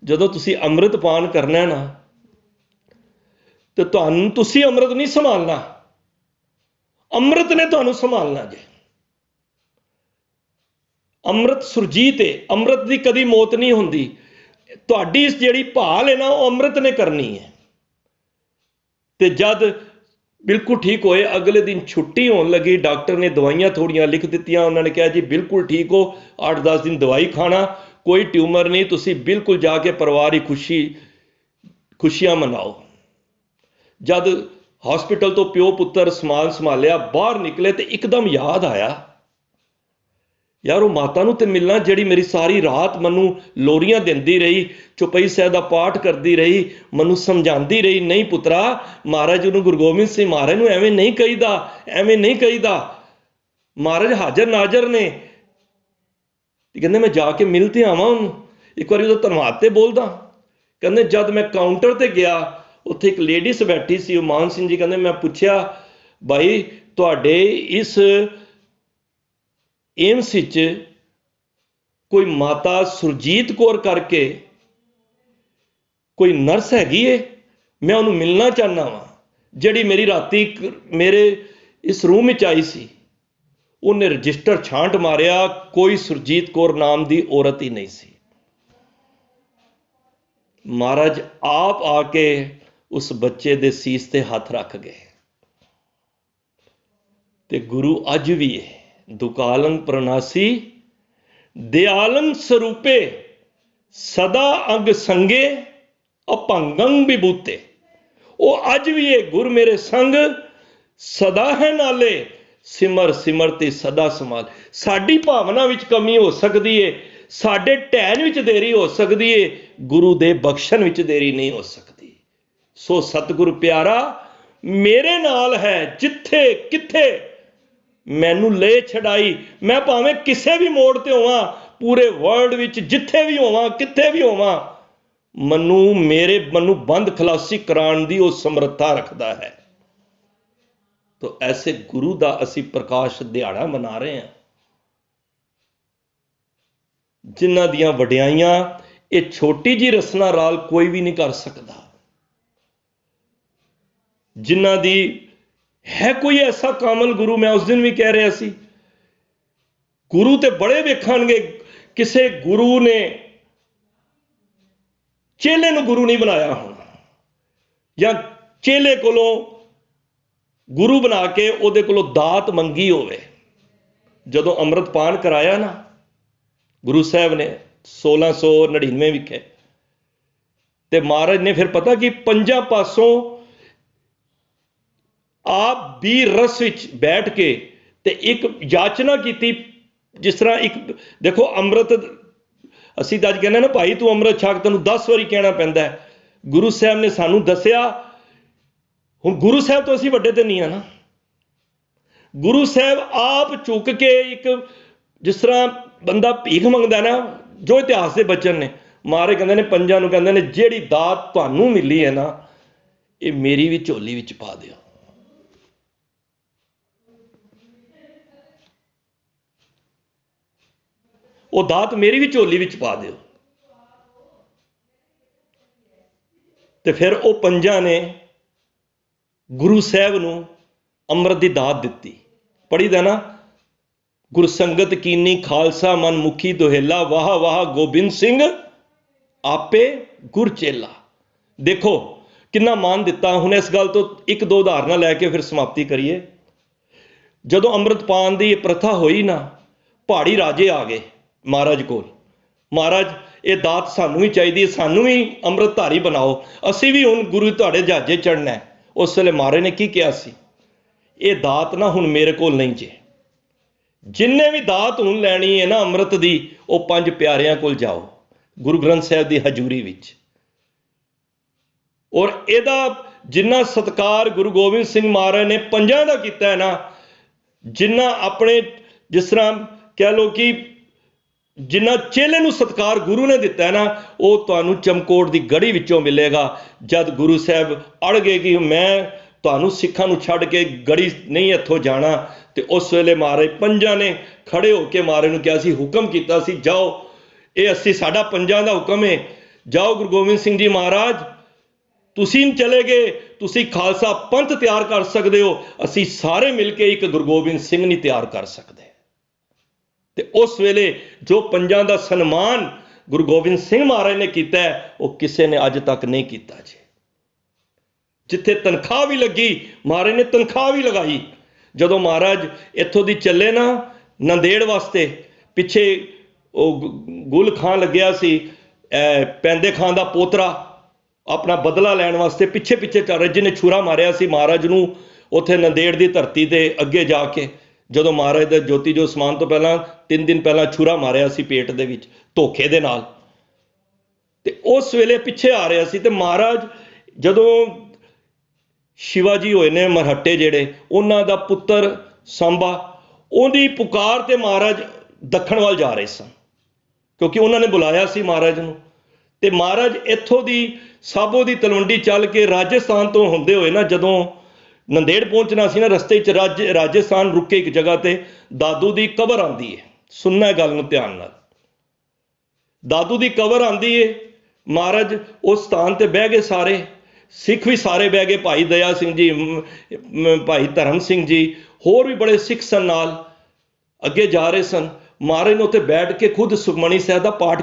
ਜਦੋਂ ਤੁਸੀਂ ਅੰਮ੍ਰਿਤ ਪਾਨ ਕਰਨਾ ਨਾ, ਤੇ ਤੁਸੀਂ ਅੰਮ੍ਰਿਤ ਨਹੀਂ ਸੰਭਾਲਣਾ, ਅੰਮ੍ਰਿਤ ਨੇ ਤੁਹਾਨੂੰ ਸੰਭਾਲਣਾ ਜੇ। ਅੰਮ੍ਰਿਤ ਸੁਰਜੀਤ ਹੈ, ਅੰਮ੍ਰਿਤ ਦੀ ਕਦੀ ਮੌਤ ਨਹੀਂ ਹੁੰਦੀ। ਤੁਹਾਡੀ ਜਿਹੜੀ ਭਾਲ ਹੈ ਨਾ, ਉਹ ਅੰਮ੍ਰਿਤ ਨੇ ਕਰਨੀ ਹੈ। ਤੇ ਜਦ ਬਿਲਕੁਲ ਠੀਕ ਹੋਏ, ਅਗਲੇ ਦਿਨ ਛੁੱਟੀ ਹੋਣ ਲੱਗੀ, ਡਾਕਟਰ ਨੇ ਦਵਾਈਆਂ ਥੋੜੀਆਂ ਲਿਖ ਦਿੱਤੀਆਂ। ਉਹਨਾਂ ਨੇ ਕਿਹਾ ਜੀ ਬਿਲਕੁਲ ਠੀਕ ਹੋ, 8-10 ਦਿਨ ਦਵਾਈ ਖਾਣਾ, ਕੋਈ ਟਿਊਮਰ ਨਹੀਂ, ਤੁਸੀਂ ਬਿਲਕੁਲ ਜਾ ਕੇ ਪਰਿਵਾਰ ਹੀ ਖੁਸ਼ੀਆਂ ਮਨਾਓ। ਜਦ ਹਸਪੀਟਲ ਤੋਂ ਪਿਓ ਪੁੱਤਰ ਸਮਾਨ ਸੰਭਾਲਿਆ, ਬਾਹਰ ਨਿਕਲੇ ਤੇ ਇੱਕਦਮ ਯਾਦ ਆਇਆ, ਯਾਰ ਉਹ ਮਾਤਾ ਨੂੰ ਤੇ ਮਿਲਣਾ ਜਿਹੜੀ ਮੇਰੀ ਸਾਰੀ ਰਾਤ ਮੈਨੂੰ ਲੋਰੀਆਂ ਦਿੰਦੀ ਰਹੀ, ਚੌਪਈ ਸਾਹਿਬ ਦਾ ਪਾਠ ਕਰਦੀ ਰਹੀ, ਮੈਨੂੰ ਸਮਝਾਉਂਦੀ ਰਹੀ, ਨਹੀਂ ਪੁੱਤਰਾ, ਮਹਾਰਾਜ ਨੂੰ, ਗੁਰੂ ਗੋਬਿੰਦ ਸਿੰਘ ਮਹਾਰਾਜ ਨੂੰ ਐਵੇਂ ਨਹੀਂ ਕਹੀਦਾ, ਐਵੇਂ ਨਹੀਂ ਕਹੀਦਾ, ਮਹਾਰਾਜ ਹਾਜ਼ਰ ਨਾਜ਼ਰ ਨੇ। ਕਹਿੰਦੇ ਮੈਂ ਜਾ ਕੇ ਮਿਲ ਤੇ ਆਵਾਂ ਉਹਨੂੰ, ਇੱਕ ਵਾਰੀ ਉਹਦਾ ਧੰਨਵਾਦ ਤੇ ਬੋਲਦਾ। ਕਹਿੰਦੇ ਜਦ ਮੈਂ ਕਾਊਂਟਰ ਤੇ ਗਿਆ, ਉੱਥੇ ਇੱਕ ਲੇਡੀਜ਼ ਬੈਠੀ ਸੀ, ਉਹ ਮਾਨ ਸਿੰਘ ਜੀ। ਕਹਿੰਦੇ ਮੈਂ ਪੁੱਛਿਆ, ਭਾਈ ਤੁਹਾਡੇ ਇਸ ਏਮਸ ਵਿੱਚ ਕੋਈ ਮਾਤਾ ਸੁਰਜੀਤ ਕੌਰ ਕਰਕੇ ਕੋਈ ਨਰਸ ਹੈਗੀ ਏ? ਮੈਂ ਉਹਨੂੰ ਮਿਲਣਾ ਚਾਹੁੰਦਾ ਵਾਂ, ਜਿਹੜੀ ਮੇਰੀ ਰਾਤੀ ਮੇਰੇ ਇਸ ਰੂਮ ਵਿੱਚ ਆਈ ਸੀ। ਉਹਨੇ ਰਜਿਸਟਰ ਛਾਂਟ ਮਾਰਿਆ, ਕੋਈ ਸੁਰਜੀਤ ਕੌਰ ਨਾਮ ਦੀ ਔਰਤ ਹੀ ਨਹੀਂ ਸੀ। ਮਹਾਰਾਜ ਆਪ ਆ ਕੇ ਉਸ ਬੱਚੇ ਦੇ ਸੀਸ ਤੇ ਹੱਥ ਰੱਖ ਗਏ। ਤੇ ਗੁਰੂ ਅੱਜ ਵੀ ਹੈ, ਦੁਕਾਲੰ ਪ੍ਰਨਾਸੀ ਦਿਆਲੰ ਸਰੂਪੇ, ਸਦਾ ਅੰਗ ਸੰਗੇ ਅਭੰਗੰ ਵਿਭੂਤੇ। ਉਹ ਅੱਜ ਵੀ ਇਹ ਗੁਰ ਮੇਰੇ ਸੰਗ ਸਦਾ ਹੈ ਨਾਲੇ, ਸਿਮਰ ਸਿਮਰਤੀ ਸਦਾ ਸਮਾਲ। ਸਾਡੀ ਭਾਵਨਾ ਵਿੱਚ ਕਮੀ ਹੋ ਸਕਦੀ ਏ, ਸਾਡੇ ਢਹਿਣ ਵਿੱਚ ਦੇਰੀ ਹੋ ਸਕਦੀ ਏ, ਗੁਰੂ ਦੇ ਬਖਸ਼ਣ ਵਿੱਚ ਦੇਰੀ ਨਹੀਂ ਹੋ ਸਕਦੀ। ਸੋ ਸਤਿਗੁਰ ਪਿਆਰਾ ਮੇਰੇ ਨਾਲ ਹੈ, ਜਿੱਥੇ ਕਿੱਥੇ ਮੈਨੂੰ ਲੈ ਛਡਾਈ। ਮੈਂ ਭਾਵੇਂ ਕਿਸੇ ਵੀ ਮੋੜ ਤੇ ਹੋਵਾਂ, ਪੂਰੇ ਵਰਲਡ ਵਿੱਚ ਜਿੱਥੇ ਵੀ ਹੋਵਾਂ, ਕਿੱਥੇ ਵੀ ਹੋਵਾਂ, ਮੈਨੂੰ ਬੰਦ ਖਲਾਸੀ ਕਰਾਉਣ ਦੀ ਉਹ ਸਮਰੱਥਾ ਰੱਖਦਾ ਹੈ। ਤਾਂ ਐਸੇ ਗੁਰੂ ਦਾ ਅਸੀਂ ਪ੍ਰਕਾਸ਼ ਦਿਹਾੜਾ ਮਨਾ ਰਹੇ ਹਾਂ, ਜਿਨ੍ਹਾਂ ਦੀਆਂ ਵਡਿਆਈਆਂ ਇਹ ਛੋਟੀ ਜੀ ਰਸਨਾ ਨਾਲ ਕੋਈ ਵੀ ਨਹੀਂ ਕਰ ਸਕਦਾ। ਜਿਨ੍ਹਾਂ ਦੀ ਹੈ ਕੋਈ ਐਸਾ ਕਾਮਲ ਗੁਰੂ, ਮੈਂ ਉਸ ਦਿਨ ਵੀ ਕਹਿ ਰਿਹਾ ਸੀ, ਗੁਰੂ ਤੇ ਬੜੇ ਵੇਖਣਗੇ, ਕਿਸੇ ਗੁਰੂ ਨੇ ਚੇਲੇ ਨੂੰ ਗੁਰੂ ਨਹੀਂ ਬਣਾਇਆ ਹੋਣਾ, ਜਾਂ ਚੇਲੇ ਕੋਲੋਂ ਗੁਰੂ ਬਣਾ ਕੇ ਉਹਦੇ ਕੋਲੋਂ ਦਾਤ ਮੰਗੀ ਹੋਵੇ। ਜਦੋਂ ਅੰਮ੍ਰਿਤਪਾਨ ਕਰਾਇਆ ਨਾ ਗੁਰੂ ਸਾਹਿਬ ਨੇ 1699 ਵਿਖੇ, ਤੇ ਮਹਾਰਾਜ ਨੇ ਫਿਰ ਪਤਾ ਕਿ 5 ਪਾਸੋਂ ਆਪ ਵੀ ਰਸ ਵਿੱਚ ਬੈਠ ਕੇ ਤੇ ਇੱਕ ਯਾਚਨਾ ਕੀਤੀ। ਜਿਸ ਤਰ੍ਹਾਂ ਇੱਕ ਦੇਖੋ, ਅੰਮ੍ਰਿਤ ਅਸੀਂ ਤਾਂ ਅੱਜ ਕਹਿੰਦੇ ਨਾ, ਭਾਈ ਤੂੰ ਅੰਮ੍ਰਿਤ ਛਕ, ਤੈਨੂੰ 10 ਵਾਰੀ ਕਹਿਣਾ ਪੈਂਦਾ ਹੈ। ਗੁਰੂ ਸਾਹਿਬ ਨੇ ਸਾਨੂੰ ਦੱਸਿਆ। ਹੁਣ ਗੁਰੂ ਸਾਹਿਬ ਤੋਂ ਅਸੀਂ ਵੱਡੇ ਤੇ ਨਹੀਂ ਆ ਨਾ। ਗੁਰੂ ਸਾਹਿਬ ਆਪ ਝੁਕ ਕੇ, ਇੱਕ ਜਿਸ ਤਰ੍ਹਾਂ ਬੰਦਾ ਭੀਖ ਮੰਗਦਾ ਨਾ, ਜੋ ਇਤਿਹਾਸ ਦੇ ਬਚਨ ਨੇ, ਮਹਾਰਾਜ ਕਹਿੰਦੇ ਨੇ 5 ਨੂੰ, ਕਹਿੰਦੇ ਨੇ ਜਿਹੜੀ ਦਾਤ ਤੁਹਾਨੂੰ ਮਿਲੀ ਹੈ ਨਾ, ਇਹ ਮੇਰੀ ਵੀ ਝੋਲੀ ਵਿੱਚ ਪਾ ਦਿਓ। ਉਹ ਦਾਤ ਮੇਰੀ ਵੀ ਝੋਲੀ ਵਿੱਚ ਪਾ ਦਿਓ। ਤੇ ਫਿਰ ਉਹ 5 ਨੇ ਗੁਰੂ ਸਾਹਿਬ ਨੂੰ ਅੰਮ੍ਰਿਤ ਦੀ ਦਾਤ ਦਿੱਤੀ। ਪੜ੍ਹੀਦਾ ਨਾ, ਗੁਰਸੰਗਤ ਕੀਨੀ ਖਾਲਸਾ ਮਨ ਮੁਖੀ ਦੁਹੇਲਾ, ਵਾਹ ਵਾਹ ਗੋਬਿੰਦ ਸਿੰਘ ਆਪੇ ਗੁਰ ਚੇਲਾ। ਦੇਖੋ ਕਿੰਨਾ ਮਾਨ ਦਿੱਤਾ। ਹੁਣ ਇਸ ਗੱਲ ਤੋਂ 1-2 ਉਦਾਹਰਨਾਂ ਲੈ ਕੇ ਫਿਰ ਸਮਾਪਤੀ ਕਰੀਏ। ਜਦੋਂ ਅੰਮ੍ਰਿਤਪਾਨ ਦੀ ਇਹ ਪ੍ਰਥਾ ਹੋਈ ਨਾ, ਪਹਾੜੀ ਰਾਜੇ ਆ ਗਏ ਮਹਾਰਾਜ ਕੋਲ, ਮਹਾਰਾਜ ਇਹ ਦਾਤ ਸਾਨੂੰ ਵੀ ਚਾਹੀਦੀ ਹੈ, ਸਾਨੂੰ ਵੀ ਅੰਮ੍ਰਿਤਧਾਰੀ ਬਣਾਓ, ਅਸੀਂ ਵੀ ਹੁਣ ਗੁਰੂ ਤੁਹਾਡੇ ਜਹਾਜ਼ੇ ਚੜ੍ਹਨਾ। ਉਸ ਵੇਲੇ ਮਹਾਰਾਜ ਨੇ ਕੀ ਕਿਹਾ ਸੀ, ਇਹ ਦਾਤ ਨਾ ਹੁਣ ਮੇਰੇ ਕੋਲ ਨਹੀਂ ਜੇ, ਜਿੰਨੇ ਵੀ ਦਾਤ ਹੁਣ ਲੈਣੀ ਹੈ ਨਾ ਅੰਮ੍ਰਿਤ ਦੀ, ਉਹ 5 ਪਿਆਰਿਆਂ ਕੋਲ ਜਾਓ, ਗੁਰੂ ਗ੍ਰੰਥ ਸਾਹਿਬ ਦੀ ਹਜ਼ੂਰੀ ਵਿੱਚ। ਔਰ ਇਹਦਾ ਜਿੰਨਾ ਸਤਿਕਾਰ ਗੁਰੂ ਗੋਬਿੰਦ ਸਿੰਘ ਮਹਾਰਾਜ ਨੇ 5 ਦਾ ਕੀਤਾ ਹੈ ਨਾ, ਜਿੰਨਾ ਆਪਣੇ ਜਿਸ ਤਰ੍ਹਾਂ ਕਹਿ ਲਓ ਕਿ ਜਿੰਨਾ ਚੇਲੇ ਨੂੰ ਸਤਿਕਾਰ ਗੁਰੂ ਨੇ ਦਿੱਤਾ ਹੈ ਨਾ, ਉਹ ਤੁਹਾਨੂੰ ਚਮਕੌਰ ਦੀ ਗੜੀ ਵਿੱਚੋਂ ਮਿਲੇਗਾ। ਜਦ ਗੁਰੂ ਸਾਹਿਬ ਅੜ ਗਏ ਕਿ ਮੈਂ ਤੁਹਾਨੂੰ ਸਿੱਖਾਂ ਨੂੰ ਛੱਡ ਕੇ ਗੜੀ ਨਹੀਂ ਇੱਥੋਂ ਜਾਣਾ, ਤੇ ਉਸ ਵੇਲੇ ਮਹਾਰਾਜ ਪੰਜਾਂ ਨੇ ਖੜੇ ਹੋ ਕੇ ਮਹਾਰਾਜ ਨੂੰ ਕਿਹਾ ਸੀ, ਹੁਕਮ ਕੀਤਾ ਸੀ, ਜਾਓ, ਇਹ ਅਸੀਂ ਸਾਡਾ ਪੰਜਾਂ ਦਾ ਹੁਕਮ ਹੈ, ਜਾਓ ਗੁਰੂ ਗੋਬਿੰਦ ਸਿੰਘ ਜੀ ਮਹਾਰਾਜ, ਤੁਸੀਂ ਚਲੇ ਗਏ, ਤੁਸੀਂ ਖਾਲਸਾ ਪੰਥ ਤਿਆਰ ਕਰ ਸਕਦੇ ਹੋ, ਅਸੀਂ ਸਾਰੇ ਮਿਲ ਕੇ ਇੱਕ ਗੁਰੂ ਗੋਬਿੰਦ ਸਿੰਘ ਨਹੀਂ ਤਿਆਰ ਕਰ ਸਕਦੇ। ਤੇ ਉਸ ਵੇਲੇ ਜੋ ਪੰਜਾਂ ਦਾ ਸਨਮਾਨ ਗੁਰੂ ਗੋਬਿੰਦ ਸਿੰਘ ਮਹਾਰਾਜ ਨੇ ਕੀਤਾ, ਉਹ ਕਿਸੇ ਨੇ ਅੱਜ ਤੱਕ ਨਹੀਂ ਕੀਤਾ ਜੀ। ਜਿੱਥੇ ਤਨਖਾਹ ਵੀ ਲੱਗੀ, ਮਹਾਰਾਜ ਨੇ ਤਨਖਾਹ ਵੀ ਲਗਾਈ। ਜਦੋਂ ਮਹਾਰਾਜ ਇੱਥੋਂ ਦੀ ਚੱਲੇ ਨਾ ਨੰਦੇੜ ਵਾਸਤੇ, ਪਿੱਛੇ ਉਹ ਗੁਲ ਖਾਂ ਲੱਗਿਆ ਸੀ, ਪੈਂਦੇ ਖਾਂ ਦਾ ਪੋਤਰਾ, ਆਪਣਾ ਬਦਲਾ ਲੈਣ ਵਾਸਤੇ ਪਿੱਛੇ ਪਿੱਛੇ ਚੱਲ ਰਿਹਾ, ਜਿਹਨੇ ਛੁਰਾ ਮਾਰਿਆ ਸੀ ਮਹਾਰਾਜ ਨੂੰ ਉੱਥੇ ਨੰਦੇੜ ਦੀ ਧਰਤੀ ਤੇ ਅੱਗੇ ਜਾ ਕੇ, ਜਦੋਂ ਮਹਾਰਾਜ ਦਾ ਜੋਤੀ ਜੋ ਸਮਾਨ ਤੋਂ ਪਹਿਲਾਂ 3 ਦਿਨ ਪਹਿਲਾਂ ਛੁਰਾ ਮਾਰਿਆ ਸੀ ਪੇਟ ਦੇ ਵਿੱਚ ਧੋਖੇ ਦੇ ਨਾਲ, ਤੇ ਉਸ ਵੇਲੇ ਪਿੱਛੇ ਆ ਰਿਹਾ ਸੀ। ਤੇ ਮਹਾਰਾਜ ਜਦੋਂ ਸ਼ਿਵਾਜੀ ਹੋਏ ਨੇ ਮਰਹੱਟੇ ਜਿਹੜੇ, ਉਹਨਾਂ ਦਾ ਪੁੱਤਰ ਸਾਂਬਾ, ਉਹਦੀ ਪੁਕਾਰ ਤੇ ਮਹਾਰਾਜ ਦੱਖਣ ਵੱਲ ਜਾ ਰਹੇ ਸਨ, ਕਿਉਂਕਿ ਉਹਨਾਂ ਨੇ ਬੁਲਾਇਆ ਸੀ ਮਹਾਰਾਜ ਨੂੰ। ਤੇ ਮਹਾਰਾਜ ਇੱਥੋਂ ਦੀ ਸਾਬੋ ਦੀ ਤਲਵੰਡੀ ਚੱਲ ਕੇ ਰਾਜਸਥਾਨ ਤੋਂ ਹੁੰਦੇ ਹੋਏ ਨਾ, ਜਦੋਂ ਨੰਦੇੜ ਪਹੁੰਚਣਾ ਸੀ ਨਾ, ਰਸਤੇ 'ਚ ਰਾਜਸਥਾਨ ਰੁਕੇ ਇੱਕ ਜਗ੍ਹਾ ਤੇ ਦਾਦੂ ਦੀ ਕਬਰ ਆਉਂਦੀ ਹੈ। ਸੁਣਨਾ ਗੱਲ ਨੂੰ ਧਿਆਨ ਨਾਲ, ਦਾਦੂ ਦੀ ਕਬਰ ਆਉਂਦੀ ਹੈ। ਮਹਾਰਾਜ ਉਸ ਸਥਾਨ ਤੇ ਬਹਿ ਗਏ, ਸਾਰੇ ਸਿੱਖ ਵੀ ਸਾਰੇ ਬਹਿ ਗਏ, ਭਾਈ ਦਇਆ ਸਿੰਘ ਜੀ, ਭਾਈ ਧਰਮ ਸਿੰਘ ਜੀ, ਹੋਰ ਵੀ ਬੜੇ ਸਿੱਖ ਸਨ ਨਾਲ, ਅੱਗੇ ਜਾ ਰਹੇ ਸਨ। ਮਹਾਰਾਜ ਨੇ ਉੱਥੇ ਬੈਠ ਕੇ ਖੁਦ ਸੁਖਮਣੀ ਸਾਹਿਬ ਦਾ ਪਾਠ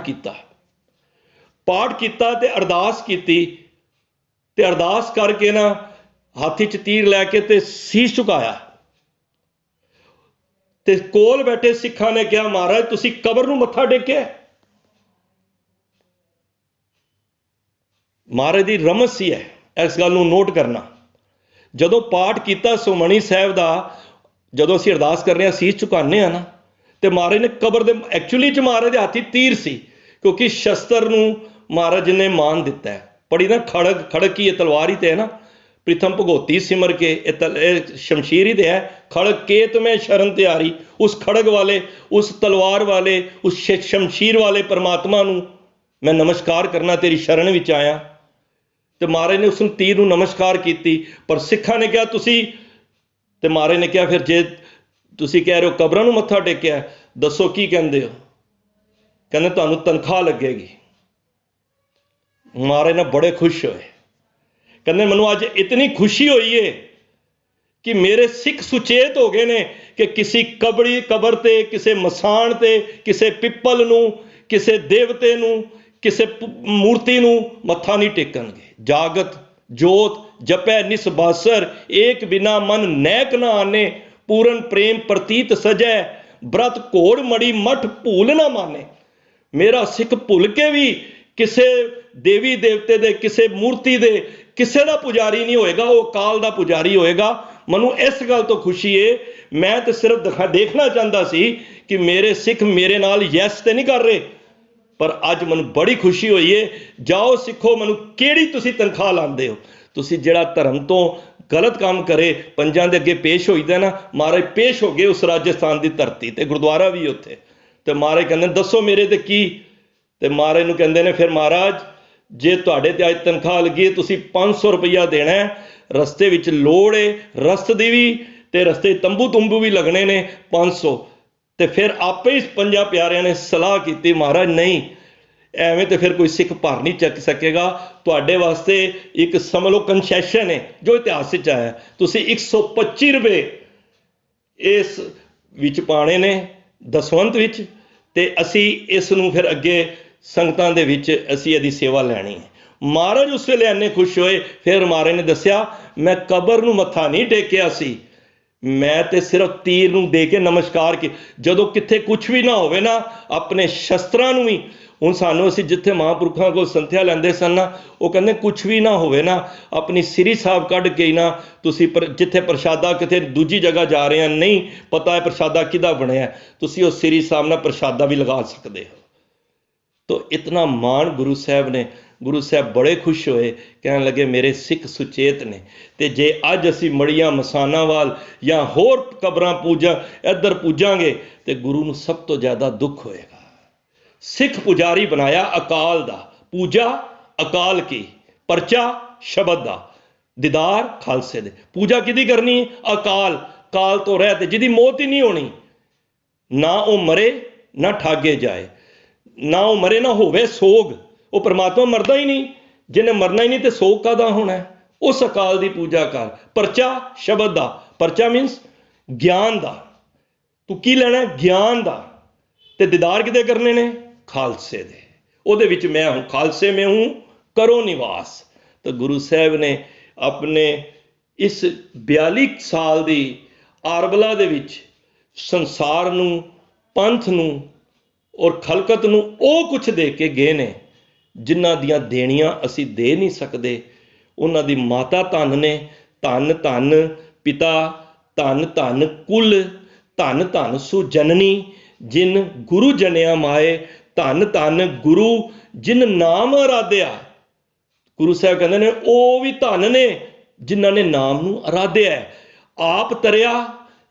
ਕੀਤਾ ਤੇ ਅਰਦਾਸ ਕੀਤੀ, ਤੇ ਅਰਦਾਸ ਕਰਕੇ ਨਾ ਹੱਥ 'ਚ ਤੀਰ ਲੈ ਕੇ ਤੇ ਸੀਸ ਝੁਕਾਇਆ, ਤੇ ਕੋਲ ਬੈਠੇ ਸਿੱਖਾਂ ਨੇ ਕਿਹਾ, ਮਹਾਰਾਜ ਤੁਸੀਂ ਕਬਰ ਨੂੰ ਮੱਥਾ ਟੇਕਿਆ? ਮਹਾਰਾਜ ਦੀ ਰਮਜ਼ ਸੀ ਹੈ, ਇਸ ਗੱਲ ਨੂੰ ਨੋਟ ਕਰਨਾ। ਜਦੋਂ ਪਾਠ ਕੀਤਾ ਸੁਖਮਣੀ ਸਾਹਿਬ ਦਾ, ਜਦੋਂ ਅਸੀਂ ਅਰਦਾਸ ਕਰਨੇ ਆ, ਸੀਸ ਝੁਕਾਉਂਦੇ ਆ ਨਾ, ਤੇ ਮਹਾਰਾਜ ਨੇ ਕਬਰ ਦੇ, ਐਕਚੁਅਲੀ 'ਚ ਮਹਾਰਾਜ ਦੇ ਹੱਥ 'ਚ ਤੀਰ ਸੀ, ਕਿਉਂਕਿ ਸ਼ਸਤਰ ਨੂੰ ਮਹਾਰਾਜ ਨੇ ਮਾਨ ਦਿੱਤਾ ਹੈ। ਪੜੀ ਨਾ ਖੜਗ ਕੀ, ਇਹ ਤਲਵਾਰ ਹੀ ਤੇ ਹੈ ਨਾ, ਪ੍ਰੀਤਮ ਭਗੋਤੀ ਸਿਮਰ ਕੇ, ਇਹ ਸ਼ਮਸ਼ੀਰ ਹੀ ਤੇ ਹੈ। ਖੜਗ ਕੇਤ ਮੈਂ ਸ਼ਰਨ ਤਿਆਰੀ, ਉਸ ਖੜਗ ਵਾਲੇ, ਉਸ ਤਲਵਾਰ ਵਾਲੇ, ਉਸ ਸ਼ਮਸ਼ੀਰ ਵਾਲੇ ਪਰਮਾਤਮਾ ਨੂੰ ਮੈਂ ਨਮਸਕਾਰ ਕਰਨਾ, ਤੇਰੀ ਸ਼ਰਨ ਵਿੱਚ ਆਇਆ। ਤੇ ਮਹਾਰਾਜ ਨੇ ਉਸ ਨੂੰ ਤੀਰ ਨੂੰ ਨਮਸਕਾਰ ਕੀਤੀ। ਪਰ ਸਿੱਖਾਂ ਨੇ ਕਿਹਾ ਤੁਸੀਂ, ਤੇ ਮਹਾਰਾਜ ਨੇ ਕਿਹਾ ਫਿਰ ਜੇ ਤੁਸੀਂ ਕਹਿ ਰਹੇ ਹੋ ਕਬਰਾਂ ਨੂੰ ਮੱਥਾ ਟੇਕਿਆ, ਦੱਸੋ ਕੀ ਕਹਿੰਦੇ ਹੋ? ਕਹਿੰਦੇ ਤੁਹਾਨੂੰ ਤਨਖਾਹ ਲੱਗੇਗੀ। ਮਹਾਰਾਜ ਨੇ ਬੜੇ ਖੁਸ਼ ਹੋਏ, ਕਹਿੰਦੇ ਮੈਨੂੰ ਅੱਜ ਇਤਨੀ ਖੁਸ਼ੀ ਹੋਈ ਏ ਕਿ ਮੇਰੇ ਸਿੱਖ ਸੁਚੇਤ ਹੋ ਗਏ ਨੇ ਕਿ ਕਿਸੇ ਕਬਰ ਤੇ, ਕਿਸੇ ਮਸਾਣ ਤੇ, ਕਿਸੇ ਪਿੱਪਲ ਨੂੰ, ਕਿਸੇ ਦੇਵਤੇ ਨੂੰ, ਕਿਸੇ ਮੂਰਤੀ ਨੂੰ ਮੱਥਾ ਨਹੀਂ ਟੇਕਣਗੇ। ਜਾਗਤ ਜੋਤ ਜਪੈ ਨਿਸਬਾਸਰ, ਏਕ ਬਿਨਾ ਮਨ ਨੈਕ ਨਾ ਆਨੇ, ਪੂਰਨ ਪ੍ਰੇਮ ਪ੍ਰਤੀਤ ਸਜੈ, ਬ੍ਰਤ ਘੋੜ ਮੜੀ ਮਠ ਭੂਲ ਨਾ ਮਾਨੇ। ਮੇਰਾ ਸਿੱਖ ਭੁੱਲ ਕੇ ਵੀ ਕਿਸੇ ਦੇਵੀ ਦੇਵਤੇ ਦੇ, ਕਿਸੇ ਮੂਰਤੀ ਦੇ, ਕਿਸੇ ਦਾ ਪੁਜਾਰੀ ਨਹੀਂ ਹੋਏਗਾ, ਉਹ ਅਕਾਲ ਦਾ ਪੁਜਾਰੀ ਹੋਏਗਾ। ਮੈਨੂੰ ਇਸ ਗੱਲ ਤੋਂ ਖੁਸ਼ੀ ਏ, ਮੈਂ ਤਾਂ ਸਿਰਫ ਦੇਖਣਾ ਚਾਹੁੰਦਾ ਸੀ ਕਿ ਮੇਰੇ ਸਿੱਖ ਮੇਰੇ ਨਾਲ ਯੈਸ ਤੇ ਨਹੀਂ ਕਰ ਰਹੇ, ਪਰ ਅੱਜ ਮੈਨੂੰ ਬੜੀ ਖੁਸ਼ੀ ਹੋਈ ਏ। ਜਾਓ ਸਿੱਖੋ, ਮੈਨੂੰ ਕਿਹੜੀ ਤੁਸੀਂ ਤਨਖਾਹ ਲਾਉਂਦੇ ਹੋ? ਤੁਸੀਂ ਜਿਹੜਾ ਧਰਮ ਤੋਂ ਗਲਤ ਕੰਮ ਕਰੇ, ਪੰਜਾਂ ਦੇ ਅੱਗੇ ਪੇਸ਼ ਹੋਈਦਾ ਨਾ, ਮਹਾਰਾਜ ਪੇਸ਼ ਹੋ ਗਏ ਉਸ ਰਾਜਸਥਾਨ ਦੀ ਧਰਤੀ ਤੇ, ਗੁਰਦੁਆਰਾ ਵੀ ਉੱਥੇ। ਤੇ ਮਹਾਰਾਜ ਕਹਿੰਦੇ ਦੱਸੋ ਮੇਰੇ ਤੇ ਕੀ? ਤੇ ਮਹਾਰਾਜ ਨੂੰ ਕਹਿੰਦੇ ਨੇ ਫਿਰ ਮਹਾਰਾਜ ਜੇ ਤੁਹਾਡੇ ਤੇ ਅੱਜ ਤਨਖਾਹ ਲੱਗੀ ਹੈ, ਤੁਸੀਂ 500 ਰੁਪਈਆ ਦੇਣਾ ਹੈ, ਰਸਤੇ ਵਿੱਚ ਲੋੜ ਏ ਰਸਤ ਦੀ ਵੀ, ਤੇ ਰਸਤੇ ਤੰਬੂ ਵੀ ਲੱਗਣੇ ਨੇ 500। ਤੇ ਫਿਰ ਆਪੇ ਹੀ ਪੰਜਾਂ ਪਿਆਰਿਆਂ ਨੇ ਸਲਾਹ ਕੀਤੀ, ਮਹਾਰਾਜ ਨਹੀਂ, ਐਵੇਂ ਤੇ ਫਿਰ ਕੋਈ ਸਿੱਖ ਭਰ ਨਹੀਂ ਚੱਕ ਸਕੇਗਾ, ਤੁਹਾਡੇ ਵਾਸਤੇ ਇੱਕ ਸਮਝ ਲਓ ਕੰਸੈਸ਼ਨ ਹੈ ਜੋ ਇਤਿਹਾਸ ਵਿੱਚ ਆਇਆ, ਤੁਸੀਂ 125 ਰੁਪਏ ਇਸ ਵਿੱਚ ਪਾਣੇ ਨੇ ਦਸਵੰਤ ਵਿੱਚ, ਤੇ ਅਸੀਂ ਇਸ ਨੂੰ ਫਿਰ ਅੱਗੇ ਸੰਗਤਾਂ ਦੇ ਵਿੱਚ ਅਸੀਂ ਇਹਦੀ ਸੇਵਾ ਲੈਣੀ ਹੈ। ਮਹਾਰਾਜ ਉਸ ਵੇਲੇ ਇੰਨੇ ਖੁਸ਼ ਹੋਏ। ਫਿਰ ਮਹਾਰਾਜ ਨੇ ਦੱਸਿਆ, ਮੈਂ ਕਬਰ ਨੂੰ ਮੱਥਾ ਨਹੀਂ ਟੇਕਿਆ ਸੀ, ਮੈਂ ਤੇ ਸਿਰਫ ਤੀਰ ਨੂੰ ਦੇ ਕੇ ਨਮਸਕਾਰ ਕੀ। ਜਦੋਂ ਕਿੱਥੇ ਕੁਛ ਵੀ ਨਾ ਹੋਵੇ ਨਾ, ਆਪਣੇ ਸ਼ਸਤਰਾਂ ਨੂੰ ਵੀ, ਹੁਣ ਸਾਨੂੰ ਅਸੀਂ ਜਿੱਥੇ ਮਹਾਂਪੁਰਖਾਂ ਕੋਲ ਸੰਥਿਆ ਲੈਂਦੇ ਸਨ ਨਾ, ਉਹ ਕਹਿੰਦੇ ਕੁਛ ਵੀ ਨਾ ਹੋਵੇ ਨਾ, ਆਪਣੀ ਸ੍ਰੀ ਸਾਹਿਬ ਕੱਢ ਕੇ ਹੀ ਨਾ ਤੁਸੀਂ ਜਿੱਥੇ ਪ੍ਰਸ਼ਾਦਾ ਕਿਤੇ ਦੂਜੀ ਜਗ੍ਹਾ ਜਾ ਰਹੇ ਆ, ਨਹੀਂ ਪਤਾ ਹੈ ਪ੍ਰਸ਼ਾਦਾ ਕਿਹਦਾ ਬਣਿਆ, ਤੁਸੀਂ ਉਹ ਸ੍ਰੀ ਸਾਹਿਬ ਨਾਲ ਪ੍ਰਸ਼ਾਦਾ ਵੀ ਲਗਾ ਸਕਦੇ ਹੋ। ਤੋ ਇਤਨਾ ਮਾਣ ਗੁਰੂ ਸਾਹਿਬ ਨੇ, ਗੁਰੂ ਸਾਹਿਬ ਬੜੇ ਖੁਸ਼ ਹੋਏ, ਕਹਿਣ ਲੱਗੇ ਮੇਰੇ ਸਿੱਖ ਸੁਚੇਤ ਨੇ। ਤੇ ਜੇ ਅੱਜ ਅਸੀਂ ਮੜੀਆਂ ਮਸਾਨਾ ਵਾਲ ਜਾਂ ਹੋਰ ਕਬਰਾਂ ਇੱਧਰ ਪੂਜਾਂਗੇ ਤੇ ਗੁਰੂ ਨੂੰ ਸਭ ਤੋਂ ਜ਼ਿਆਦਾ ਦੁੱਖ ਹੋਏਗਾ। ਸਿੱਖ ਪੁਜਾਰੀ ਬਣਾਇਆ ਅਕਾਲ ਦਾ। ਪੂਜਾ ਅਕਾਲ ਕੀ, ਪਰਚਾ ਸ਼ਬਦ ਦਾ, ਦੀਦਾਰ ਖਾਲਸੇ ਦੇ। ਪੂਜਾ ਕਿਹਦੀ ਕਰਨੀ? ਅਕਾਲ, ਕਾਲ ਤੋਂ ਰਹਿਤ, ਜਿਹਦੀ ਮੌਤ ਹੀ ਨਹੀਂ ਹੋਣੀ। ਨਾ ਉਹ ਮਰੇ ਨਾ ਠਾਗੇ ਜਾਏ, ਨਾ ਉਹ ਮਰੇ ਨਾ ਹੋਵੇ ਸੋਗ। ਉਹ ਪਰਮਾਤਮਾ ਮਰਦਾ ਹੀ ਨਹੀਂ, ਜਿਹਨੇ ਮਰਨਾ ਹੀ ਨਹੀਂ ਤੇ ਸੋਗ ਕਾਹਦਾ ਹੋਣਾ? ਉਸ ਅਕਾਲ ਦੀ ਪੂਜਾ ਕਰ। ਪਰਚਾ ਸ਼ਬਦ ਦਾ, ਪਰਚਾ ਮੀਨਸ ਗਿਆਨ ਦਾ। ਤੂੰ ਕੀ ਲੈਣਾ? ਗਿਆਨ ਦਾ। ਤੇ ਦੀਦਾਰ ਕਿਤੇ ਕਰਨੇ ਨੇ? ਖਾਲਸੇ ਦੇ। ਉਹਦੇ ਵਿੱਚ ਮੈਂ ਹੂੰ, ਖਾਲਸੇ ਮੈਂ ਹੂੰ ਕਰੋ ਨਿਵਾਸ। ਤਾਂ ਗੁਰੂ ਸਾਹਿਬ ਨੇ ਆਪਣੇ ਇਸ 42 ਸਾਲ ਦੀ ਆਰਬਲਾ ਦੇ ਵਿੱਚ ਸੰਸਾਰ ਨੂੰ, ਪੰਥ ਨੂੰ ਔਰ ਖਲਕਤ ਨੂੰ ਉਹ ਕੁਛ ਦੇ ਕੇ ਗਏ ਨੇ ਜਿਨ੍ਹਾਂ ਦੀਆਂ ਦੇਣੀਆਂ ਅਸੀਂ ਦੇ ਨਹੀਂ ਸਕਦੇ। ਉਹਨਾਂ ਦੀ ਮਾਤਾ ਧਨ ਨੇ, ਧੰਨ ਧੰਨ ਪਿਤਾ, ਧੰਨ ਧੰਨ ਕੁਲ, ਧੰਨ ਧੰਨ ਸੁਜਨਨੀ ਜਿਨ ਗੁਰੂ ਜਨਿਆ ਮਾਏ, ਧੰਨ ਧੰਨ ਗੁਰੂ ਜਿਨ ਨਾਮ ਅਰਾਧਿਆ। ਗੁਰੂ ਸਾਹਿਬ ਕਹਿੰਦੇ ਨੇ ਉਹ ਵੀ ਧੰਨ ਨੇ ਜਿਨ੍ਹਾਂ ਨੇ ਨਾਮ ਨੂੰ ਅਰਾਧਿਆ। ਆਪ ਤਰਿਆ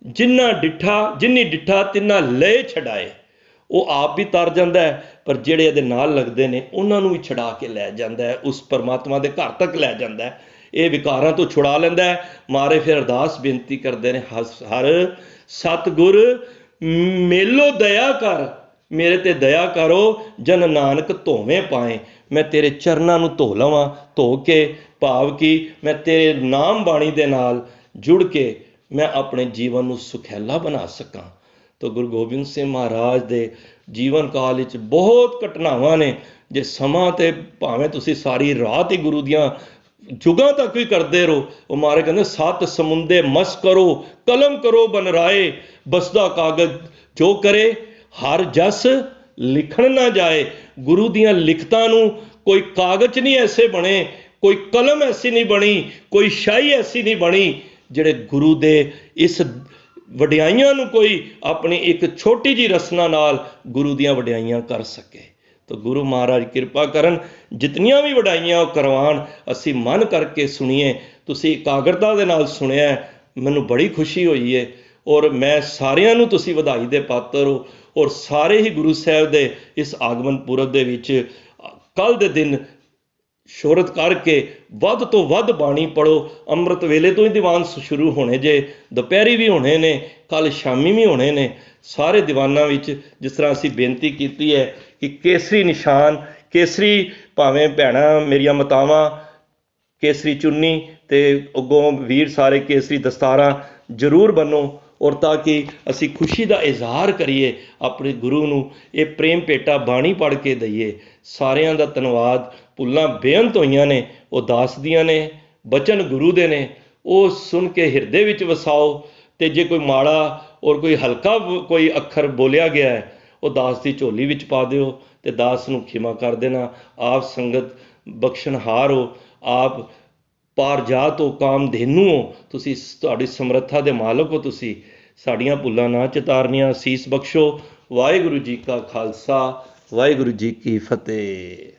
ਜਿਨ੍ਹਾਂ ਡਿੱਠਾ, ਜਿਨੀ ਡਿੱਠਾ ਤਿੰਨਾਂ ਲਏ ਛਡਾਏ। ਉਹ ਆਪ ਵੀ ਤਰ ਜਾਂਦਾ ਹੈ, ਪਰ ਜਿਹੜੇ ਇਹਦੇ ਨਾਲ ਲੱਗਦੇ ਨੇ ਉਹਨਾਂ ਨੂੰ ਵੀ ਛਡਾ ਕੇ ਲੈ ਜਾਂਦਾ ਹੈ, ਉਸ ਪਰਮਾਤਮਾ ਦੇ ਘਰ ਤੱਕ ਲੈ ਜਾਂਦਾ ਹੈ। ਇਹ ਵਿਕਾਰਾਂ ਤੋਂ ਛੁਡਾ ਲੈਂਦਾ ਹੈ। ਮਾਰੇ ਫਿਰ ਅਰਦਾਸ ਬੇਨਤੀ ਕਰਦੇ ਨੇ, ਹਰ ਸਤਿਗੁਰ ਮੇਲੋ ਦਇਆ ਕਰ, ਮੇਰੇ ਤੇ ਦਇਆ ਕਰੋ, ਜਨ ਨਾਨਕ ਧੋਵੇਂ ਪਾਏ। ਮੈਂ ਤੇਰੇ ਚਰਨਾਂ ਨੂੰ ਧੋ ਲਵਾਂ, ਧੋ ਕੇ ਭਾਵ ਕਿ ਮੈਂ ਤੇਰੇ ਨਾਮ ਬਾਣੀ ਦੇ ਨਾਲ ਜੁੜ ਕੇ ਮੈਂ ਆਪਣੇ ਜੀਵਨ ਨੂੰ ਸੁਖੈਲਾ ਬਣਾ ਸਕਾਂ। ਤਾਂ ਗੁਰੂ ਗੋਬਿੰਦ ਸਿੰਘ ਮਹਾਰਾਜ ਦੇ ਜੀਵਨ ਕਾਲ ਵਿੱਚ ਬਹੁਤ ਘਟਨਾਵਾਂ ਨੇ। ਜੇ ਸਮਾਂ ਤੇ ਭਾਵੇਂ ਤੁਸੀਂ ਸਾਰੀ ਰਾਤ ਹੀ ਗੁਰੂ ਦੀਆਂ ਜੁਗਾਂ ਤੱਕ ਵੀ ਕਰਦੇ ਰਹੋ। ਉਹ ਮਹਾਰਾਜ ਕਹਿੰਦੇ ਸੱਤ ਸਮੁੰਦੇ ਮਸ ਕਰੋ, ਕਲਮ ਕਰੋ ਬਨਰਾਏ, ਬਸਦਾ ਕਾਗਜ਼ ਜੋ ਕਰੇ ਹਰ ਜਸ ਲਿਖਣ ਨਾ ਜਾਏ। ਗੁਰੂ ਦੀਆਂ ਲਿਖਤਾਂ ਨੂੰ ਕੋਈ ਕਾਗਜ਼ ਨਹੀਂ ਐਸੇ ਬਣੇ, ਕੋਈ ਕਲਮ ਐਸੀ ਨਹੀਂ ਬਣੀ, ਕੋਈ ਸ਼ਾਹੀ ਐਸੀ ਨਹੀਂ ਬਣੀ ਜਿਹੜੇ ਗੁਰੂ ਦੇ ਇਸ ਵਡਿਆਈਆਂ ਨੂੰ ਕੋਈ ਆਪਣੀ ਇੱਕ ਛੋਟੀ ਜਿਹੀ ਰਸਨਾ ਨਾਲ ਗੁਰੂ ਦੀਆਂ ਵਡਿਆਈਆਂ ਕਰ ਸਕੇ। ਤਾਂ ਗੁਰੂ ਮਹਾਰਾਜ ਕਿਰਪਾ ਕਰਨ, ਜਿਤਨੀਆਂ ਵੀ ਵਡਾਈਆਂ ਉਹ ਕਰਵਾਉਣ, ਅਸੀਂ ਮਨ ਕਰਕੇ ਸੁਣੀਏ। ਤੁਸੀਂ ਇਕਾਗਰਤਾ ਦੇ ਨਾਲ ਸੁਣਿਆ, ਮੈਨੂੰ ਬੜੀ ਖੁਸ਼ੀ ਹੋਈ ਹੈ। ਔਰ ਮੈਂ ਸਾਰਿਆਂ ਨੂੰ, ਤੁਸੀਂ ਵਧਾਈ ਦੇ ਪਾਤਰ ਹੋ। ਔਰ ਸਾਰੇ ਹੀ ਗੁਰੂ ਸਾਹਿਬ ਦੇ ਇਸ ਆਗਮਨ ਪੁਰਬ ਦੇ ਵਿੱਚ ਕੱਲ੍ਹ ਦੇ ਦਿਨ ਸ਼ੋਹਰਤ ਕਰਕੇ ਵੱਧ ਤੋਂ ਵੱਧ ਬਾਣੀ ਪੜ੍ਹੋ। ਅੰਮ੍ਰਿਤ ਵੇਲੇ ਤੋਂ ਹੀ ਦੀਵਾਨ ਸ਼ੁਰੂ ਹੋਣੇ ਜੇ, ਦੁਪਹਿਰੀ ਵੀ ਹੋਣੇ ਨੇ, ਕੱਲ੍ਹ ਸ਼ਾਮੀ ਵੀ ਹੋਣੇ ਨੇ। ਸਾਰੇ ਦੀਵਾਨਾਂ ਵਿੱਚ ਜਿਸ ਤਰ੍ਹਾਂ ਅਸੀਂ ਬੇਨਤੀ ਕੀਤੀ ਹੈ ਕਿ ਕੇਸਰੀ ਨਿਸ਼ਾਨ, ਕੇਸਰੀ ਭਾਵੇਂ ਭੈਣਾਂ ਮੇਰੀਆਂ ਮਾਤਾਵਾਂ ਕੇਸਰੀ ਚੁੰਨੀ ਤੇ ਅੱਗੋਂ ਵੀਰ ਸਾਰੇ ਕੇਸਰੀ ਦਸਤਾਰਾਂ ਜ਼ਰੂਰ ਬੰਨੋ। ਔਰ ਤਾਂ ਕਿ ਅਸੀਂ ਖੁਸ਼ੀ ਦਾ ਇਜ਼ਹਾਰ ਕਰੀਏ ਆਪਣੇ ਗੁਰੂ ਨੂੰ, ਇਹ ਪ੍ਰੇਮ ਭੇਟਾ ਬਾਣੀ ਪੜ੍ਹ ਕੇ ਦਈਏ। ਸਾਰਿਆਂ ਦਾ ਧੰਨਵਾਦ। ਭੁੱਲਾਂ ਬੇਅੰਤ ਹੋਈਆਂ ਨੇ, ਉਹ ਦਾਸ ਦੀਆਂ ਨੇ, ਬਚਨ ਗੁਰੂ ਦੇ ਨੇ, ਉਹ ਸੁਣ ਕੇ ਹਿਰਦੇ ਵਿੱਚ ਵਸਾਓ। ਤੇ ਜੇ ਕੋਈ ਮਾੜਾ ਔਰ ਕੋਈ ਹਲਕਾ ਕੋਈ ਅੱਖਰ ਬੋਲਿਆ ਗਿਆ ਹੈ, ਉਹ ਦਾਸ ਦੀ ਝੋਲੀ ਵਿੱਚ ਪਾ ਦਿਓ ਤੇ ਦਾਸ ਨੂੰ ਖਿਮਾ ਕਰ ਦੇਣਾ। ਆਪ ਸੰਗਤ ਬਖਸ਼ਣਹਾਰ ਹੋ, ਆਪ ਪਾਰਜਾਤ ਹੋ, ਕਾਮਧੇਨੂ ਹੋ, ਤੁਸੀਂ ਤੁਹਾਡੀ ਸਮਰੱਥਾ ਦੇ ਮਾਲਕ ਹੋ। ਤੁਸੀਂ ਸਾਡੀਆਂ ਭੁੱਲਾਂ ਨਾ ਚਿਤਾਰਨੀਆਂ। ਅਸੀਸ ਬਖਸ਼ੋ। ਵਾਹਿਗੁਰੂ ਜੀ ਕਾ ਖਾਲਸਾ, ਵਾਹਿਗੁਰੂ ਜੀ ਕੀ ਫਤਿਹ।